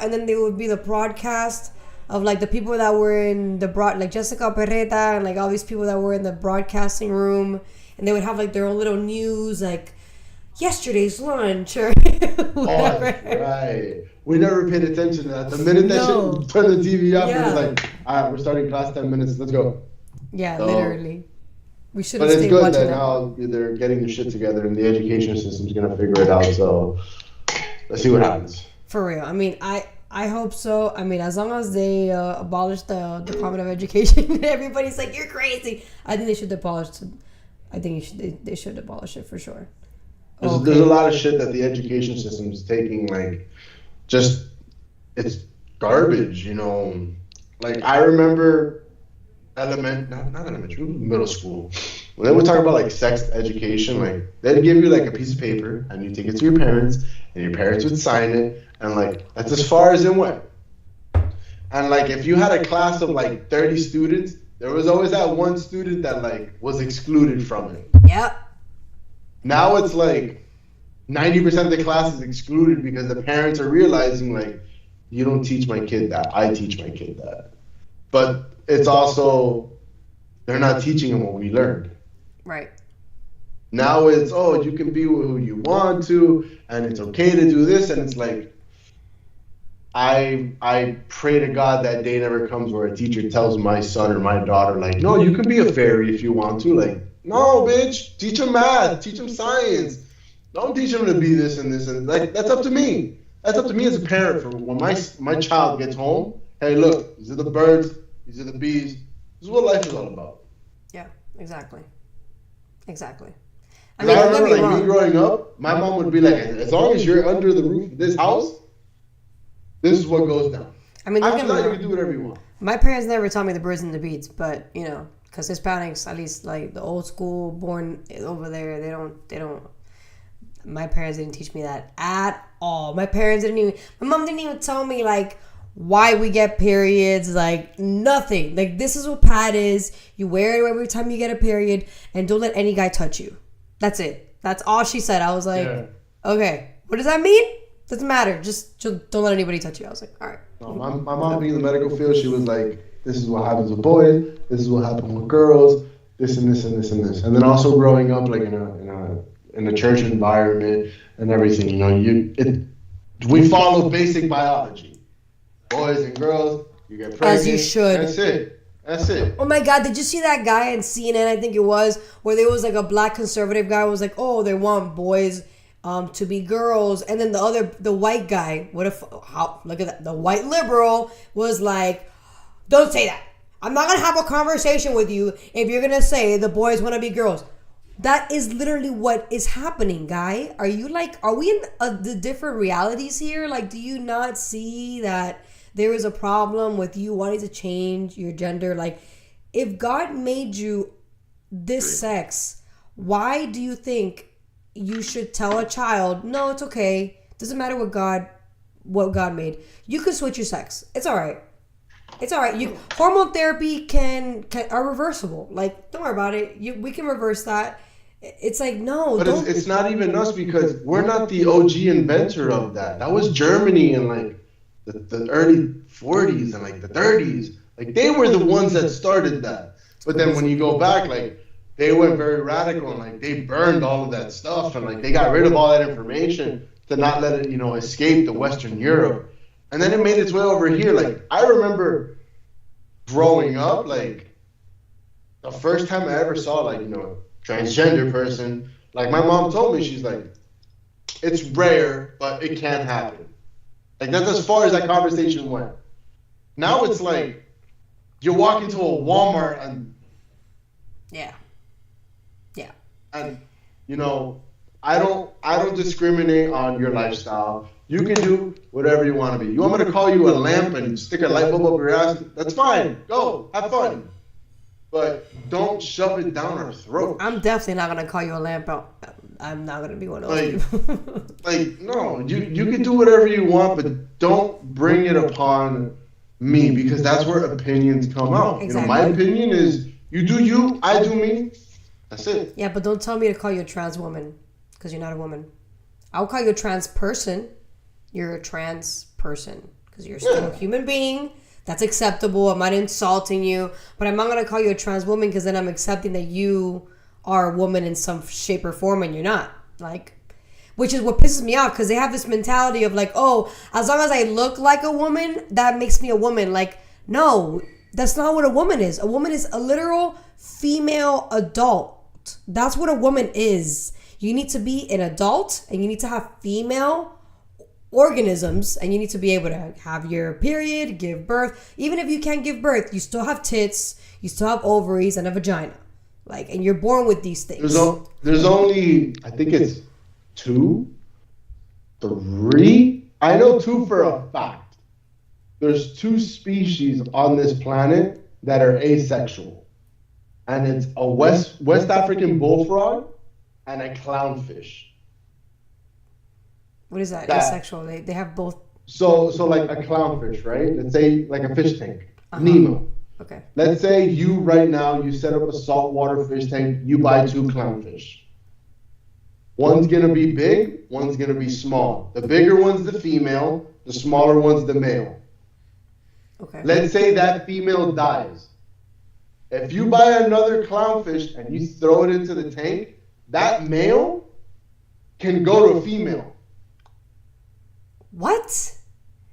and then there would be the broadcast of like the people that were in the like Jessica Perreta and like all these people that were in the broadcasting room, and they would have like their own little news, like yesterday's lunch or whatever. Oh, that's right. We never paid attention to that. The minute that shit turned the TV off, it was like, all right, we're starting class 10 minutes. Let's go. Yeah, literally. We should have stayed watching. But it's good that now they're getting their shit together and the education system's going to figure it out. So let's see what happens. For real. I mean, I hope so. I mean, as long as they abolish the Department of Education, everybody's like, you're crazy. I think they should abolish it. I think they should abolish it for sure. There's a lot of shit that the education system is taking, like, just, it's garbage, Like, I remember not elementary, middle school, when they would talk about, like, sex education, like, they'd give you, like, a piece of paper, and you take it to your parents, and your parents would sign it, and, like, that's as far as it went. And, like, if you had a class of, like, 30 students, there was always that one student that, like, was excluded from it. Yep. Now it's like 90% of the class is excluded because the parents are realizing, like, you don't teach my kid that. I teach my kid that. But it's also, they're not teaching them what we learned. Right. Now it's, you can be who you want to, and it's okay to do this. And it's like, I pray to God that day never comes where a teacher tells my son or my daughter, like, no, you can be a fairy if you want to. Like, no, bitch, teach them math, teach them science. Don't teach them to be this and this. And like, that's up to me. That's up to me as a parent for when my child gets home. Hey, look, these are the birds, these are the bees. This is what life is all about. Yeah, exactly. I mean, remember, me growing up, my mom would be like, as long as you're under the roof of this house, this is what goes down. I mean, after that, you can do whatever you want. My parents never taught me the birds and the bees, but, because Hispanics, at least like the old school born over there, they don't. My parents didn't teach me that at all. My mom didn't even tell me like why we get periods, like nothing. Like, this is what pad is. You wear it every time you get a period, and don't let any guy touch you. That's it. That's all she said. I was like, okay, what does that mean? Doesn't matter. Just don't let anybody touch you. I was like, all right. No, my mom being in the medical field, she was like, this is what happens with boys. This is what happens with girls. This and this and this and this. And then also growing up like in a church environment and everything, we follow basic biology. Boys and girls, you get pregnant. As you should. That's it. Oh my God, did you see that guy in CNN, I think it was, where there was like a black conservative guy who was like, they want boys to be girls, and then the white guy, look at that, the white liberal was like, don't say that. I'm not gonna have a conversation with you if you're gonna say the boys want to be girls. That is literally what is happening, guy. Are we in the different realities here? Like, do you not see that there is a problem with you wanting to change your gender? Like, if God made you this sex, why do you think you should tell a child, no, it's okay. Doesn't matter what God made. You can switch your sex. It's all right. It's all right. Hormone therapy can are reversible. Like, don't worry about it. We can reverse that. It's like, no, But don't. it's not even us because we're not the OG inventor of that. That was Germany in like the early 40s and like the 30s. Like they were the ones that started that. But then when you go back, like they went very radical and like they burned all of that stuff and like they got rid of all that information to not let it, escape to Western Europe. And then it made its way over here. Like I remember growing up, like the first time I ever saw like, transgender person, like my mom told me, she's like, it's rare, but it can happen. Like that's as far as that conversation went. Now it's like you walk into a Walmart and yeah. And I don't discriminate on your lifestyle. You can do whatever you want to be. You want me to call you a lamp and stick a light bulb up your ass? That's fine. Go have fun. But don't shove it down our throat. I'm definitely not gonna call you a lamp out. I'm not gonna be one of those people. No, you can do whatever you want, but don't bring it upon me because that's where opinions come out. Exactly. My opinion is you do you, I do me. That's it. Yeah, but don't tell me to call you a trans woman because you're not a woman. I'll call you a trans person. You're a trans person because you're still a human being. That's acceptable. I'm not insulting you, but I'm not gonna call you a trans woman because then I'm accepting that you are a woman in some shape or form and you're not. Like, which is what pisses me off because they have this mentality of like, oh, as long as I look like a woman, that makes me a woman. Like, no, that's not what a woman is. A woman is a literal female adult. That's what a woman is. You need to be an adult and you need to have female organisms and you need to be able to have your period, give birth. Even if you can't give birth, you still have tits, you still have ovaries and a vagina. Like, and you're born with these things. There's only, I think it's 2, 3. I know 2 for a fact. There's 2 species on this planet that are asexual. And it's a West African bullfrog and a clownfish. What is that? Asexual. They have both. So like a clownfish, right? Let's say like a fish tank. Nemo. Okay. Let's say you right now, you set up a saltwater fish tank, you buy 2 clownfish. One's going to be big, one's going to be small. The bigger one's the female, the smaller one's the male. Okay. Let's say that female dies. If you buy another clownfish and you throw it into the tank, that male can go to a female. What?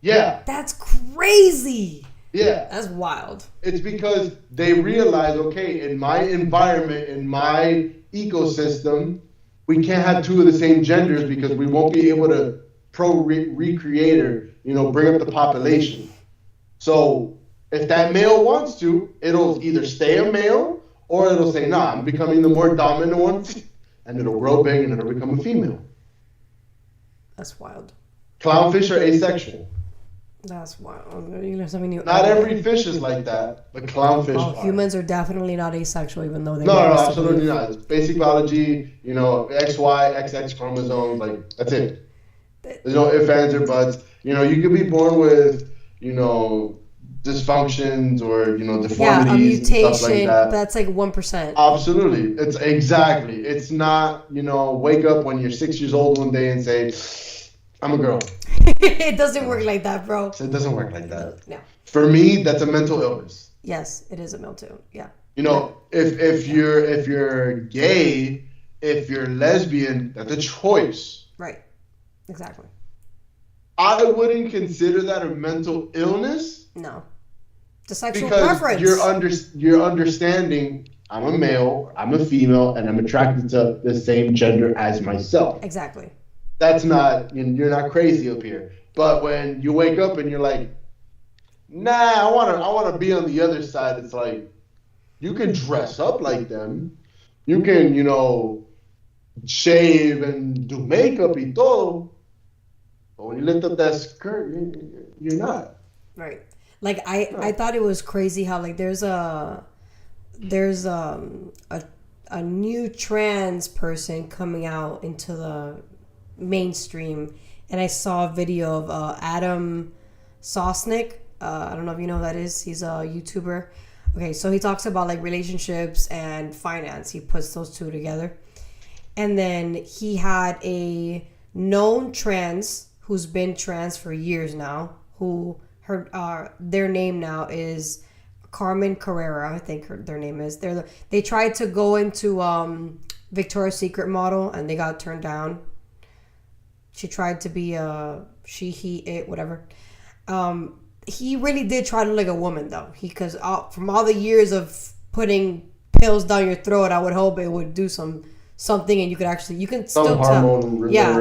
Yeah. That's crazy. Yeah. That's wild. It's because they realize, okay, in my environment, in my ecosystem, we can't have 2 of the same genders because we won't be able to recreate or, bring up the population. So if that male wants to, it'll either stay a male or it'll say, nah, I'm becoming the more dominant one, and it'll grow big and it'll become a female. That's wild. Clownfish are asexual. That's wild. You learn something new. Not every fish is like that, but clownfish are. Humans are definitely not asexual, even though they No, absolutely not. It's basic biology, XY, XX chromosomes, like, that's it. There's no ifs, ands, or buts. You could be born with, dysfunctions or, deformities. Yeah, a mutation, and stuff like that. That's like 1%. Absolutely. It's not, wake up when you're 6 years old one day and say, I'm a girl. It doesn't work like that, bro. So it doesn't work like that. No. For me, that's a mental illness. Yes, it is a mental. Yeah. If you're gay, if you're lesbian, that's a choice. Right. Exactly. I wouldn't consider that a mental illness. No. It's a sexual because preference. You're understanding I'm a male, I'm a female, and I'm attracted to the same gender as myself. Exactly. That's not, you're not crazy up here. But when you wake up and you're like, nah, I want to be on the other side, it's like, you can dress up like them. You can, shave and do makeup y todo. But when you lift up that skirt, you're not. Right. Like, I thought it was crazy how, like, there's a new trans person coming out into the mainstream, and I saw a video of Adam Sosnick. I don't know if you know who that is. He's a YouTuber. Okay, so he talks about like relationships and finance. He puts those two together. And then he had a known trans who's been trans for years now, who their name now is Carmen Carrera, I think their name is. They tried to go into Victoria's Secret model and they got turned down. She tried to be a she, he, it, whatever. He really did try to look like a woman though. Because from all the years of putting pills down your throat, I would hope it would do something, and you can still tell. Yeah,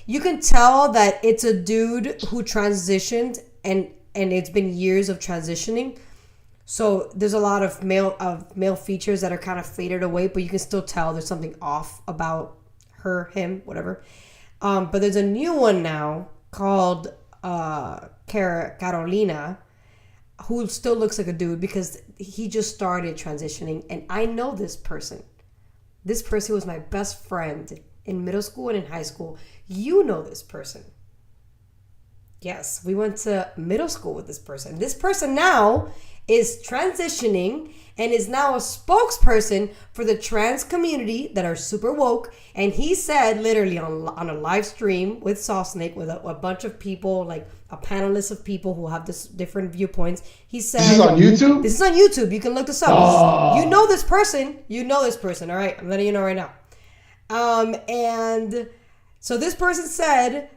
you can tell that it's a dude who transitioned, and it's been years of transitioning. So there's a lot of male features that are kind of faded away, but you can still tell there's something off about her, him, whatever. But there's a new one now called Carolina, who still looks like a dude because he just started transitioning, and I know this person. This person was my best friend in middle school and in high school. You know this person. Yes, we went to middle school with this person. This person now is transitioning and is now a spokesperson for the trans community that are super woke. And he said literally on a live stream with Sawsnake with a bunch of people, like a panelist of people who have this different viewpoints. He said, "This is on YouTube? This is on YouTube. You can look this up. Oh. You know this person. You know this person. All right. I'm letting you know right now." And so this person said,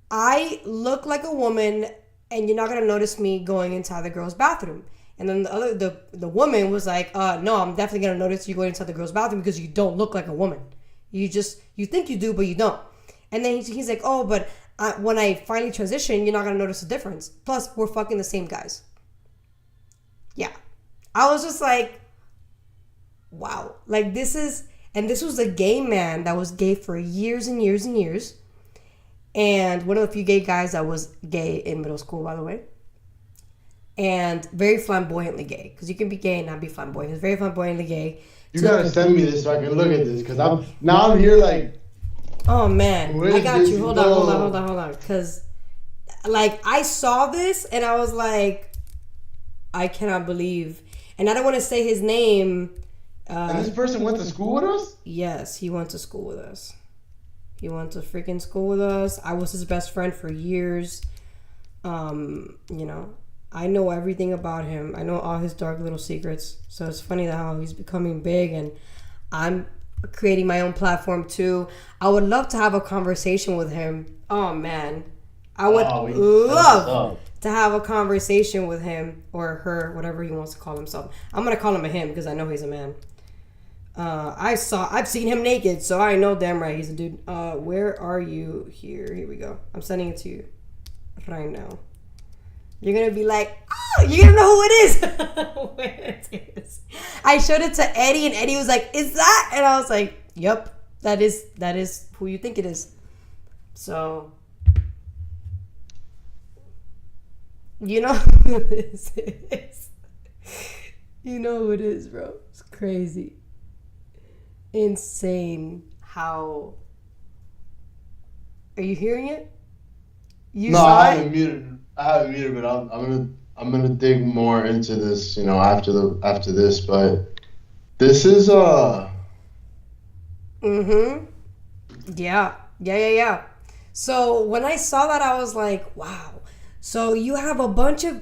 "I look like a woman and you're not going to notice me going inside the girl's bathroom." And then the woman was like, "No, I'm definitely going to notice you going inside the girl's bathroom because you don't look like a woman. You think you do, but you don't." And then he's like, "Oh, but when I finally transition, you're not going to notice a difference. Plus, we're fucking the same guys." Yeah. I was just like, wow. Like this was a gay man that was gay for years and years and years. And one of the few gay guys that was gay in middle school, by the way. And very flamboyantly gay. Because you can be gay and not be flamboyant. He's very flamboyantly gay. You gotta send me this so I can look at this. Because I'm here like... Oh, man. I got you. Hold on. Because, like, I saw this and I was like, I cannot believe. And I don't want to say his name. And this person went to school with us? Yes, he went to school with us. He went to freaking school with us. I was his best friend for years. You know, I know everything about him. I know all his dark little secrets. So it's funny how he's becoming big and I'm creating my own platform too. I would love to have a conversation with him. Oh man. I would love to have a conversation with him or her, whatever he wants to call himself. I'm going to call him a him because I know he's a man. I've seen him naked, so I know damn right he's a dude. Where are you? Here we go. I'm sending it to you right now. You're gonna be like, oh, you're gonna know who it is. Where it is. I showed it to Eddie, and Eddie was like, "Is that?" And I was like, "Yep, that is who you think it is." So, you know who this is. You know who it is, bro. It's crazy. Insane how are you hearing it? I haven't muted, but I'm gonna dig more into this, you know, after this. But this is Yeah. So when I saw that, I was like, wow. So you have a bunch of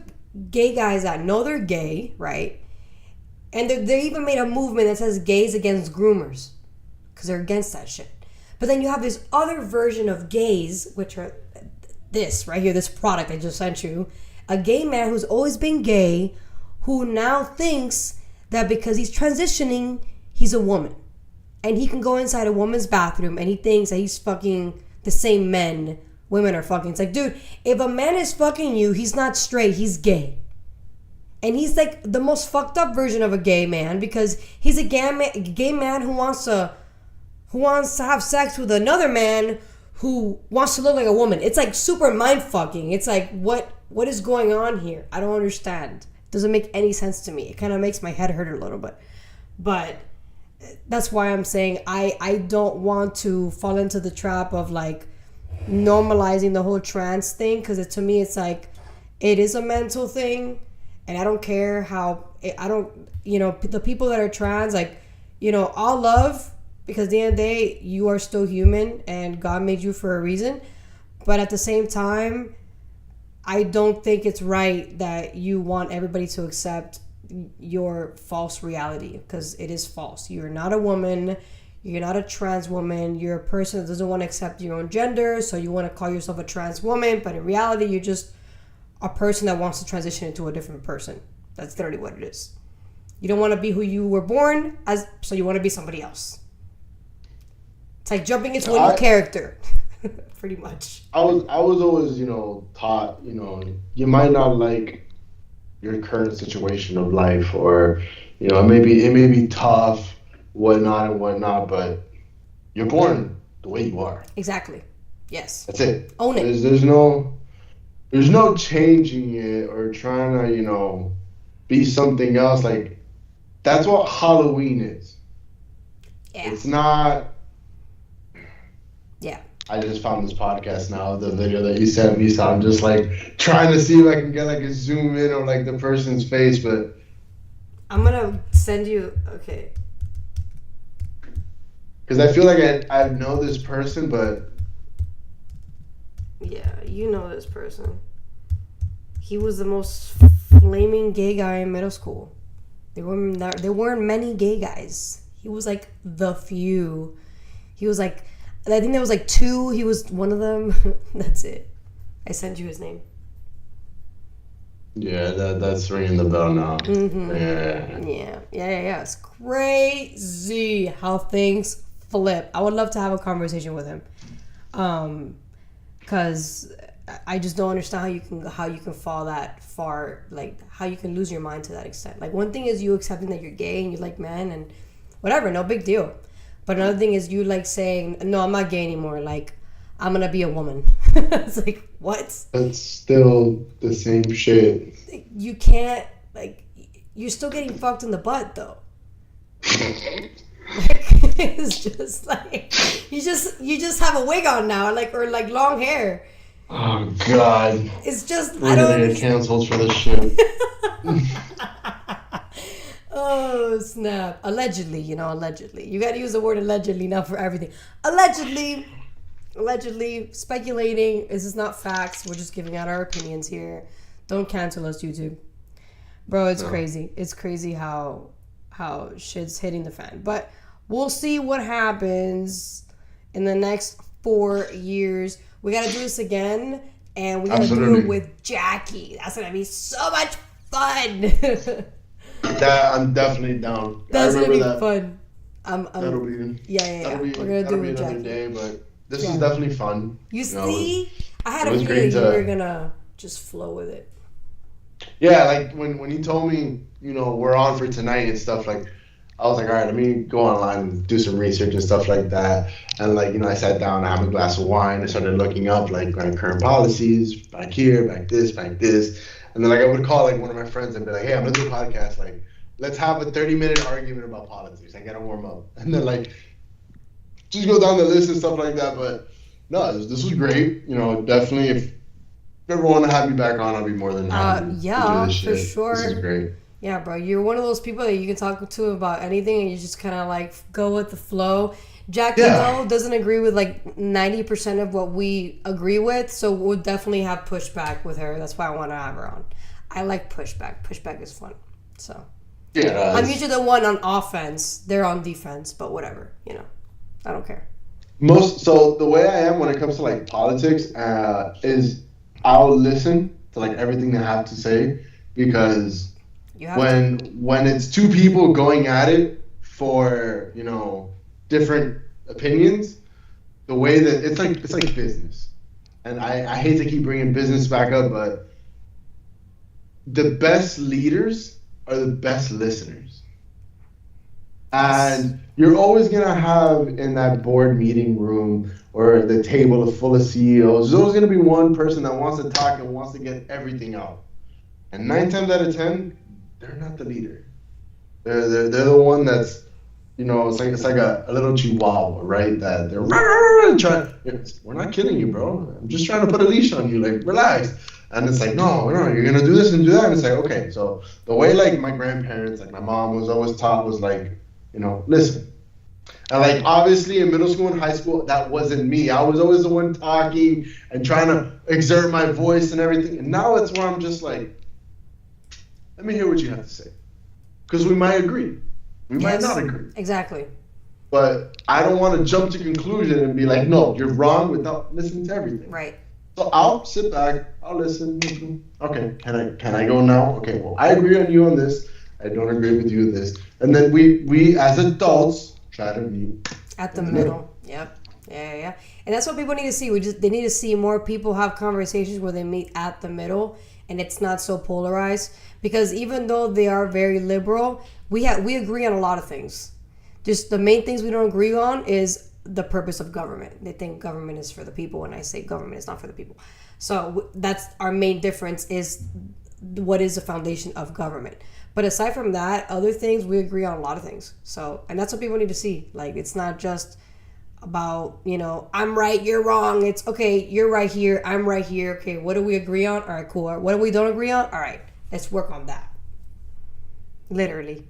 gay guys that know they're gay, right? And they even made a movement that says gays against groomers because they're against that shit. But then you have this other version of gays, which are this right here, this product I just sent you. A gay man who's always been gay who now thinks that because he's transitioning, he's a woman. And he can go inside a woman's bathroom and he thinks that he's fucking the same men women are fucking. It's like, dude, if a man is fucking you, he's not straight, he's gay. And he's like the most fucked up version of a gay man because he's a gay man who wants to have sex with another man who wants to look like a woman. It's like super mind fucking. It's like what is going on here? I don't understand. It doesn't make any sense to me. It kind of makes my head hurt a little bit. But that's why I'm saying I don't want to fall into the trap of like normalizing the whole trans thing because to me it's like it is a mental thing, and I don't care how I don't, the people that are trans, like, all love, because at the end of the day, you are still human and God made you for a reason. But at the same time, I don't think it's right that you want everybody to accept your false reality, because it is false. You're not a woman. You're not a trans woman. You're a person that doesn't want to accept your own gender, so you want to call yourself a trans woman, but in reality, you're just a person that wants to transition into a different person. That's literally what it is. You don't want to be who you were born as, so you want to be somebody else. It's like jumping into a new character, pretty much. I was always, taught, you might not like your current situation of life, or, it may be tough, whatnot, but you're born the way you are. Exactly. Yes. That's it. Own it. There's no changing it or trying to, be something else. Like, that's what Halloween is. Yeah. It's not. Yeah. I just found this podcast now, the video that you sent me, so I'm just like trying to see if I can get like a zoom in on like the person's face, but I'm gonna send you. Okay. Because I feel like I know this person, but yeah, you know this person. He was the most flaming gay guy in middle school. There weren't many gay guys. He was like the few. He was like, I think there was like two. He was one of them. That's it. I sent you his name. Yeah, that's ringing the bell now. Mm-hmm. Yeah. It's crazy how things flip. I would love to have a conversation with him, because I just don't understand how you can fall that far, like how you can lose your mind to that extent. Like, one thing is you accepting that you're gay and you like men and whatever, no big deal. But another thing is you like saying, no, I'm not gay anymore. Like, I'm gonna be a woman. It's like, what? That's still the same shit. You can't, like, you're still getting fucked in the butt though. Like, it's just like you just have a wig on now, like, or like long hair. Oh God! It's just We're gonna get canceled for this shit. Oh snap! Allegedly, allegedly. You gotta use the word allegedly now for everything. Allegedly, speculating. This is not facts. We're just giving out our opinions here. Don't cancel us, YouTube. Bro, it's crazy. It's crazy how shit's hitting the fan. But we'll see what happens in the next 4 years. We gotta do this again, and we gotta do it with Jackie. That's gonna be so much fun. That I'm definitely down. That's gonna be fun. That'll be We're gonna do it with another Jackie. day, but this is definitely fun. You see, I had a feeling you were gonna just flow with it. Yeah, like when he told me, we're on for tonight and stuff, like, I was like, all right, let me go online and do some research and stuff like that. And like, I sat down, I have a glass of wine, and started looking up like my current policies, back here, back this. And then like I would call like one of my friends and be like, hey, I'm gonna do a podcast, like, let's have a 30-minute argument about politics. I gotta warm up. And then like just go down the list and stuff like that. But no, this was great. Definitely if you ever want to have me back on, I'll be more than happy. Yeah, to do this for shit. sure. This is great. Yeah, bro, you're one of those people that you can talk to about anything and you just kind of like go with the flow. Jackie, though, doesn't agree with like 90% of what we agree with, so we'll definitely have pushback with her. That's why I want to have her on. I like pushback. Pushback is fun. So yeah, I'm usually the one on offense. They're on defense, but whatever, I don't care. So the way I am when it comes to like politics is I'll listen to like everything they have to say, because when it's two people going at it for different opinions, the way that it's like business, and I hate to keep bringing business back up, but the best leaders are the best listeners. And you're always going to have in that board meeting room or the table full of CEOs, there's always going to be one person that wants to talk and wants to get everything out. And 9 times out of 10, they're not the leader. They're the one that's, it's like a little chihuahua, right? That they're trying. We're not killing you, bro. I'm just trying to put a leash on you. Like, relax. And it's like, no, you're gonna do this and do that. And it's like, okay. So the way like my grandparents, like my mom was always taught was like, listen. And like obviously in middle school and high school, that wasn't me. I was always the one talking and trying to exert my voice and everything. And now it's where I'm just like, let me hear what you have to say. Because we might agree. We might not agree. Exactly. But I don't want to jump to conclusion and be like, no, you're wrong without listening to everything. Right. So I'll sit back, I'll listen. Okay, can I go now? Okay, well, I agree on you on this. I don't agree with you with this. And then we as adults try to be at the middle. Yep. Yeah. And that's what people need to see. They need to see more people have conversations where they meet at the middle and it's not so polarized. Because even though they are very liberal, we agree on a lot of things. Just the main things we don't agree on is the purpose of government. They think government is for the people, and I say government is not for the people. So that's our main difference, is what is the foundation of government. But aside from that, other things, we agree on a lot of things. So, and that's what people need to see. Like, it's not just about, I'm right, you're wrong. It's, okay, you're right here, I'm right here. Okay, what do we agree on? All right, cool. What do we don't agree on? All right, let's work on that. Literally.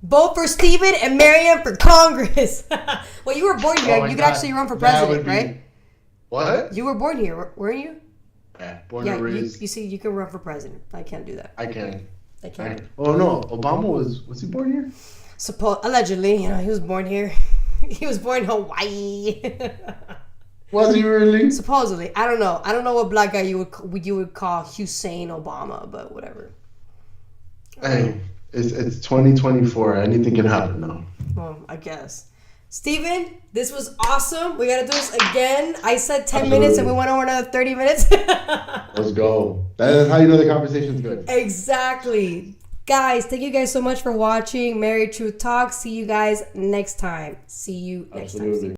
Vote for Steven and Marianne for Congress. Well, you were born here. You could actually run for president, right? What? You were born here, weren't you? Yeah, born and raised. You see, you can run for president. I can't do that. I can. I can't. Oh, no. Obama was he born here? Allegedly, he was born here. He was born in Hawaii. Was he really? Supposedly. I don't know. I don't know what black guy you would call Hussein Obama, but whatever. Hey. It's 2024. Anything can happen now. Well, I guess. Steven, this was awesome. We got to do this again. I said 10 minutes and we went over another 30 minutes. Let's go. That is how you know the conversation's good. Exactly. Guys, thank you guys so much for watching Married Truth Talk. See you guys next time. See you next time.